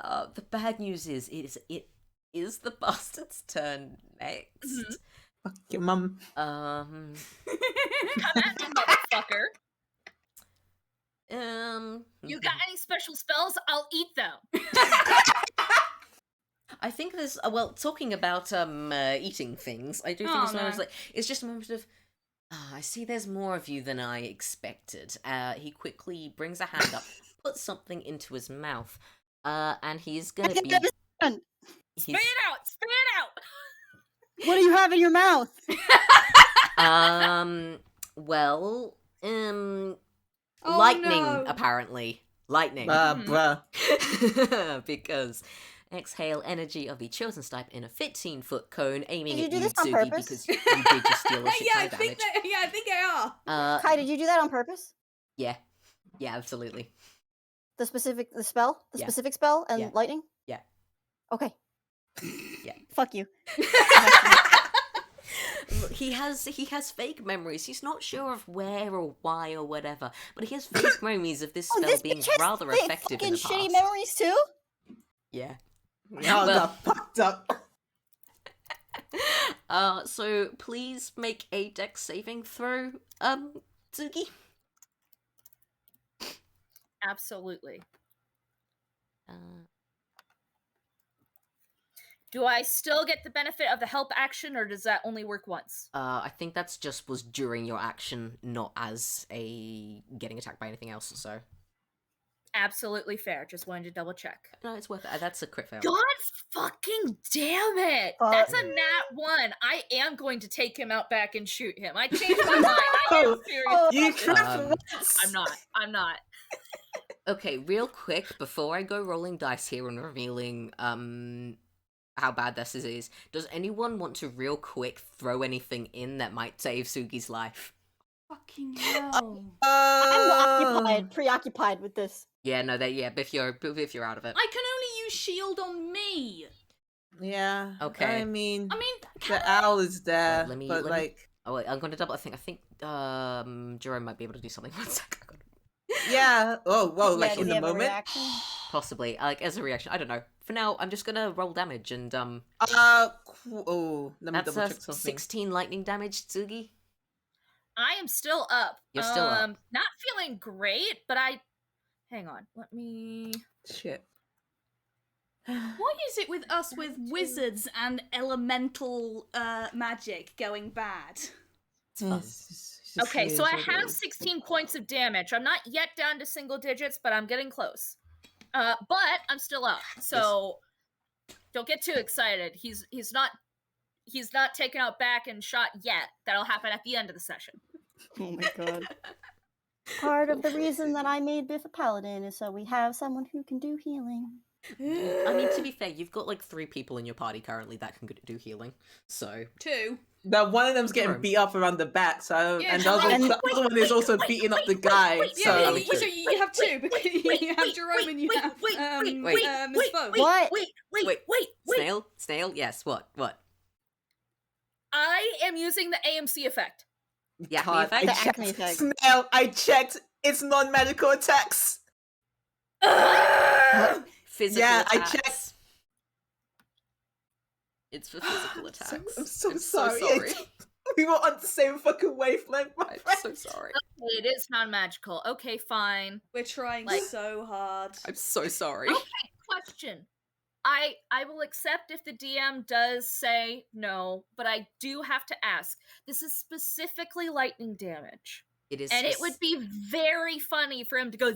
The bad news is, it is the bastard's turn next. Fuck your mum. Come at me, motherfucker. You got any special spells? I'll eat them. I think there's well, talking about eating things. I do think Oh, this moment is no. like it's just a moment of. I see. There's more of you than I expected. He quickly brings a hand up, puts something into his mouth, and he's gonna can be. understand. Spit it out! Spit it out! What do you have in your mouth? Well, Oh, lightning, no. apparently. Lightning. Bruh. Because exhale energy of the chosen type in a 15-foot cone aiming Did you at do you, this on Tsugi, purpose? because you did just steal a shit Yeah, ton I of think damage. I think they are. Kai, did you do that on purpose? Yeah. Yeah, absolutely. The spell? The Yeah. specific spell and Yeah. lightning? Yeah. Okay. Yeah. Fuck you. He has fake memories. He's not sure of where or why or whatever, but he has fake memories of this spell this being bitch has rather fake effective fucking in the past. shitty memories too? Yeah. Y'all Well- got fucked up. So please make a dex saving throw, Tsugi. Absolutely. Uh, Do I still get the benefit of the help action, or does that only work once? I think that's just was during your action, not as a getting attacked by anything else, so. Absolutely fair. Just wanted to double check. No, it's worth it. That's a crit fail. God fucking damn it! That's a nat 1. I am going to take him out back and shoot him. I changed my mind. I am serious. You about this. crap. I'm not. Okay, real quick, before I go rolling dice here and revealing, how bad this is, does anyone want to real quick throw anything in that might save Sugi's life? Fucking hell. I'm preoccupied with this. Yeah, no, Biff, you're out of it. I can only use shield on me. Yeah. Okay. I mean, I mean, the owl is there, let me- but let me- like, Oh wait, I'm gonna double. I think Jerome might be able to do something. 1 second. yeah. Oh, whoa! Like does in he the have a moment. reaction? Possibly, like as a reaction. I don't know. For now, I'm just gonna roll damage and Oh, let me that's double check something. 16 lightning damage, Tsugi. I am still up. You're still up. Not feeling great, but hang on. Let me. Shit. what is it with us with wizards and elemental magic going bad? It's fun. Okay, so I have 16 points of damage. I'm not yet down to single digits, but I'm getting close. But I'm still up. So don't get too excited. He's not taken out back and shot yet. That'll happen at the end of the session. Oh my god. Part of the reason that I made Biff a paladin is so we have someone who can do healing. I mean, to be fair, you've got like 3 people in your party currently that can do healing. So 2. That one of them's getting Jerome. beat up around the back, so Yeah, and the other, Jerome. the other one is also beating up the guy. Yeah, So so you have 2 because you have Jerome and you have Miss Foe. What? Wait. Snail, yes. What? I am using the AMC effect. Yeah, God, the I effect. The checked. acme effect. Snail, I checked. It's non-medical attacks. Physical Yeah, I attacks. checked. It's for physical attacks. I'm so I'm sorry. So sorry. We were on the same fucking wavelength, my I'm friend. so sorry. It is non-magical. Okay, fine. We're trying Like- so hard. I'm so sorry. Okay, question. I will accept if the DM does say no, but I do have to ask. This is specifically lightning damage. It is. And it would be very funny for him to go.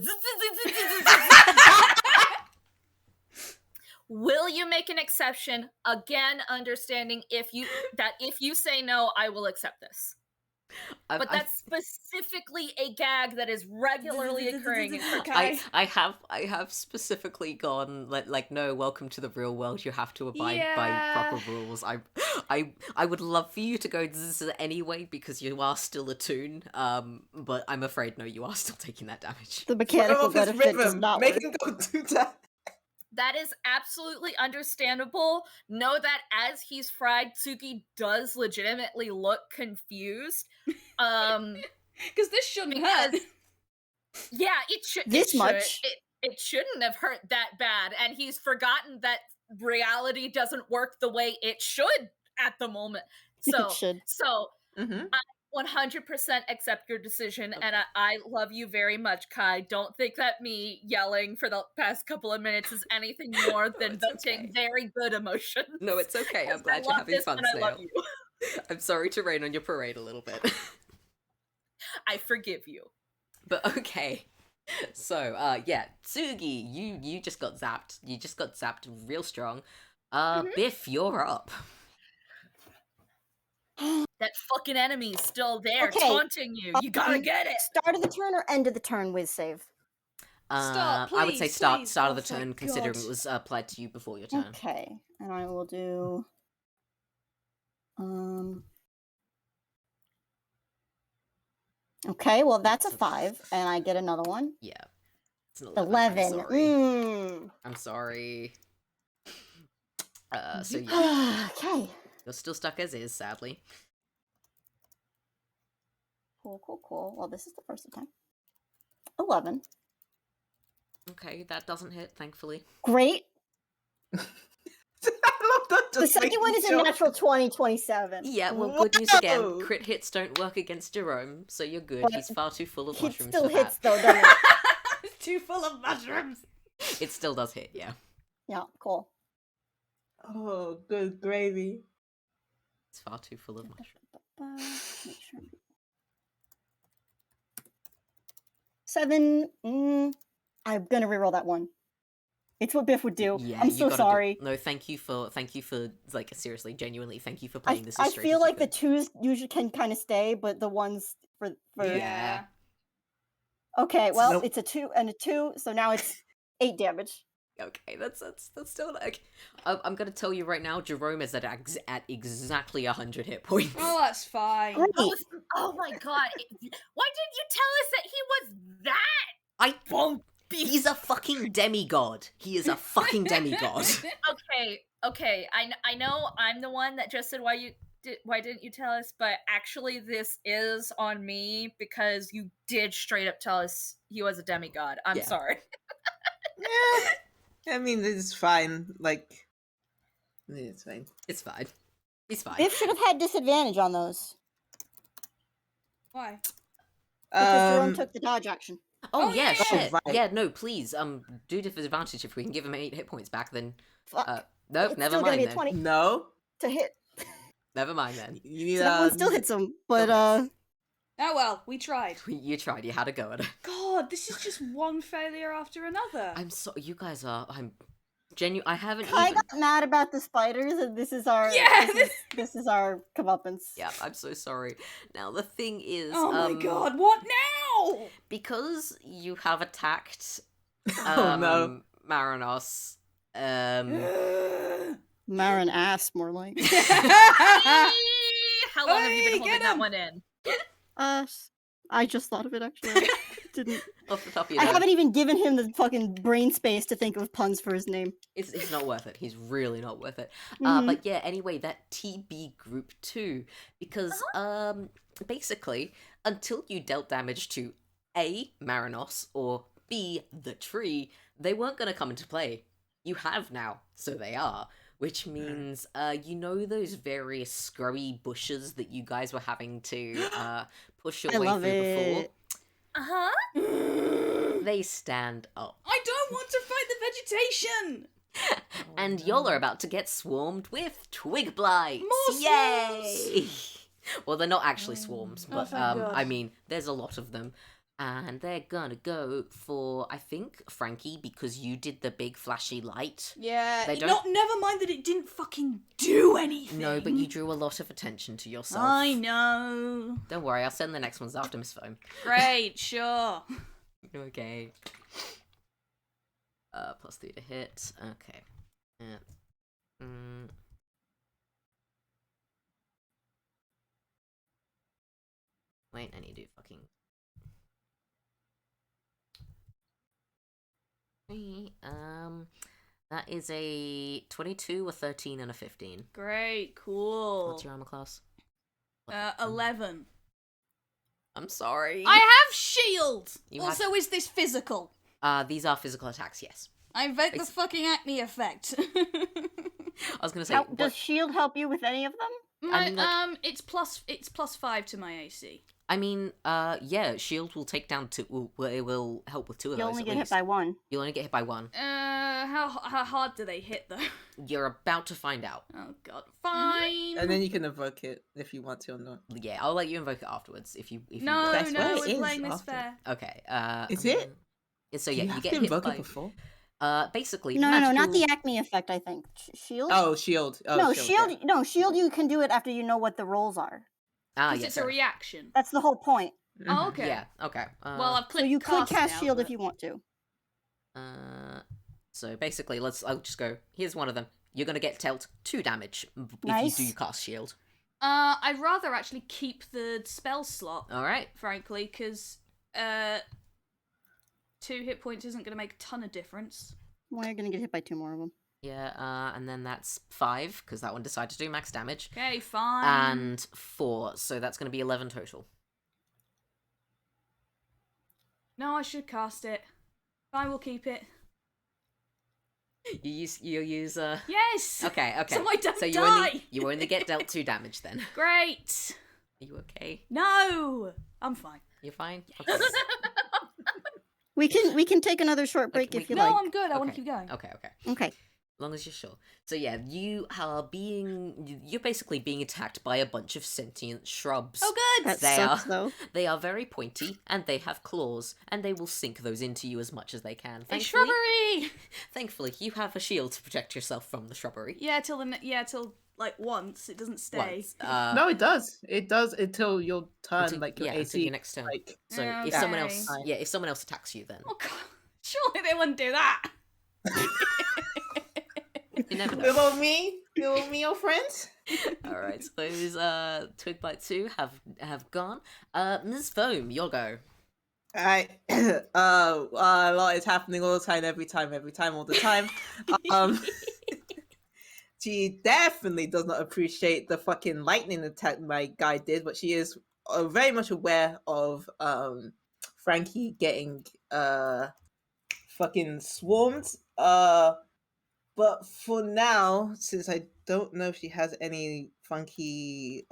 Will you make an exception? Again, understanding if you say no, I will accept this. But that's specifically a gag that is regularly occurring. Okay. I have specifically gone like no, welcome to the real world. You have to abide by Yeah. proper rules. I would love for you to go zzz anyway because you are still a toon. But I'm afraid no, you are still taking that damage. The mechanical Throw off his benefit does rhythm. not Make work. him go do that. That is absolutely understandable. Know that as he's fried, Tsugi does legitimately look confused. Because this shouldn't hurt. Because- Yeah, it should. This much? It shouldn't have hurt that bad, and he's forgotten that reality doesn't work the way it should at the moment. So, It should. so Mm-hmm. 100% accept your decision, and I love you very much, Kai. Don't think that me yelling for the past couple of minutes is anything more than it's venting okay. very good emotions. No, it's okay. I'm I glad you're love having this fun, and I love Snail. you. I'm sorry to rain on your parade a little bit. I forgive you. But okay. So, yeah, Tsugi, you just got zapped. You just got zapped real strong. Biff, you're up. That fucking enemy's still there, Okay, taunting you. You gotta get it. Start of the turn or end of the turn whiz save? Start, I would say please, start please. of Oh, the turn, thank considering God. it was applied to you before your turn. Okay, and I will do. Okay, well that's a 5, and I get another one. Yeah. It's an 11. I'm sorry. Mm. I'm sorry. So yeah, Okay. you're still stuck as is, sadly. Cool. Well, this is the first time. 11. Okay, that doesn't hit, thankfully. Great. I love that. The Just second one is a natural 20, 27. Yeah, well, good news again. Whoa! Crit hits don't work against Jerome, so you're good. But He's far too full of It mushrooms still for hits that. though, doesn't it? It's too full of mushrooms. It still does hit, yeah. Yeah, cool. Oh, good gravy. It's far too full of mushrooms. Make sure. 7. I'm gonna reroll that one. It's what Biff would do. Yeah, I'm you so gotta sorry. No, thank you for like seriously, genuinely, thank you for playing this I as straight feel as like you the 2s usually can kind of stay, but the ones for Yeah. Okay, well, Nope. it's a 2 and a 2, so now it's 8 damage. Okay, that's still like. I'm gonna tell you right now, Jerome is at exactly 100 hit points. Oh, that's fine. Great. Oh my god. Why didn't you tell us that he was that? I Won't He's a fucking demigod. He is a fucking demigod. Okay. I know I'm the one that just said why didn't you tell us? But actually, this is on me because you did straight up tell us he was a demigod. I'm Yeah. sorry. I mean, it's fine. Like, it's fine. It's fine. He's fine. Biff should have had disadvantage on those Why? because Jerome took the dodge action. Oh, Oh, yeah, yeah. shit. Oh, right. Yeah, no, please, do disadvantage if we can give him 8 hit points back, then... Fuck. Nope, It's never still gonna mind be a then. 20 No, to hit. Never mind then. you need So that one still hits him, but Oh well, we tried. You tried, you had a go at it. God, this is just one failure after another. I'm so... You guys are... I'm... I haven't I even... got mad about the spiders, and this is our Yeah! this is our comeuppance. Yeah, I'm so sorry. Now, the thing is... Oh my god, what now? Because you have attacked... Oh, no. Marinos... Marin ass, more like. How long have you Hey, been holding get that him! one in? I just thought of it actually. Didn't. Off the top of your I head. haven't even given him the fucking brain space to think of puns for his name. It's not worth it. He's really not worth it. Mhm. But yeah, anyway, that TB group 2. Because, basically, until you dealt damage to A, Marinos, or B, the tree, they weren't going to come into play. You have now, so they are. Which means, you know those various scrubby bushes that you guys were having to push your I way love through before? it. Uh-huh. They stand up. I don't want to fight the vegetation! And y'all are about to get swarmed with twig blights. More Yay! Well, they're not actually swarms, Oh, but thank God. I mean, there's a lot of them. And they're gonna go for, I think, Frankie, because you did the big flashy light. Yeah, They don't- never mind that it didn't fucking do anything. No, but you drew a lot of attention to yourself. I know. Don't worry, I'll send the next ones after Miss Foam. Great, sure. Okay. +3 to hit. Okay. Wait, I need to fucking... That is a 22, a 13, and a 15. Great, cool. What's your armor class? 11. I'm sorry. I have shield! You Also, is this physical? These are physical attacks, yes. I invoke the Ex- fucking acne effect. I was gonna say, Does shield help you with any of them? I mean, like- it's +5 to my AC. I mean, yeah, shield will take down 2, it will help with 2 of You those only at get hit least. by 1. You'll only get hit by 1. How hard do they hit though? You're about to find out. Oh god, fine. And then you can evoke it if you want to or not. Yeah, I'll let you invoke it afterwards if you No, want. That's no, what it we're is playing this after. fair. Okay, Is it? So yeah, you have get to hit invoke by... it before. Basically, No, not the magical- Acme effect. I think shield. Oh, shield. Oh, no, shield. shield. No, shield. You can do it after you know what the rolls are. Because yeah, it's a fair. reaction. That's the whole point. Oh, okay. Yeah, okay. Well, I've So clicked you could cast now, shield but... if you want to. So basically, I'll just go. Here's one of them. You're gonna get dealt 2 damage Nice. if you do cast shield. I'd rather actually keep the spell slot, All right. frankly, because 2 hit points isn't going to make a ton of difference. Well, you're gonna get hit by 2 more of them. Yeah. And then that's 5 because that one decided to do max damage. Okay, fine. And 4, so that's gonna be 11 total. No, I should cast it. I will keep it. You use Yes! Okay. So I don't so die! you only get dealt 2 damage then. Great! Are you okay? No! I'm fine. You're fine? Okay. We can take another short break we if you can- No, like. I'm good. I want Okay. to keep going. Okay. Okay. As long as you're sure. So yeah, you're basically being attacked by a bunch of sentient shrubs. Oh, good! That They sucks are- though. They are very pointy, and they have claws, and they will sink those into you as much as they can. A Thankfully, shrubbery! thankfully, you have a shield to protect yourself from the shrubbery. Yeah, till like once. It doesn't stay. Once. No, it does. It does until your turn, until- like your yeah, until AC. your next turn. Like, So Yeah, if someone else, okay. if someone else attacks you, then Oh, God. Surely they wouldn't do that. you never know. little me, your friends. All right, so those twig bite 2 have gone. Ms. Foam, you'll go. I a lot is happening all the time, every time, all the time. She definitely does not appreciate the fucking lightning attack my guy did, but she is very much aware of Frankie getting fucking swarmed. But for now, since I don't know if she has any funky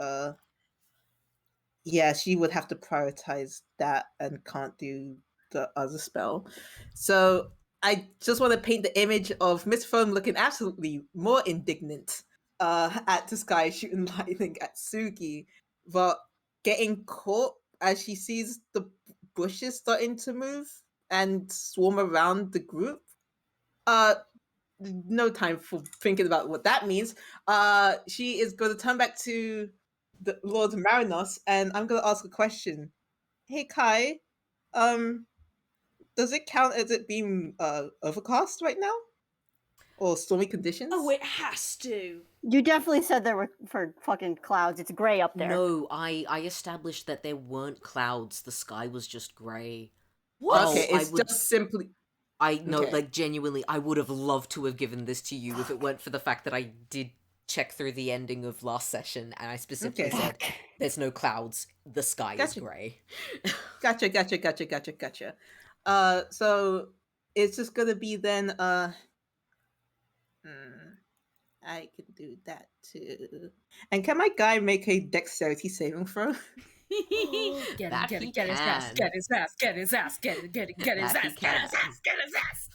yeah, she would have to prioritize that and can't do the other spell. So I just want to paint the image of Miss Foam looking absolutely more indignant at the sky shooting lightning at Tsugi, but getting caught as she sees the bushes starting to move and swarm around the group. No time for thinking about what that means. She is going to turn back to the Lord Marinos, and I'm going to ask a question. Hey Kai, does it count as it being overcast right now, or stormy conditions? Oh, it has to. You definitely said there were for fucking clouds. It's gray up there. No, I established that there weren't clouds. The sky was just grey. What? Okay, Oh, I it's would- just simply. I know, Okay. like, genuinely, I would have loved to have given this to you if it weren't for the fact that I did check through the ending of last session, and I specifically Okay. said, there's no clouds, the sky is Gotcha. grey. Gotcha. So it's just gonna be then. I can do that too. And can my guy make a dexterity saving throw? Get That him, he get his ass, can. get his ass, get his ass, get his That ass, he get his ass, can. get his ass.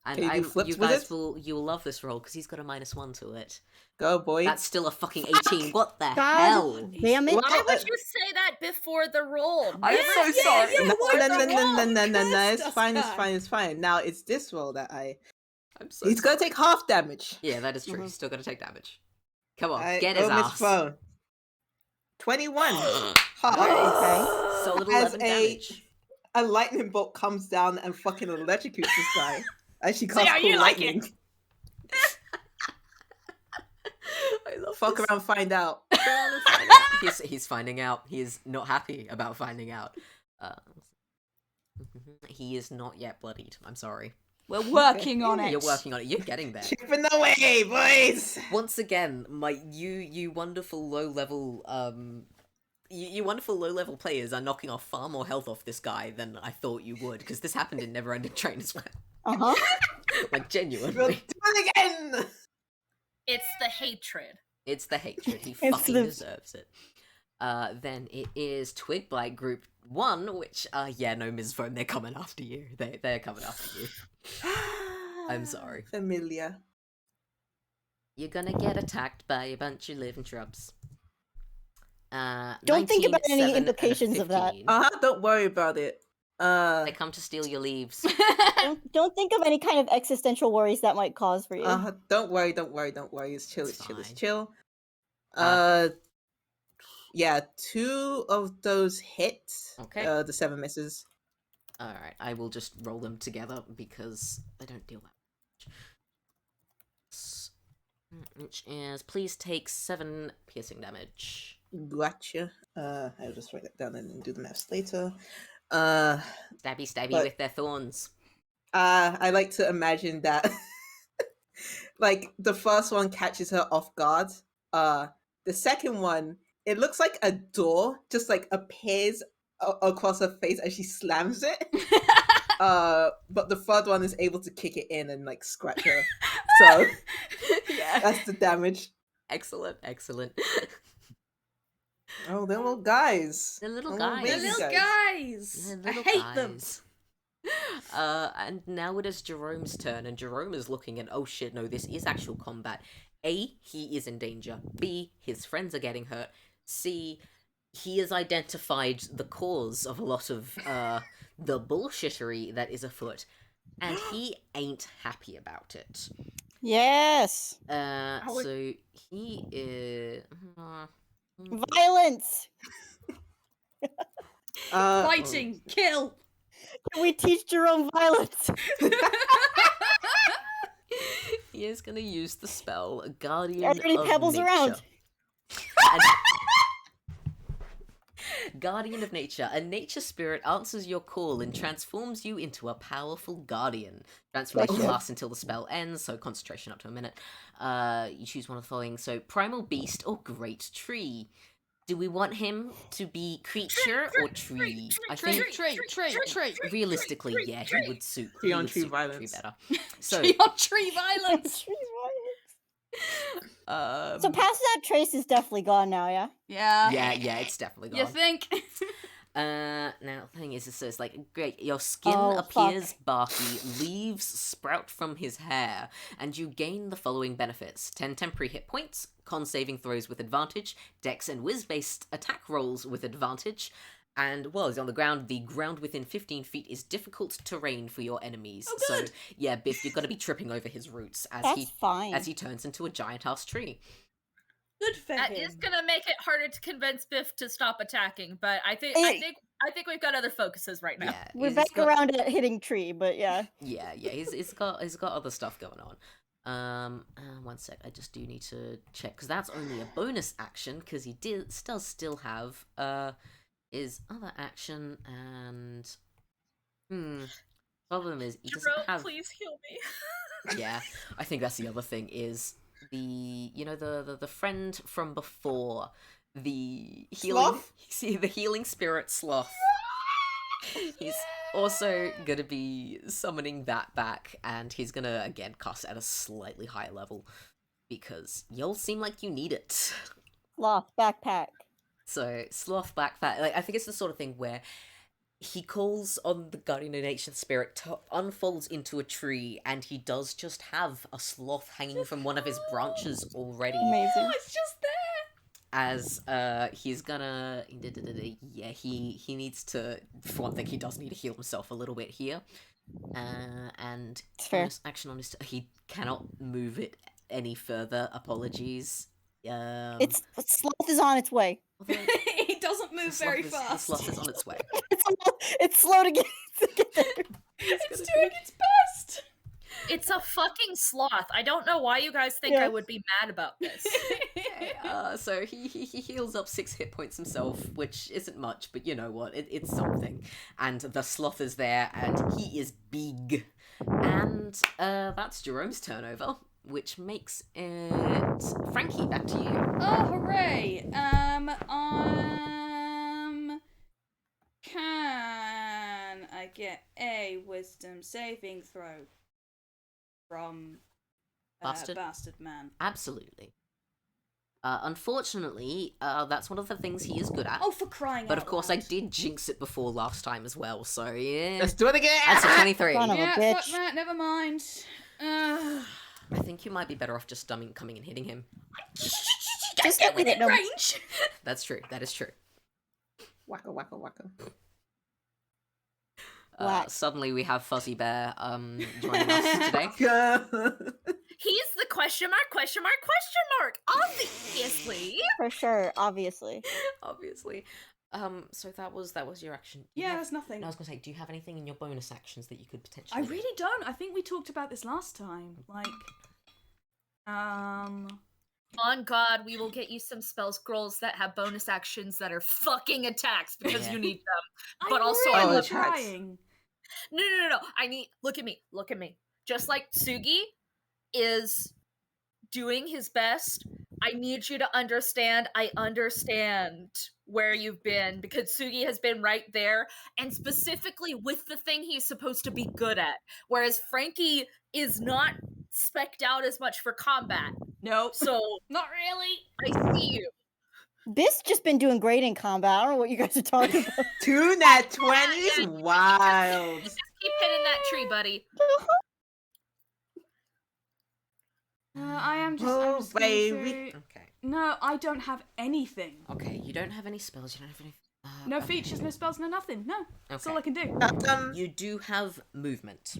And Can you do flips you with guys it? you'll love this roll, because he's got a -1 to it. Go, boy. That's still a fucking 18. What the God hell? damn it. Wow. Why would you say that before the roll? I'm so sorry. No, what no, the no, no, roll? no, no, no, no. Curse It's us, fine, it's guy. fine, it's fine. Now it's this roll that I'm so he's gonna sorry. take half damage. Yeah, that is true. Mhm. He's still gonna take damage. Come on, Alright, get his go, Miss ass. Phone. 21. Okay. Half. Solid As 11 a- damage. A lightning bolt comes down and fucking electrocutes this guy as she See casts how you cool like it. lightning. I love Fuck this. around, find out. He's finding out. He is not happy about finding out. He is not yet bloodied. I'm sorry. We're working on it. You're working on it. You're getting there. Chipping away, boys. Once again, you wonderful low level you wonderful low level players are knocking off far more health off this guy than I thought you would, because this happened in Neverending Train as well. Uh-huh. Like We'll genuinely. do it again. It's the hatred. It's the hatred. He It's fucking the- deserves it. Then it is Twig Blight Group 1, which, yeah, no, Ms. Foam, they're coming after you. They're coming after you. I'm sorry. Familiar. You're gonna get attacked by a bunch of living shrubs. Don't think 19, about any 7, and a implications of that. 15. Don't worry about it. They come to steal your leaves. Don't think of any kind of existential worries that might cause for you. Don't worry. It's chill. It's It's chill. It's fine. chill. Uh, Yeah, 2 of those hit. Okay. The 7 misses. Alright, I will just roll them together because they don't deal that much. Which is, please take 7 piercing damage. Gotcha. I'll just write it down and then do the maths later. Stabby but- with their thorns. I like to imagine that like the first one catches her off guard. The second one, it looks like a door just like appears across her face as she slams it. But the third one is able to kick it in and like scratch her. So Yeah. that's the damage. Excellent. Oh, they're little guys. The little Oh, guys. baby The little guys. guys. The I little hate them. guys. And now it is Jerome's turn, and Jerome is looking and oh shit, no, this is actual combat. A, he is in danger. B, his friends are getting hurt. C, he has identified the cause of a lot of the bullshittery that is afoot, and he ain't happy about it. Yes. So he is Violence. Fighting, kill. Can we teach Jerome violence? he is gonna use the spell Guardian Are there any of pebbles Nature. around? Guardian of Nature. A nature spirit answers your call and transforms you into a powerful guardian. Transformation Gotcha. lasts until the spell ends, so concentration up to a minute. You choose one of the following. So, Primal Beast or Great Tree. Do we want him to be creature or tree? I think Tree. realistically, yeah, he would suit Tree on would tree suit violence. better. So, Tree on tree violence. So past that trace is definitely gone now, yeah? yeah, it's definitely gone. You think? Now the thing is, so it's like, great, your skin Oh, appears barky, leaves sprout from his hair, and you gain the following benefits: 10 temporary hit points, con saving throws with advantage, dex and whiz-based attack rolls with advantage, and while he's on the ground within 15 feet is difficult terrain for your enemies. Oh, so good. yeah, Biff, you're gonna be tripping over his roots as That's fine. he turns into a giant ass tree. Good for That him. is gonna make it harder to convince Biff to stop attacking, but I think we've got other focuses right now. Yeah, We're he's back got- around at hitting tree, but yeah. Yeah, he's got other stuff going on. One sec, I just do need to check because that's only a bonus action because he does still have his other action and problem is he doesn't Jerome, have. please heal me. Yeah, I think that's the other thing is the friend from before, the healing Sloth? see the healing spirit sloth. He's also gonna be summoning that back, and he's gonna again cast at a slightly higher level because y'all seem like you need it. Sloth, backpack. So sloth backpack, like I think it's the sort of thing where he calls on the guardian of nature spirit to unfolds into a tree, and he does just have a sloth hanging from one of his branches already. Amazing. It's just there. As he's gonna he needs to, for one thing, he does need to heal himself a little bit here, and It's fair. bonus action on his he cannot move it any further. Apologies. It's sloth is on its way. although It doesn't the move sloth very is- fast. The sloth is on its way. It's slow to get there. It's doing its best. It's a fucking sloth. I don't know why you guys think Yeah. I would be mad about this. So he heals up 6 hit points himself, which isn't much, but you know what? It's something. And the sloth is there, and he is big. And that's Jerome's turnover, which makes it Frankie. Back to you. Oh, hooray! Can I get a wisdom saving throw from Bastard? Bastard Man? Absolutely. Unfortunately, that's one of the things he is good at. Oh, for crying But out of course, loud. I did jinx it before last time as well, so yeah. Let's do it again. That's a 23. Son of a Yeah, fuck bitch. that, never mind. I think you might be better off just coming and hitting him. Just Get within within him. range! That's true. That is true. Waka waka waka. Whack. Suddenly we have Fuzzy Bear joining us today. He's the question mark. Obviously. For sure, obviously. Obviously. So that was your action. Do you Yeah, have- there's nothing. No, I was gonna say, do you have anything in your bonus actions that you could potentially? I do? really don't. I think we talked about this last time. Like, On God, we will get you some spell scrolls that have bonus actions that are fucking attacks because Yeah. you need them. I'm But also, really I love- trying. No. I need. Look at me. Just like Tsugi is doing his best, I need you to understand. I understand where you've been because Tsugi has been right there, and specifically with the thing he's supposed to be good at. Whereas Frankie is not specced out as much for combat. Nope. So Not really. I see you. Biff's just been doing great in combat. I don't know what you guys are talking about. 2 nat 20s? Wild. Keep hitting that tree, buddy. I am just. Oh, I'm just going baby. to- Okay. No, I don't have anything. Okay, you don't have any spells. You don't have any. No okay. features, no spells, no nothing. No, that's all Okay. I can do. You do have movement.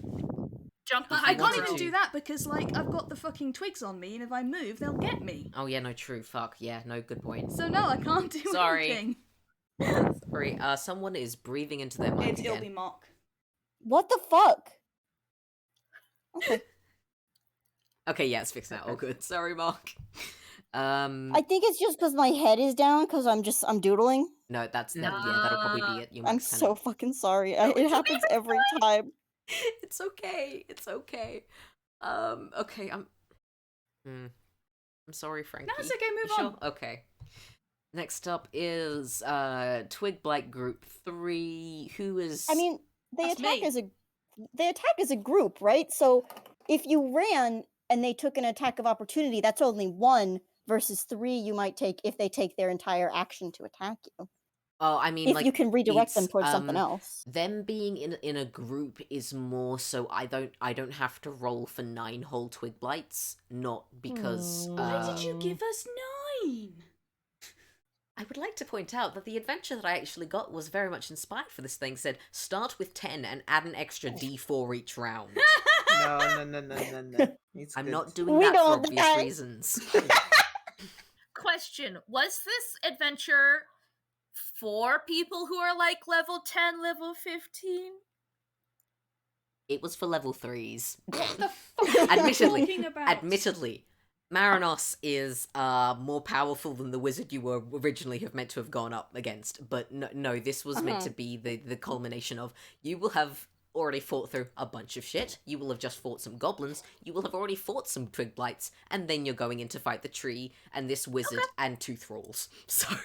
Jump the If I you can't wanted even to. do that because, like, I've got the fucking twigs on me, and if I move, they'll get me. Oh yeah, no, true. Fuck yeah, no, good point. So no, I can't do Sorry. anything. Sorry. Someone is breathing into their mic It'll again. be Mock. What the fuck? Okay. Okay, yeah, it's fixed now. All good. Sorry, Mark. I think it's just because my head is down because I'm doodling. No, that's yeah, that'll probably be it. You I'm might kinda- so fucking sorry. It happens every time. It's okay. It's okay. Okay. I'm sorry, Frankie. No, it's okay. Move You on. sure? Okay. Next up is Twig Blight Group 3. Who is? I mean, they That's attack me. they attack as a group, right? So if you ran and they took an attack of opportunity, that's only 1 versus 3 you might take if they take their entire action to attack you. Oh, I mean, If like you can redirect them it's, towards something else. Them being in a group is more so I don't have to roll for 9 whole Twig Blights, not because. Why did you give us 9? I would like to point out that the adventure that I actually got was very much inspired for this thing. Said start with 10 and add an extra D4 each round. No. It's I'm good. not doing We that for don't obvious that. reasons. Question: was this adventure for people who are like level 10, level 15? It was for level 3s. What the fuck are you Admittedly, talking about? Admittedly, Marinos is more powerful than the wizard you were originally have meant to have gone up against. But no, this was meant to be the culmination of you will have already fought through a bunch of shit. You will have just fought some goblins. You will have already fought some twig blights, and then you're going in to fight the tree and this wizard and 2 thralls. So,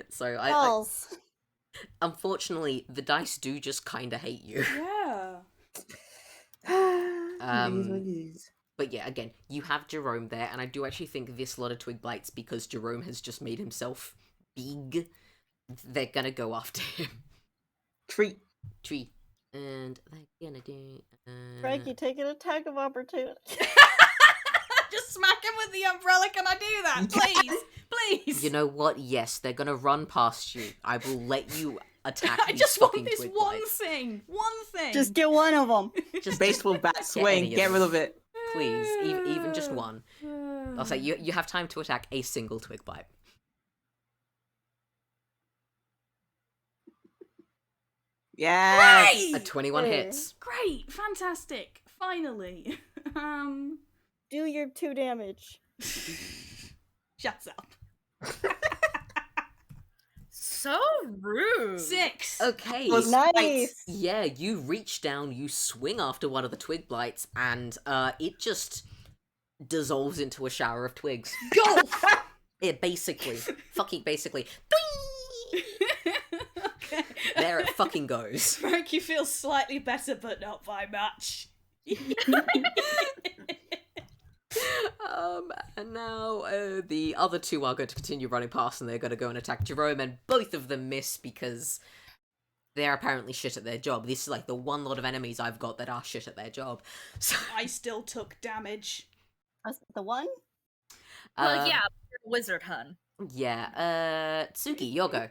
so I Balls. unfortunately the dice do just kind of hate you. Yeah. It is what it is. But yeah, again, you have Jerome there, and I do actually think this lot of twig blights, because Jerome has just made himself big, they're gonna go after him. Treat. Tree. And they're gonna do... Frankie, take an attack of opportunity. Just smack him with the umbrella. Can I do that, please? Please. You know what? Yes, they're gonna run past you. I will let you attack I these just fucking want this twig one blights. thing. One thing. Just get one of them. Just Baseball bat swing. any Get of rid them. of it. please, even just one. I'll say you have time to attack a single twig blight. Yes. A 21 hits. Great, fantastic. Finally. Do your 2 damage. Shut up. So rude. 6. Okay. Was- Nice. Yeah, you reach down, you swing after one of the twig blights, and it just dissolves into a shower of twigs. Go. It basically, fucking basically, Okay. there it fucking goes. Frankie feels slightly better, but not by much. And now the other two are going to continue running past, and they're going to go and attack Jerome, and both of them miss because they're apparently shit at their job. This is like the one lot of enemies I've got that are shit at their job. So, I still took damage. That's the one? Well, um, yeah, you're a wizard, hun. yeah. Tsugi, your go.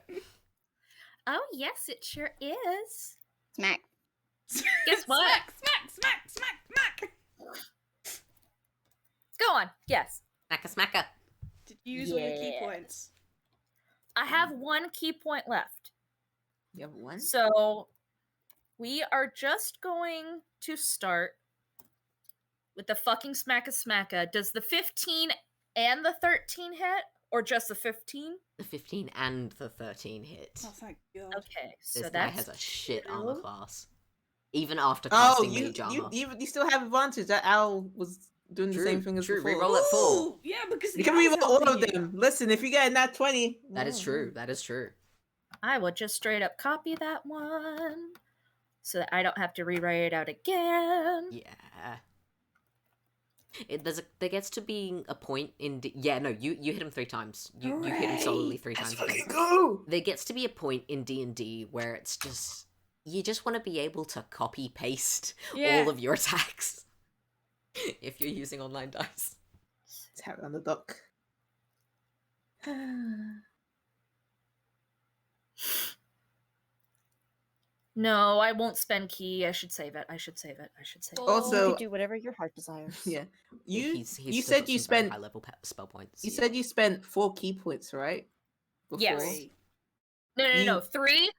Oh, yes, it sure is. Smack. Guess what? Smack! Go on. Yes. Smacka. Did you use all your key Yes. points? I have 1 key point left. You have one? So we are just going to start with the fucking smacka. Does the 15 and the 13 hit? Or just the 15? The 15 and the 13 hit. Oh, thank God. Okay, so This guy that's has a shit armor 2. class. Even after Oh, casting you, mage armor. you still have advantage. That owl was doing the same thing as True. before. Reroll at 4. Ooh, yeah, because You the can owl's reroll all of helping you. them. Listen, if you get a nat 20. That is true. That is true. I will just straight up copy that one so that I don't have to rewrite it out again. Yeah. There gets to being a point in you hit him 3 times. You hit him solely 3 Let's times. fucking go! There gets to be a point in D&D where it's just you just want to be able to copy paste all of your attacks if you're using online dice. Let's have it on the dock. No, I won't spend key. I should save it. Also- You can do whatever your heart desires. Yeah. He's You still said got you some very spent high level spell points. you yeah. said you spent 4 key points, right? Yes. Great. No. 3.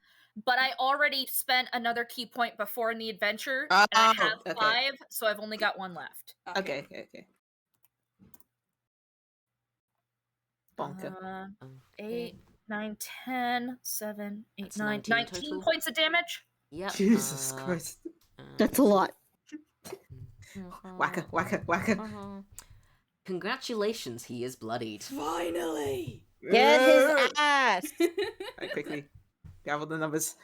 But I already spent another key point before in the adventure. Oh, and I have okay. 5, so I've only got 1 left. Okay. Bonker. Okay. 8, 9, 10, 7, 8, That's 9, 19 19 total. points of damage. Yep. Jesus Christ. That's a lot. Whacker. Congratulations, he is bloodied. Finally! Get his ass. Right, quickly. Gather the numbers.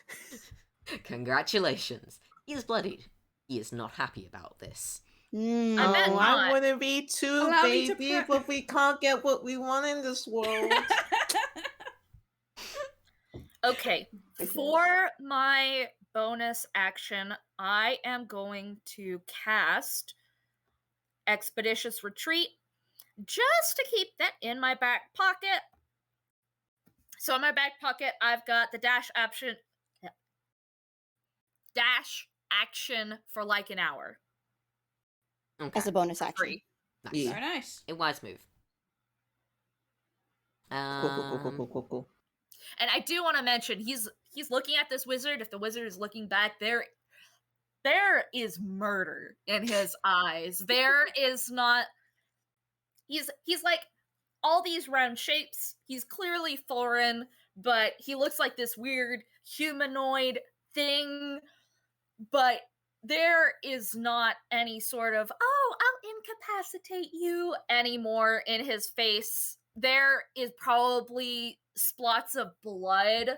Congratulations, he is bloodied. He is not happy about this. Mm. I bet Oh, not. I wouldn't be too, Allow me to baby, but we can't get what we want in this world. Okay, for my bonus action, I am going to cast Expeditious Retreat just to keep that in my back pocket. So in my back pocket, I've got the dash action for like an hour. Okay. As a bonus action. Free. Nice. Yeah. Very nice. A wise move. Cool. And I do want to mention he's looking at this wizard. If the wizard is looking back, there is murder in his eyes. There is not. He's like all these round shapes. He's clearly foreign, but he looks like this weird humanoid thing. But there is not any sort of, oh, I'll incapacitate you anymore in his face. There is probably splots of blood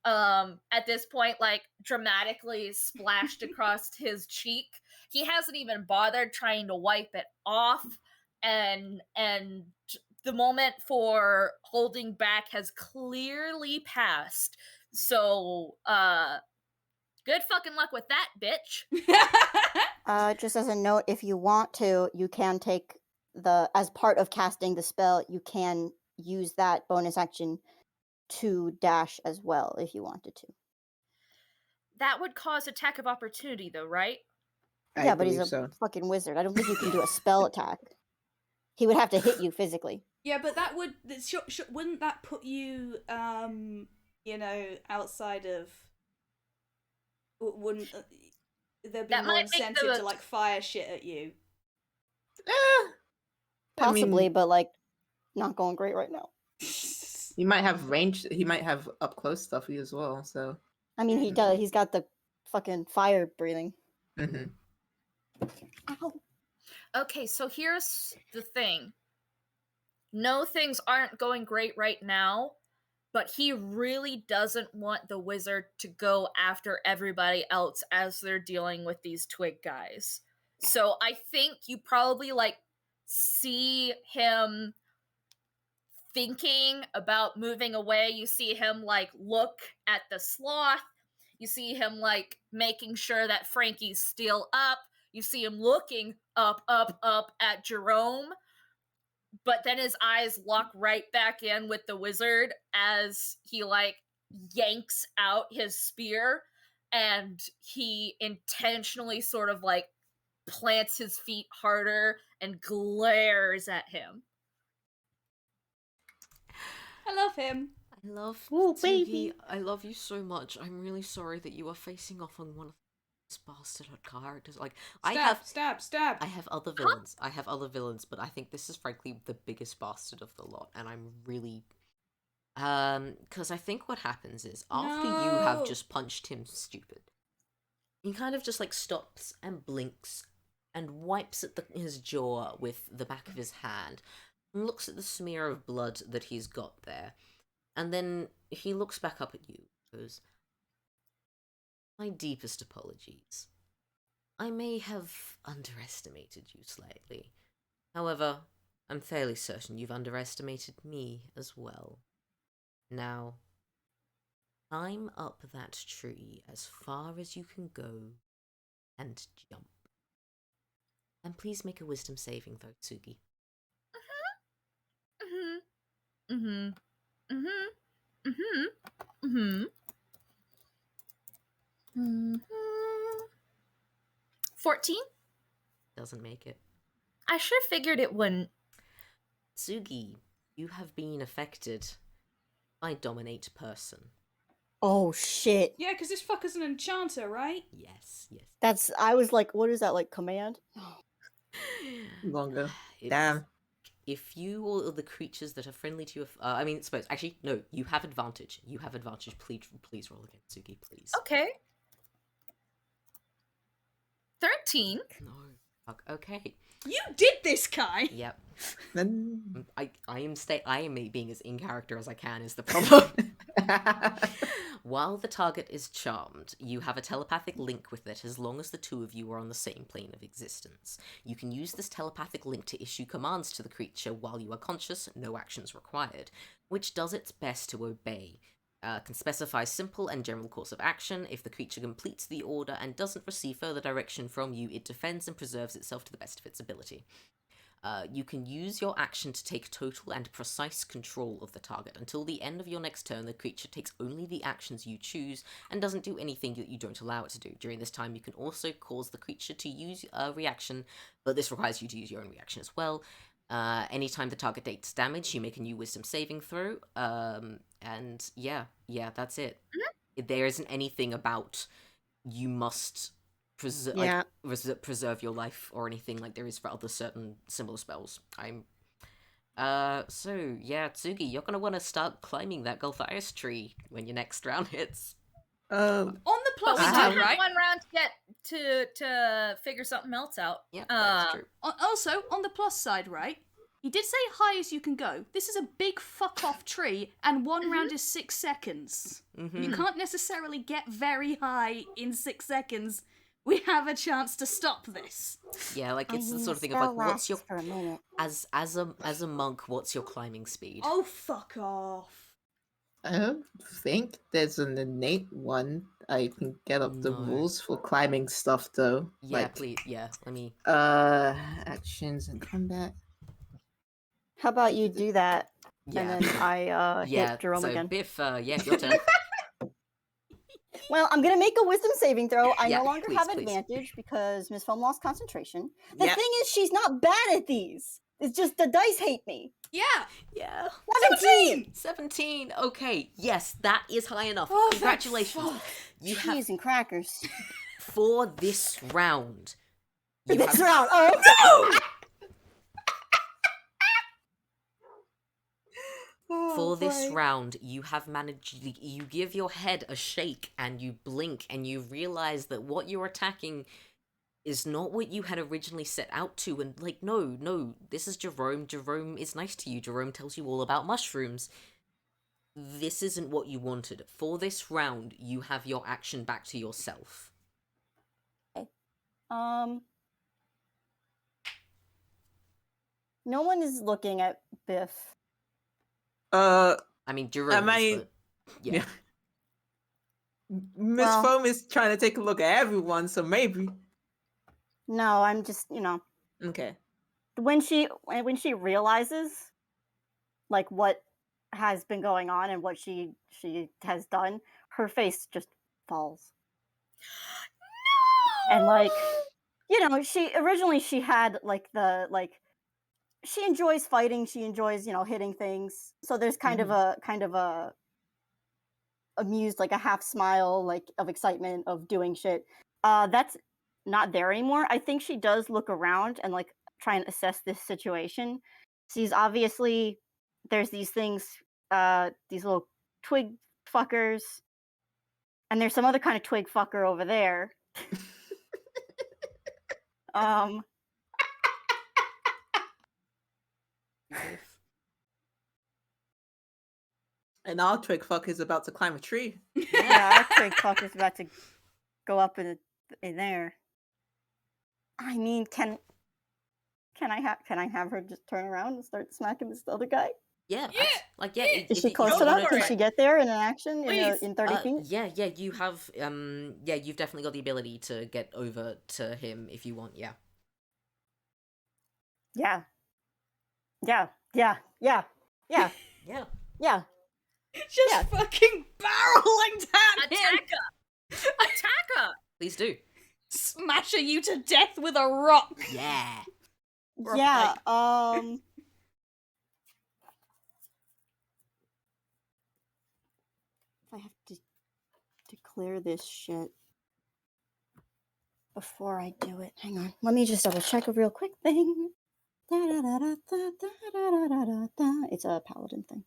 at this point, like dramatically splashed across his cheek. He hasn't even bothered trying to wipe it off, and the moment for holding back has clearly passed. So good fucking luck with that, bitch. Just as a note, if you want to, you can take as part of casting the spell, you can use that bonus action to dash as well if you wanted to. That would cause attack of opportunity, though, right? Yeah, but he's a fucking wizard. I don't think you can do a spell attack. He would have to hit you physically. Yeah, but that would wouldn't that put you outside of wouldn't there be That more might make incentive the- to like fire shit at you? Possibly, but like not going great right now. He might have range. He might have up close stuff as well. So. I mean, he does. He's got the fucking fire breathing. Mm-hmm. Ow. Okay, so here's the thing. No, things aren't going great right now, but he really doesn't want the wizard to go after everybody else as they're dealing with these twig guys. So I think you probably like see him thinking about moving away. You see him like look at the sloth. You see him like making sure that Frankie's still up. You see him looking up at Jerome. But then his eyes lock right back in with the wizard as he like yanks out his spear, and he intentionally sort of like plants his feet harder and glares at him. I love him. I love Ooh, Tsugi. baby. I love you so much. I'm really sorry that you are facing off on one of these bastard characters. Like, I Stab. have other villains. I have other villains, but I think this is frankly the biggest bastard of the lot, and I'm really because I think what happens is after you have No. just punched him stupid, he kind of just like stops and blinks and wipes at his jaw with the back of his hand and looks at the smear of blood that he's got there. And then he looks back up at you and goes, "My deepest apologies. I may have underestimated you slightly. However, I'm fairly certain you've underestimated me as well. Now, climb up that tree as far as you can go and jump. And please make a wisdom saving throw, Tsugi." Mm-hmm. 14? Doesn't make it. I sure figured it wouldn't. Tsugi, you have been affected by Dominate Person. Oh shit. Yeah, because this fucker's an enchanter, right? Yes. I was like, what is that, like command? Longer. If- Damn. If you or the creatures that are friendly to you, suppose, actually, no, you have advantage. Please roll again, Tsugi, please. Okay. 13? No. Fuck, okay. You did this, Kai! Yep. Then... I am being as in character as I can is the problem. While the target is charmed, you have a telepathic link with it as long as the two of you are on the same plane of existence. You can use this telepathic link to issue commands to the creature while you are conscious, no actions required, which does its best to obey. Can specify simple and general course of action. If the creature completes the order and doesn't receive further direction from you, it defends and preserves itself to the best of its ability. You can use your action to take total and precise control of the target. Until the end of your next turn, the creature takes only the actions you choose and doesn't do anything that you don't allow it to do. During this time, you can also cause the creature to use a reaction, but this requires you to use your own reaction as well. Anytime the target takes damage, you make a new wisdom saving throw. And yeah, that's it. There isn't anything about you must preserve your life or anything like there is for other certain similar spells. So yeah, Tsugi, you're gonna want to start climbing that Golthias tree when your next round hits. On the plus But we do side, have right? one round to get to figure something else out. Yeah, that's true. Also, on the plus side, right? He did say high as you can go. This is a big fuck off tree, and one round is 6 seconds. Mm-hmm. You can't necessarily get very high in 6 seconds. We have a chance to stop this. Yeah, like it's the sort of thing of like, what's your as a monk, what's your climbing speed? Oh, fuck off. I don't think there's an innate one. I can get up the No. rules for climbing stuff though. Yeah, Like, please. Yeah, let me. actions and combat. How about you do that, Yeah. and then I hit Jerome so again. Biff, it's your turn. Well, I'm gonna make a wisdom saving throw. I Yeah, no longer please, have please. advantage because Miss Foam lost concentration. The Yeah. thing is, she's not bad at these. It's just the dice hate me. Yeah. Yeah. 17! 17. Okay. Yes, that is high enough. Oh, thank Congratulations. fuck. You have Cheese and crackers. for this round. For You this have round. Oh No! For this round, you have managed. You give your head a shake and you blink and you realize that what you're attacking is not what you had originally set out to. And like, no, this is Jerome. Jerome is nice to you. Jerome tells you all about mushrooms. This isn't what you wanted. For this round, you have your action back to yourself. No one is looking at Biff. I mean, Jerome. Am I- is, but, yeah. Miss Well- Foam is trying to take a look at everyone, so maybe. No, I'm just, Okay. when she realizes like what has been going on and what she has done, her face just falls. And like, you know, she had like she enjoys fighting, she enjoys, you know, hitting things. So there's kind of a amused, like a half smile, like of excitement of doing shit. That's not there anymore. I think she does look around and like try and assess this situation. She's obviously there's these things, these little twig fuckers, and there's some other kind of twig fucker over there. And our twig fuck is about to climb a tree. Yeah, our twig fuck is about to go up in there. I mean, can I have her just turn around and start smacking this other guy? Yeah, Yeah, like yeah. Is she if close you enough? wanna Can try- she get there in an action Please. in 30 feet? Yeah, you have you've definitely got the ability to get over to him if you want. Yeah. Yeah. Just fucking barreling down him, Attack her! Attack her! Please do. smashing you to death with a rock. Yeah. Or a Yeah. pipe. If I have to declare this shit before I do it, hang on. Let me just double check a real quick thing. It's a paladin thing.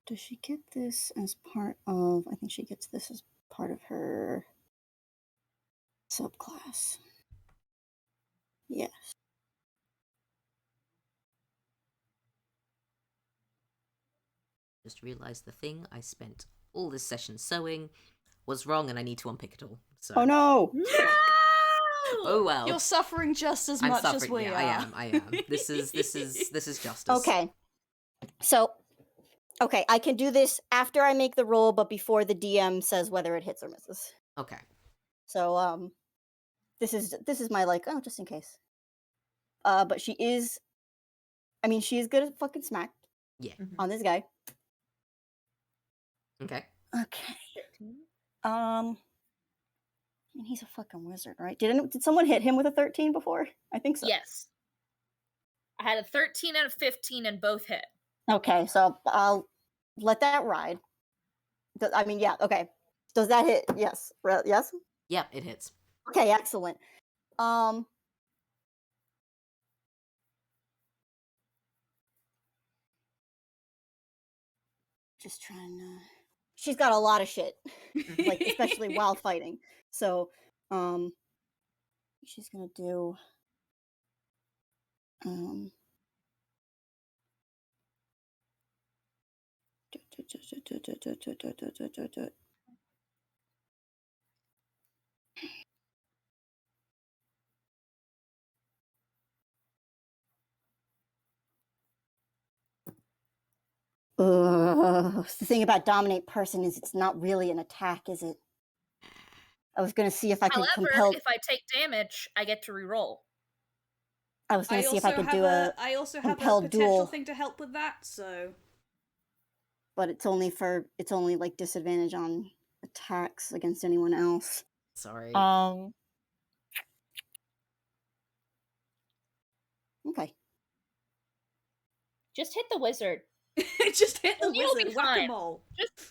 Does she get this as part of... I think she gets this as part of her subclass. Yes. Just realized the thing I spent all this session sewing was wrong, and I need to unpick it all. So. Oh no! No! Oh well. You're suffering just as I'm much suffering. as we yeah, are. I am. This is justice. Okay. So, okay, I can do this after I make the roll, but before the DM says whether it hits or misses. Okay. So, this is my like, oh, just in case. But she is good at fucking smack. Yeah. On this guy. Okay. Okay. I mean, he's a fucking wizard, right? Did someone hit him with a 13 before? I think so. Yes. I had a 13 and a 15 and both hit. Okay, so I'll let that ride. Yeah, okay. Does that hit? Yes. Yes? Yeah, it hits. Okay, excellent. Just trying to... She's got a lot of shit, like especially while fighting. So, she's gonna do the thing about dominate person is it's not really an attack, is it? I was gonna see if I could However, compel. if I take damage, I get to reroll. I was gonna see if I could do I also have a compelled potential duel. thing to help with that, so. But it's only like disadvantage on attacks against anyone else. Sorry. Okay. Just hit the wizard. Just hit the And you'll be wizard, fine. whack-a-mole.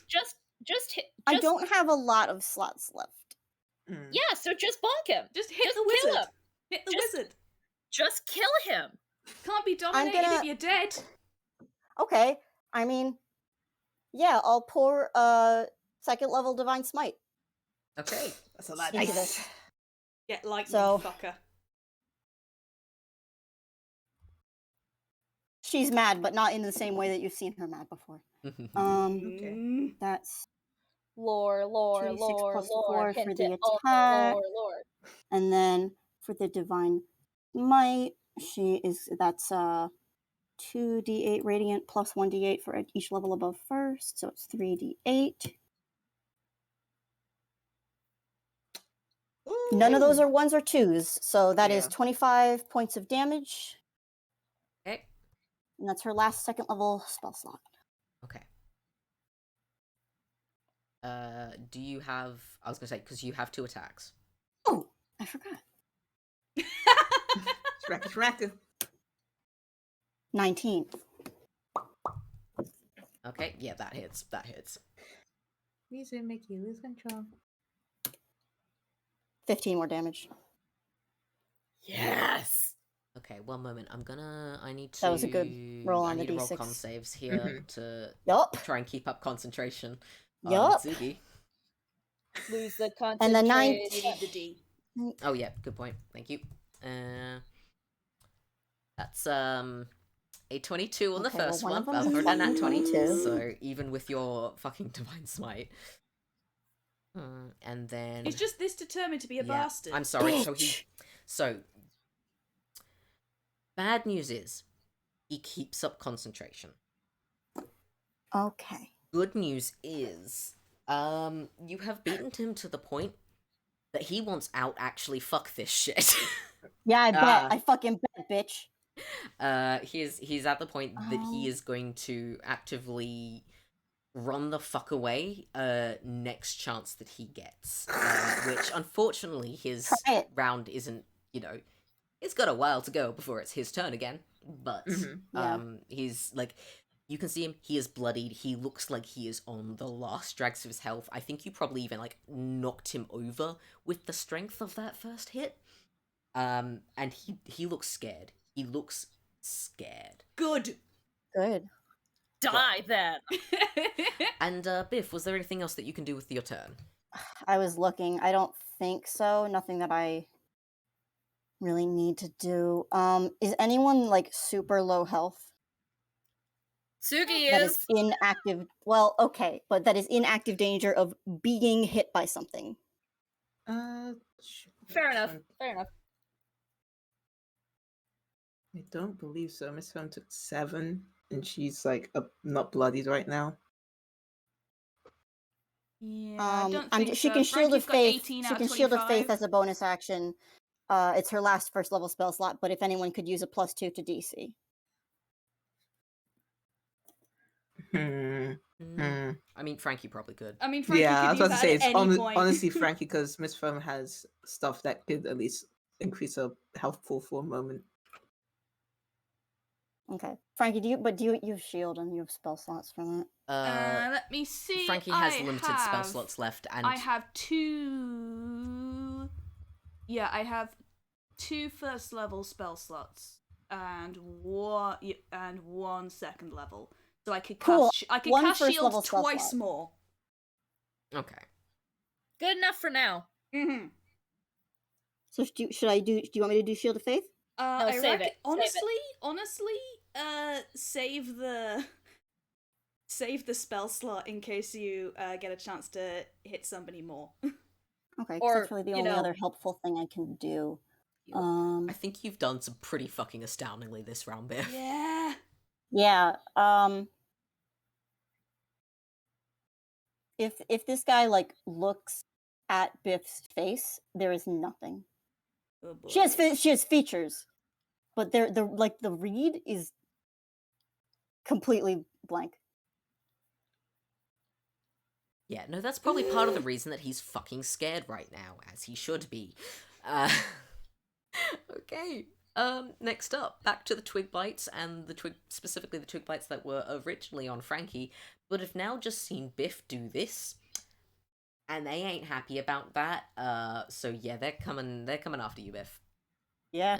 Just hit. I don't have a lot of slots left. Yeah, so just bonk him. Just hit Just the kill wizard. him. Hit the Just- wizard. Just kill him. Can't be dominated gonna- if you're dead. Okay. I mean, yeah, I'll pour second level divine smite. Okay. So that Into this. Get lightning, So- fucker. She's mad, but not in the same way that you've seen her mad before. Okay. That's Lore, 2d6 plus 4 for hint the it, oh, attack. lore. And then for the divine might. That's 2d8 radiant plus 1d8 for each level above first, so it's 3d8. None of those are ones or twos, so that is 25 points of damage. Okay. And that's her last second level spell slot. Okay. Do you have... I was going to say, because you have 2 attacks. Oh, I forgot. Shraku. 19. Okay, yeah, that hits. That hits. These will make you lose control. 15 more damage. Yes. Okay, one moment. I need to... That was a good roll on I the need to roll D6. con saves here to Yup. try and keep up concentration. Yup. Tsugi. Lose the concentration. And the 9. You need the D. Oh yeah, good point. Thank you. That's a 22 on the Okay, well, first one one. of them I've is heard that 22. 20. So even with your fucking divine smite. And then It's just this determined to be a bastard. I'm sorry. Bitch. So bad news is he keeps up concentration. Okay. Good news is you have beaten him to the point that he wants out actually fuck this shit. Yeah, I bet. Ah. I fucking bet, bitch. He's at the point that he is going to actively run the fuck away next chance that he gets. Which unfortunately his Try it. round isn't, it's got a while to go before it's his turn again. But Yeah. he's like, you can see him, he is bloodied, he looks like he is on the last dregs of his health. I think you probably even knocked him over with the strength of that first hit. And he looks scared. He looks scared. Good. Good. Die then. And Biff, was there anything else that you can do with your turn? I was looking. I don't think so. Nothing that I really need to do. Is anyone super low health? Tsugi That is. is in active. Well, okay, but that is in active danger of being hit by something. Fair enough. Fair enough. I don't believe so. Miss Femme took 7, and she's not bloodied right now. Yeah, I don't think she so. can shield of Frankie's got faith. 18 She out can of shield of faith 25. as a bonus action. It's her last first level spell slot, but if anyone could use a +2 to DC. I mean, Frankie probably could. I mean, Frankie Yeah, I could was use about to that say at it's any point. honestly Frankie, because Miss Femme has stuff that could at least increase her health pool for a moment. Okay, Frankie, do you have shield and you have spell slots for that? Let me see. Frankie has limited spell slots left, and I have 2. Yeah, I have 2 first level spell slots and one second level. So I could cast. Cool. I could One cast first shield level spell twice slot. more. Okay. Good enough for now. Mm-hmm. So do you want me to do shield of faith? No, I save reckon, it. honestly, save the spell slot in case you get a chance to hit somebody more. Okay, 'cause Or, that's really the only other helpful thing I can do. I think you've done some pretty fucking astoundingly this round, Biff. Yeah. Yeah. If this guy looks at Biff's face, there is nothing. Oh boy. She has features, but the read is completely blank. Yeah, no, that's probably part of the reason that he's fucking scared right now, as he should be. Okay. Next up, back to the twig bites, and specifically the twig bites that were originally on Frankie, but have now just seen Biff do this, and they ain't happy about that. So yeah, they're coming after you, Biff. Yeah.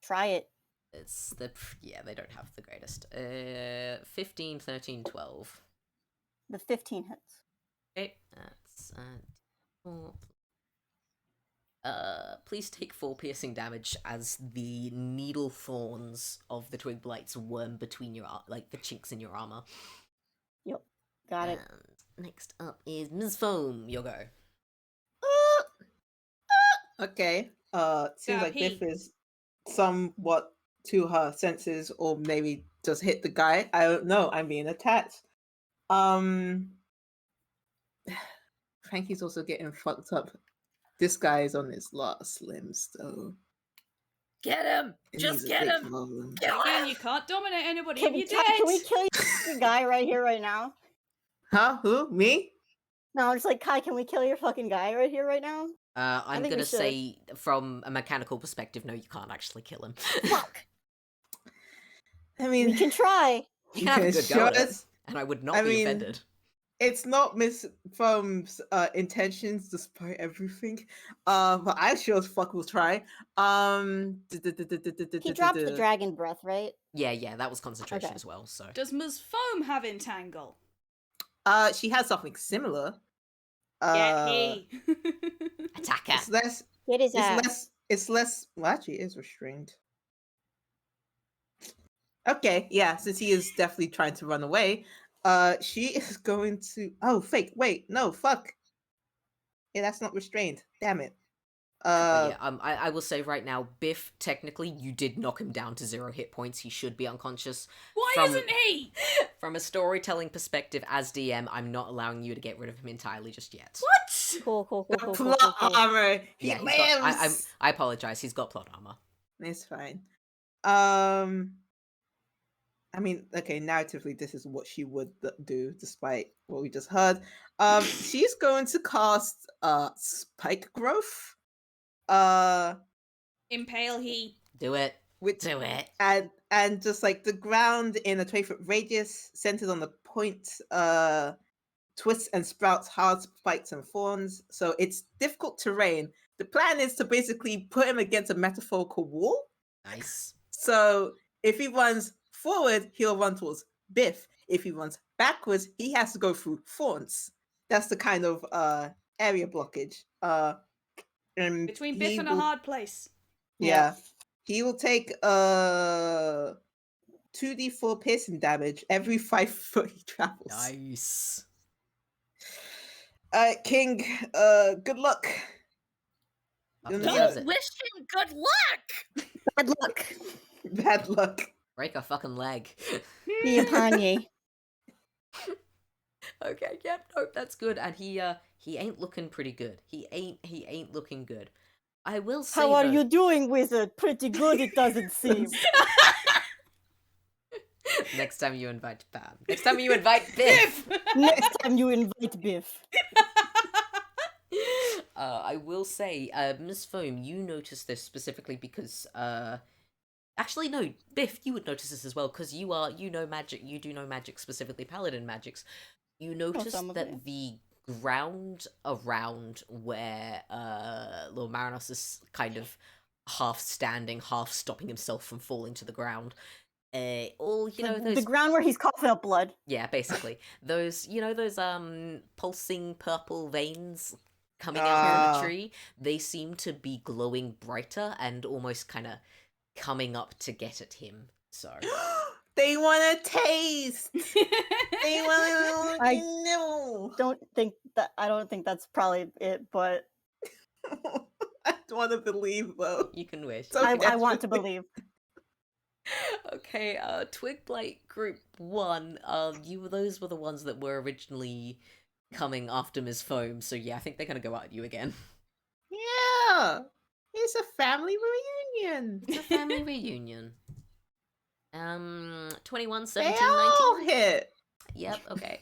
Try it. They don't have the greatest. 15, 13, 12. The 15 hits. Okay, that's 4. Please take 4 piercing damage as the needle thorns of the twig blights worm between the chinks in your armor. Yep, got it. And next up is Ms. Foam. Your go. Okay. Seems Grab like Biff he. is somewhat to her senses, or maybe just hit the guy. I don't know. I'm being attacked. Frankie's also getting fucked up. This guy is on his last limbs, though. Get him! And Just he's a get big him! problem. Kill Again, him! you can't dominate anybody Can if we, you're dead. can we kill your guy right here, right now? Huh? Who? Me? No, I'm just like, Kai, can we kill your fucking guy right here, right now? I'm think we gonna should. say, from a mechanical perspective, no, you can't actually kill him. Fuck. I We mean, can try. You can have a can good go show at it, us- and I would not I be mean, offended. it's not Miss Foam's intentions despite everything. But I sure as fuck will try. He dropped the dragon breath, right? Yeah, that was concentration Okay. as well, so. Does Ms. Foam have entangle? She has something similar. Get he. Attacker! It's less. Get his It's ass. less. It's less. Well, actually, it is restrained. Okay, yeah. Since he is definitely trying to run away, she is going to. Oh, fake. Wait, no, fuck. Yeah, that's not restrained. Damn it. But yeah, I will say right now, Biff, technically, you did knock him down to 0 hit points. He should be unconscious. Why From- isn't he? From a storytelling perspective, as DM, I'm not allowing you to get rid of him entirely just yet. What? Cool. the plot armor. He Yeah, lives. I apologize. He's got plot armor. It's fine. I mean, okay, narratively, this is what she would do, despite what we just heard. She's going to cast Spike Growth. Impale he. Do it. Which Do it. and just like the ground in a 20-foot radius, centered on the point, twists and sprouts hard spikes and thorns. So it's difficult terrain. The plan is to basically put him against a metaphorical wall. Nice. So if he runs forward, he'll run towards Biff. If he runs backwards, he has to go through thorns. That's the kind of area blockage. And Between Biff he and a will- hard place. Yeah. He will take 2d4 piercing damage every 5 foot he travels. Nice. King, good luck. Fucking Don't deserves Don't it. wish him good luck! Bad luck. Bad luck. Break a fucking leg. Be upon ye. Okay, yep, nope, that's good. And he ain't looking pretty good. He ain't looking good. I will say How are though- you doing, wizard? Pretty good, it doesn't seem. Next time you invite Pam. Next time you invite Biff. Next time you invite Biff. I will say, Miss Foam, you notice this specifically because, actually no, Biff, you would notice this as well because you know magic. You do know magic, specifically paladin magics. You notice some of that it. the ground around where Lord Marinos is kind of half standing, half stopping himself from falling to the ground. All you know, those The ground where he's coughing up blood. yeah, basically those pulsing purple veins coming out from the tree. They seem to be glowing brighter and almost kind of coming up to get at him. So They want to taste. They want I to know. I don't think that's probably it, but I want to believe though. you can wish. So- I want to believe. Okay, Twig Blight Group 1, those were the ones that were originally coming after Ms. Foam, so yeah, I think they're gonna go at you again. Yeah, it's a family reunion. It's a family reunion. 21, They 17, all 19? hit. Yep, okay.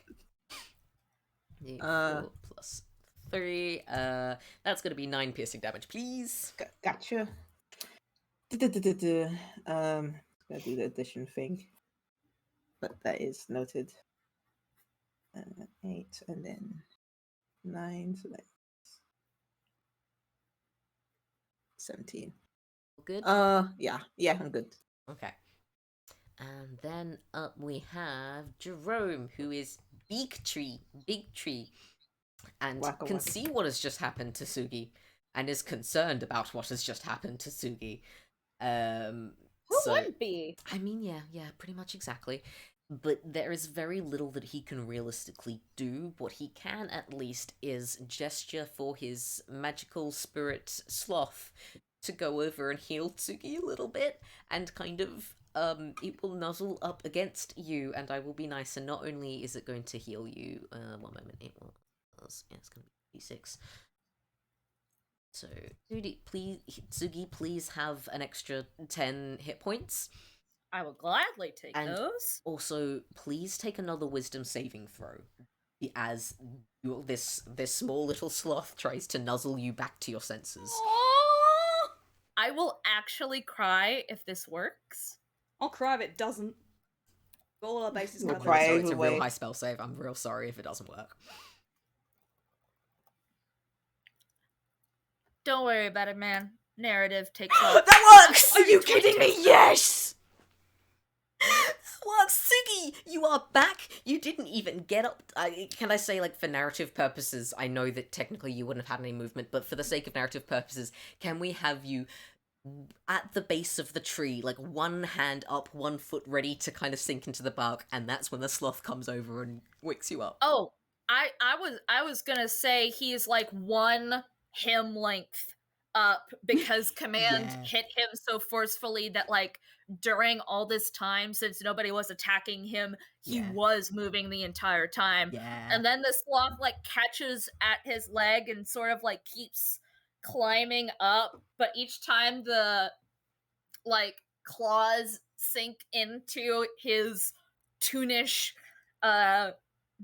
Uh, 4 plus 3, that's gonna be 9 piercing damage, please. Gotcha. Gotta do the addition thing, but that is noted. 8 and then 9, so that's 17. Good? Yeah, I'm good. Okay. And then up we have Jerome, who is Big Tree, and Waka can waka. see what has just happened to Tsugi, and is concerned about what has just happened to Tsugi. Who So- wouldn't be? I mean, yeah, pretty much exactly. but there is very little that he can realistically do. What he can at least is gesture for his magical spirit sloth to go over and heal Tsugi a little bit, and kind of it will nuzzle up against you, and I will be nice, and not only is it going to heal you, one moment, it was, yeah, it's gonna be d6. So, Tsugi, please have an extra 10 hit points. I will gladly take And those. also, please take another wisdom saving throw as this small little sloth tries to nuzzle you back to your senses. Oh! I will actually cry if this works. I'll cry if it doesn't. All our bases We'll covered. cry Sorry, either it's a real way. high spell save. I'm real sorry if it doesn't work. Don't worry about it, man. Narrative takes off. That works! Are you kidding me? Yes! Works, Tsugi! You are back! You didn't even get up. Can I say, like, for narrative purposes, I know that technically you wouldn't have had any movement, but for the sake of narrative purposes, can we have you at the base of the tree, like one hand up, 1 foot ready to kind of sink into the bark, and that's when the sloth comes over and wakes you up? Oh, I was gonna say he's like one him length up because command Yeah. hit him so forcefully that like during all this time, since nobody was attacking him, he Yeah. was moving the entire time. Yeah. And then the sloth like catches at his leg and sort of like keeps climbing up, but each time the like claws sink into his toonish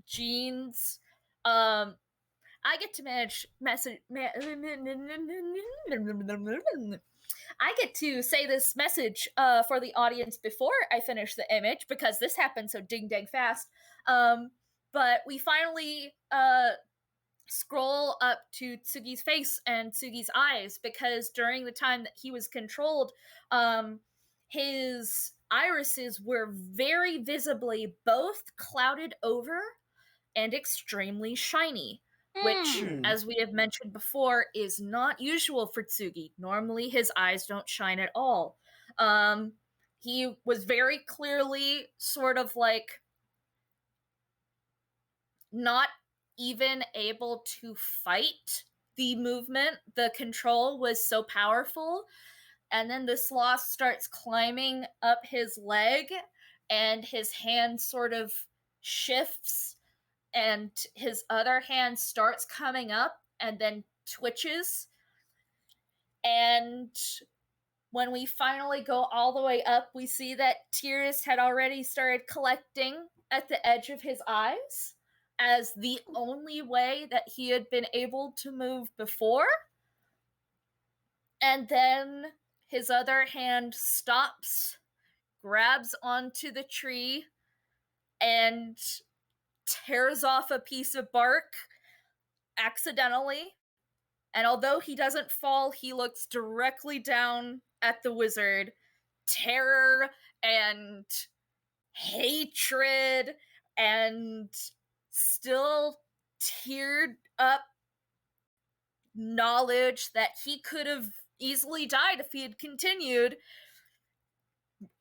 jeans, I get to I get to say this message for the audience before I finish the image because this happened so ding dang fast. But we finally scroll up to Tsugi's face and Tsugi's eyes because during the time that he was controlled, his irises were very visibly both clouded over and extremely shiny, which, as we have mentioned before, is not usual for Tsugi. Normally, his eyes don't shine at all. He was very clearly sort of like not even able to fight the movement. The control was so powerful. And then the sloth starts climbing up his leg, and his hand sort of shifts, and his other hand starts coming up and then twitches. And when we finally go all the way up, we see that tears had already started collecting at the edge of his eyes as the only way that he had been able to move before. And then his other hand stops, grabs onto the tree, and tears off a piece of bark accidentally. And although he doesn't fall, he looks directly down at the wizard. Terror and hatred and still teared up knowledge that he could have easily died if he had continued,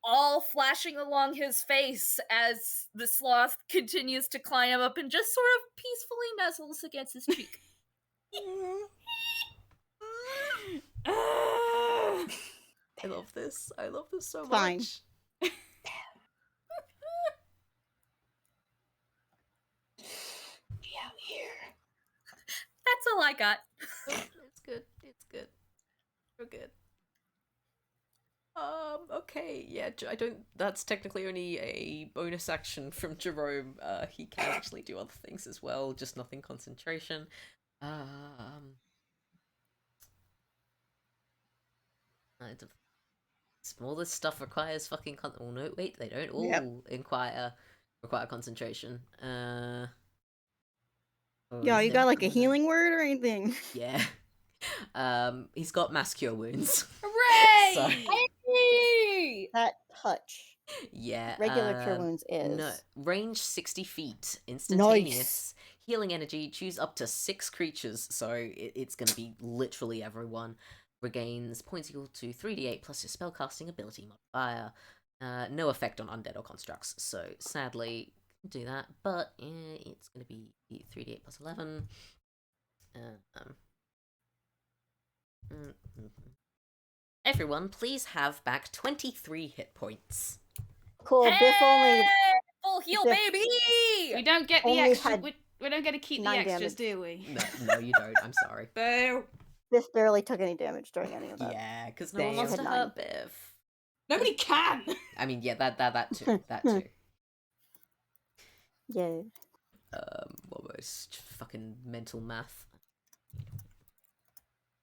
all flashing along his face as the sloth continues to climb up and just sort of peacefully nuzzles against his cheek. I love this. I love this so Fine. much. Be out here. That's all I got. It's good. It's good. We're good. Okay, yeah, I don't. That's technically only a bonus action from Jerome. He can actually do other things as well, just nothing concentration. All this stuff requires fucking oh no, wait, they don't all require concentration. Yeah, is you there got like a another- healing word or anything? Yeah. He's got mass cure wounds. Hooray! So- Hey! That touch. Yeah. Regular cure wounds is. No, range 60 feet, instantaneous. Healing energy, choose up to 6 creatures, so it's gonna be literally everyone. Regains points equal to 3d8 plus your spellcasting ability modifier. No effect on undead or constructs, so sadly, do that. But it's going to be 3d8 plus 11. Everyone, please have back 23 hit points. Cool. Biff only Full heal, Biff- baby! We don't get the Only extra. had We don't get to keep the 9 extras, damage. do we? No, you don't. I'm sorry. Boo! Biff barely took any damage during any of that. Yeah, because no one wants to Damn. hurt Biff. Nobody can. I mean, yeah, that too. That too. Yeah. Almost fucking mental math.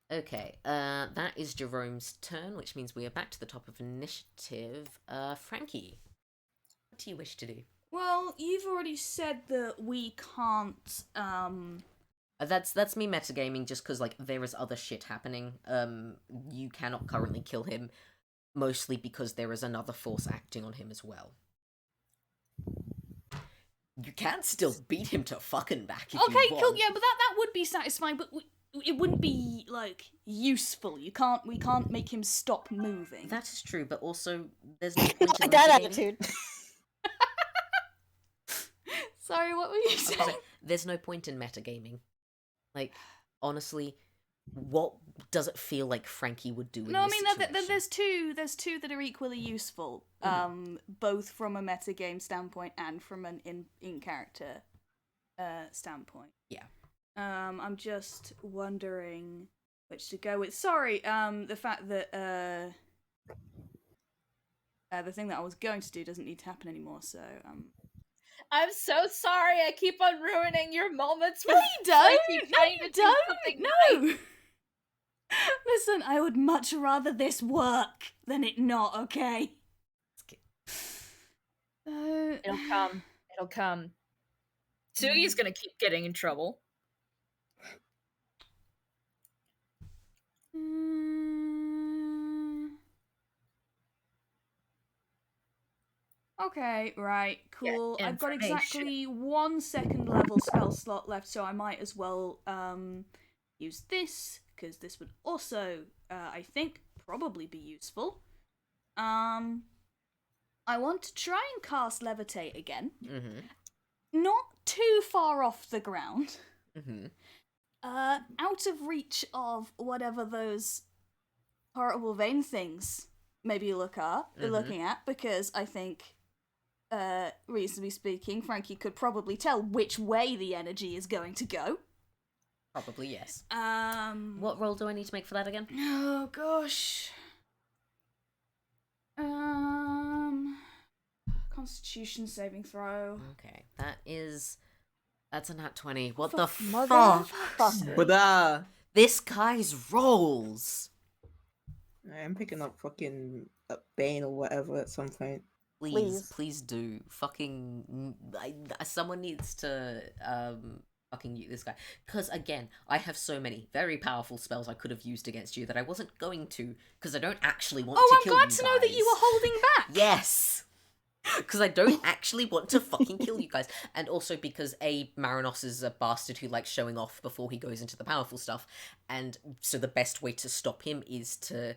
Okay, that is Jerome's turn, which means we are back to the top of initiative. Frankie, what do you wish to do? Well, you've already said that we can't. That's me metagaming just because, like, there is other shit happening. You cannot currently kill him, mostly because there is another force acting on him as well. You can still beat him to fucking back if you Okay, want. cool. Yeah, but that would be satisfying, but it wouldn't be like useful. We can't make him stop moving. That is true, but also there's no point in Like that metagaming. attitude. Sorry, what were you saying? There's no point in metagaming. Like, honestly, what does it feel like Frankie would do in No, I this mean situation? there's two that are equally useful. Both from a metagame standpoint and from an in character standpoint. Yeah. I'm just wondering which to go with. Sorry, the fact that the thing that I was going to do doesn't need to happen anymore, so I'm so sorry. I keep on ruining your moments. No, with you don't! Frankie No, trying you to do don't! something No! Listen, I would much rather this work than it not, okay? It'll come. It'll come. Tsugi's gonna keep getting in trouble. Okay, right, cool. Get I've got information. exactly 1 second level spell slot left, so I might as well use this, because this would also, I think, probably be useful. I want to try and cast Levitate again. Mm-hmm. Not too far off the ground. Mm-hmm. Out of reach of whatever those horrible vein things maybe looking at, because I think, reasonably speaking, Frankie could probably tell which way the energy is going to go. Probably, yes. What? What roll do I need to make for that again? Oh gosh. Constitution saving throw. Okay, that's a nat 20. What the Motherfucker. fuck? But This guy's rolls. I'm picking up fucking Bane or whatever at some point. Please do. Fucking, someone needs to fucking use this guy, because again, I have so many very powerful spells I could have used against you that I wasn't going to, because I don't actually want to Oh, I'm kill glad you to know that you guys. were holding back. Yes. Because I don't actually want to fucking kill you guys. And also because Marinos is a bastard who likes showing off before he goes into the powerful stuff. And so the best way to stop him is to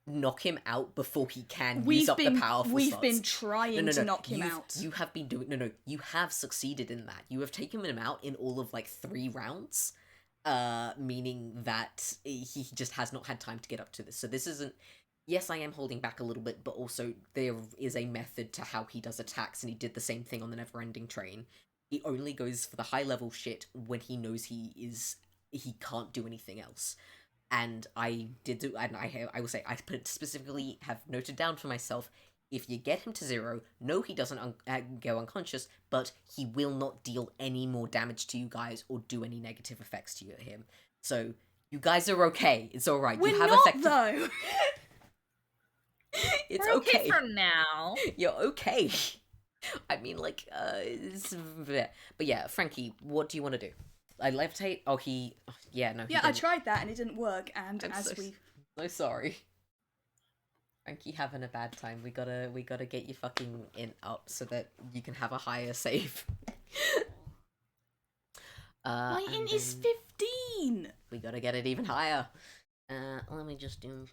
knock him out before he can use up the powerful We've slots. been trying to knock him out. You have been doing... No, you have succeeded in that. You have taken him out in all of, like, 3 rounds. Meaning that he just has not had time to get up to this. So this isn't... Yes, I am holding back a little bit, but also there is a method to how he does attacks, and he did the same thing on the Neverending Train. He only goes for the high-level shit when he knows he can't do anything else. And I will say, I specifically have noted down for myself, if you get him to 0, no, he doesn't go unconscious, but he will not deal any more damage to you guys or do any negative effects to him. So, you guys are okay. It's alright. We're You have not, effective... though. It's We're okay. for now. You're okay. I mean, like, but yeah, Frankie, what do you want to do? I levitate? Oh, yeah, no, he Yeah, I didn't. tried that and it didn't work, and I'm so sorry. Frankie having a bad time. We gotta get you fucking up so that you can have a higher save. My and int is then 15! we gotta get it even higher. Let me just do...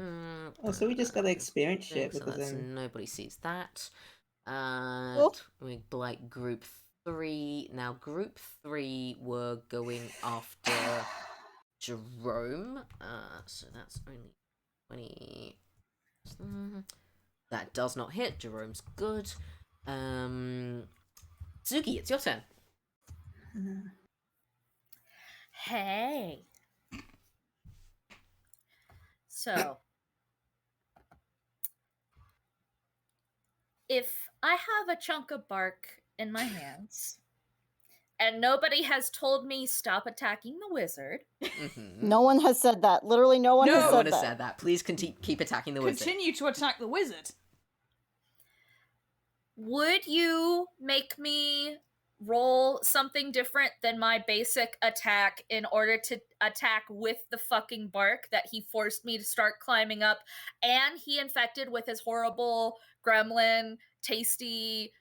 Oh, so we just gotta experience shit So because that's then. nobody sees that. Oh. We like group 3. Now group 3 were going after Jerome. So that's only 20. That does not hit. Jerome's good. Tsugi, it's your turn. Hey. So, if I have a chunk of bark in my hands and nobody has told me stop attacking the wizard, No one has said that. Literally, no one has No said one that. has said that. Please keep attacking the wizard. Continue to attack the wizard. would you make me roll something different than my basic attack in order to attack with the fucking bark that he forced me to start climbing up, and he infected with his horrible gremlin tasty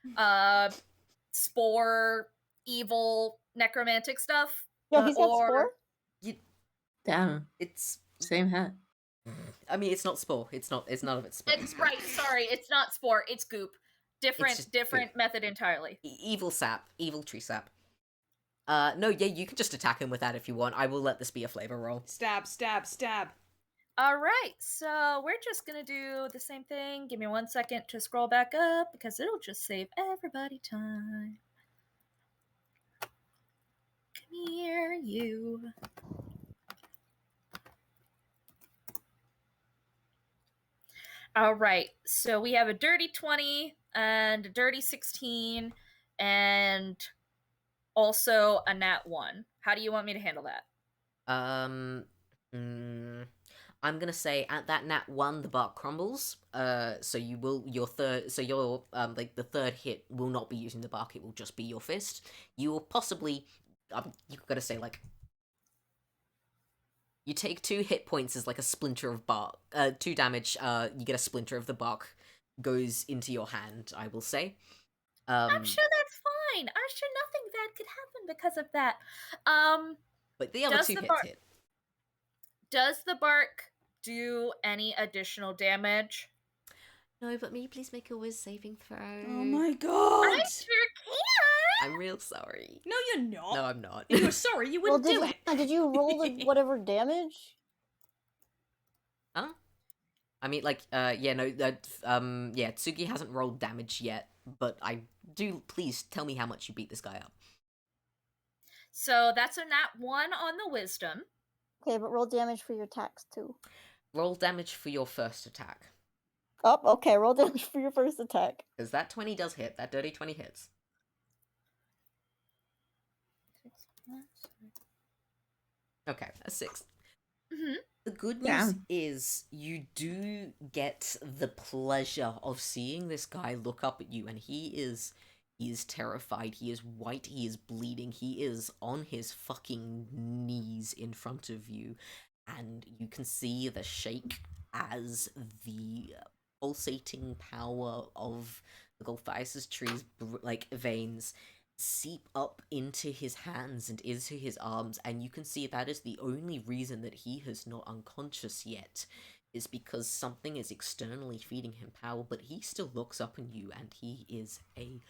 spore evil necromantic stuff? Yo, he's got Or- spore? Damn, It's. same hat. I mean, it's not spore. It's none of it's spore. It's right, sorry, it's not spore, it's goop. just Different method entirely. Evil sap. Evil tree sap. No, yeah, you can just attack him with that if you want. I will let this be a flavor roll. Stab, stab, stab. Alright, so we're just gonna do the same thing. Give me 1 second to scroll back up because it'll just save everybody time. Come here, you. Alright, so we have a dirty 20 and a dirty 16 and also a nat 1. How do you want me to handle that? I'm gonna say at that nat 1 the bark crumbles. So you will your like the third hit will not be using the bark, it will just be your fist. You will possibly you gotta say like you take 2 hit points as like a splinter of bark. 2 damage, you get a splinter of the bark goes into your hand, I will say. I'm sure that's fine. I'm sure nothing bad could happen because of that. But the other does 2 the hits bark- hit. Does the bark do any additional damage? No, but may you please make a whiz saving throw? Oh my god! I sure can. I'm real sorry. No, you're not. No, I'm not. If you were sorry, you wouldn't do it. Did you roll the whatever damage? Huh? I mean, like, Tsugi hasn't rolled damage yet, but please tell me how much you beat this guy up. So that's a nat 1 on the wisdom. Okay, but roll damage for your attacks too. Roll damage for your first attack. Oh, okay, roll damage for your first attack. Because that 20 does hit, that dirty 20 hits. Okay, a 6. Mm-hmm. The good news is you do get the pleasure of seeing this guy look up at you, and he is terrified, he is white, he is bleeding, he is on his fucking knees in front of you, and you can see the shake as the pulsating power of the Golthias' tree's veins seep up into his hands and into his arms, and you can see that is the only reason that he is not unconscious yet, is because something is externally feeding him power, but he still looks up at you and he is a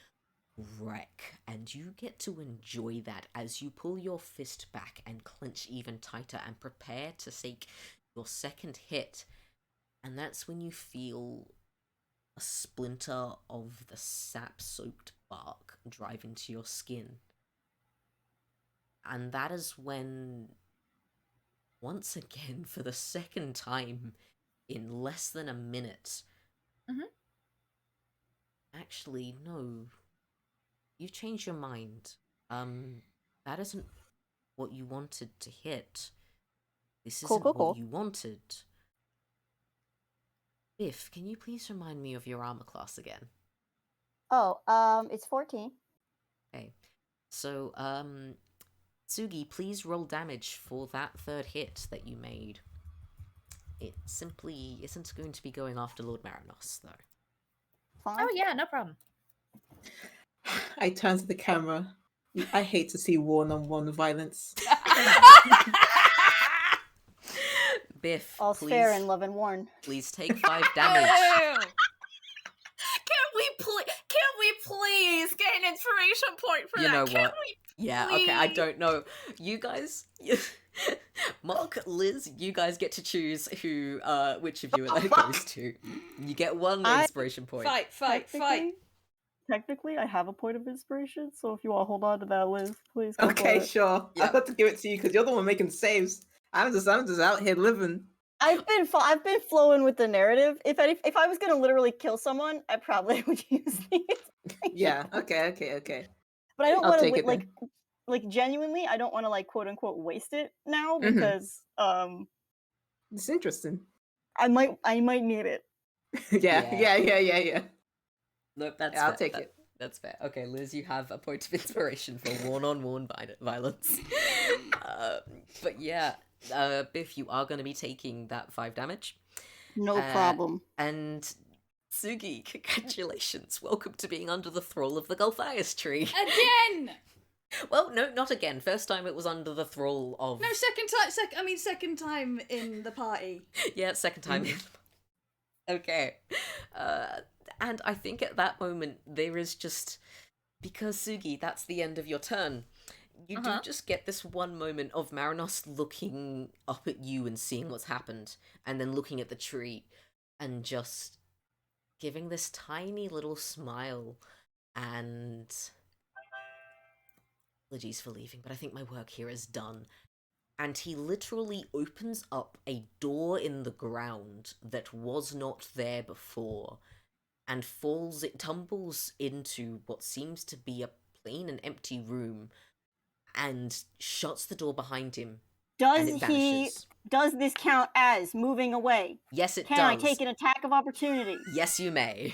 wreck, and you get to enjoy that as you pull your fist back and clench even tighter and prepare to take your second hit, and that's when you feel a splinter of the sap-soaked bark drive into your skin. And that is when, once again, for the second time in less than a minute... Actually, no. You've changed your mind. That isn't what you wanted to hit. This isn't what you wanted. Biff, can you please remind me of your armor class again? Oh, it's 14. Okay. So, Tsugi, please roll damage for that third hit that you made. It simply isn't going to be going after Lord Marinos, though. Fine. Oh yeah, no problem. I turn to the camera. I hate to see one-on-one violence. Biff, All's please, fair in love and warn. please take 5 damage. Can we please get an inspiration point for You that? know Can what? we Yeah, okay, I please? don't know. You guys, Mark, Liz, you guys get to choose who, which of you it goes to. You get 1 inspiration point. Fight. Technically, I have a point of inspiration, so if you all hold on to that, Liz, please go for Okay, it. sure. Yeah. I've got to give it to you because you're the one making saves. I'm just out here living. I've been flowing with the narrative. If I was gonna literally kill someone, I probably would use these. Yeah. Okay. But I don't I'll want take to it then. like genuinely. I don't want to like quote unquote waste it now Mhm. because It's interesting. I might need it. Yeah. Nope, that's Yeah, I'll fair. take it. That's fair. Okay, Liz, you have a point of inspiration for worn-on-worn violence. But yeah, Biff, you are going to be taking that 5 damage. No problem. And Tsugi, congratulations. Welcome to being under the thrall of the Golthias tree. Again! Well, no, not again. First time it was under the thrall of... No, second time in the party. Yeah, second time. Okay. And I think at that moment, there is just... Because, Tsugi, that's the end of your turn. You do just get this one moment of Marinos looking up at you and seeing what's happened, and then looking at the tree, and just giving this tiny little smile, and... Apologies for leaving, but I think my work here is done. And he literally opens up a door in the ground that was not there before, and tumbles into what seems to be a plain and empty room, and shuts the door behind him. Does and it vanishes. does this count as moving away? Yes, it Can does. I take an attack of opportunity? Yes, you may.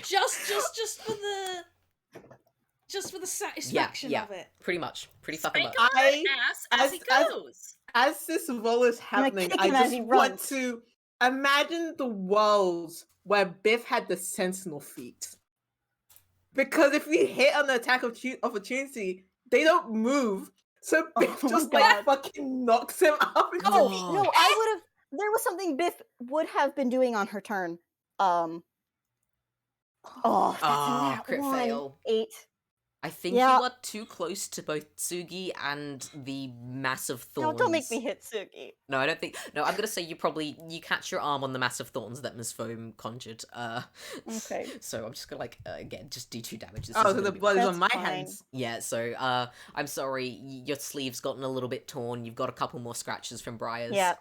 Just for the satisfaction Yeah. of it. Pretty much. Pretty fucking much. Spank him on the ass as he goes. As this roll is happening, kick I him as just he want runs. to imagine the worlds where Biff had the sentinel feet. Because if we hit an attack opportunity, they don't move. So Biff Oh my just God. fucking knocks him up. Into Oh the... no, I would have. There was something Biff would have been doing on her turn. Oh, that's a nat crit 1. fail. 8. I think Yeah. you are too close to both Tsugi and the massive thorns. No, don't make me hit Tsugi. No, I don't think... No, I'm gonna say you catch your arm on the massive thorns that Ms. Foam conjured. Okay. So I'm just gonna, again, just do 2 damage. This Oh, isn't so the gonna be- blood is on That's my fine. hands. Yeah, so, I'm sorry, your sleeve's gotten a little bit torn, you've got a couple more scratches from briars. Yeah.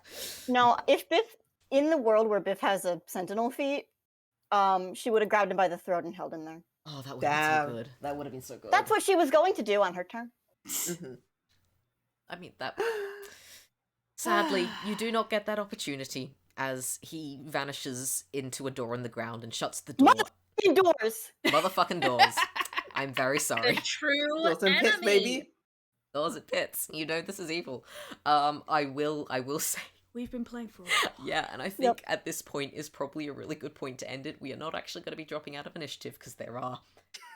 No, if Biff in the world where Biff has a sentinel feat, she would have grabbed him by the throat and held him there. Oh, that would have been Damn. so good. That would have been so good. That's what she was going to do on her turn. Mhm. I mean, that... Sadly, you do not get that opportunity, as he vanishes into a door in the ground and shuts the door. Indoors. Motherfucking doors. I'm very The sorry. true Those and enemy. pits, baby. Doors at pits. You know this is evil. I will say, We've been playing for a while. yeah, and I think at this point is probably a really good point to end it. We are not actually going to be dropping out of initiative because there are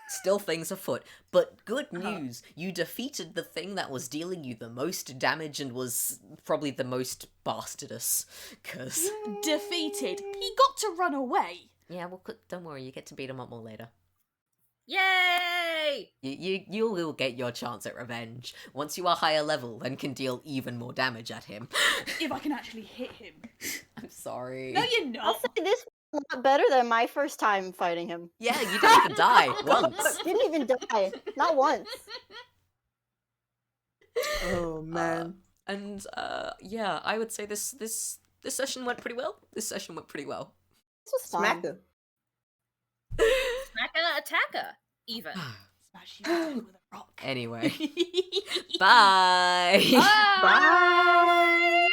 still things afoot. But good news, you defeated the thing that was dealing you the most damage and was probably the most bastardous. Because Defeated. He got to run away. yeah, well, don't worry, you get to beat him up more later. Yay! You will get your chance at revenge. Once you are higher level, then can deal even more damage at him. If I can actually hit him. I'm sorry. No, you're I'll not. say this was a lot better than my first time fighting him. Yeah, you didn't even die once. Didn't even die. Not once. Oh man. And yeah, I would say this session went pretty well. This was fun. Smacker. Smacka attacka, even. Smash you with a rock. Anyway, bye. Bye. Bye.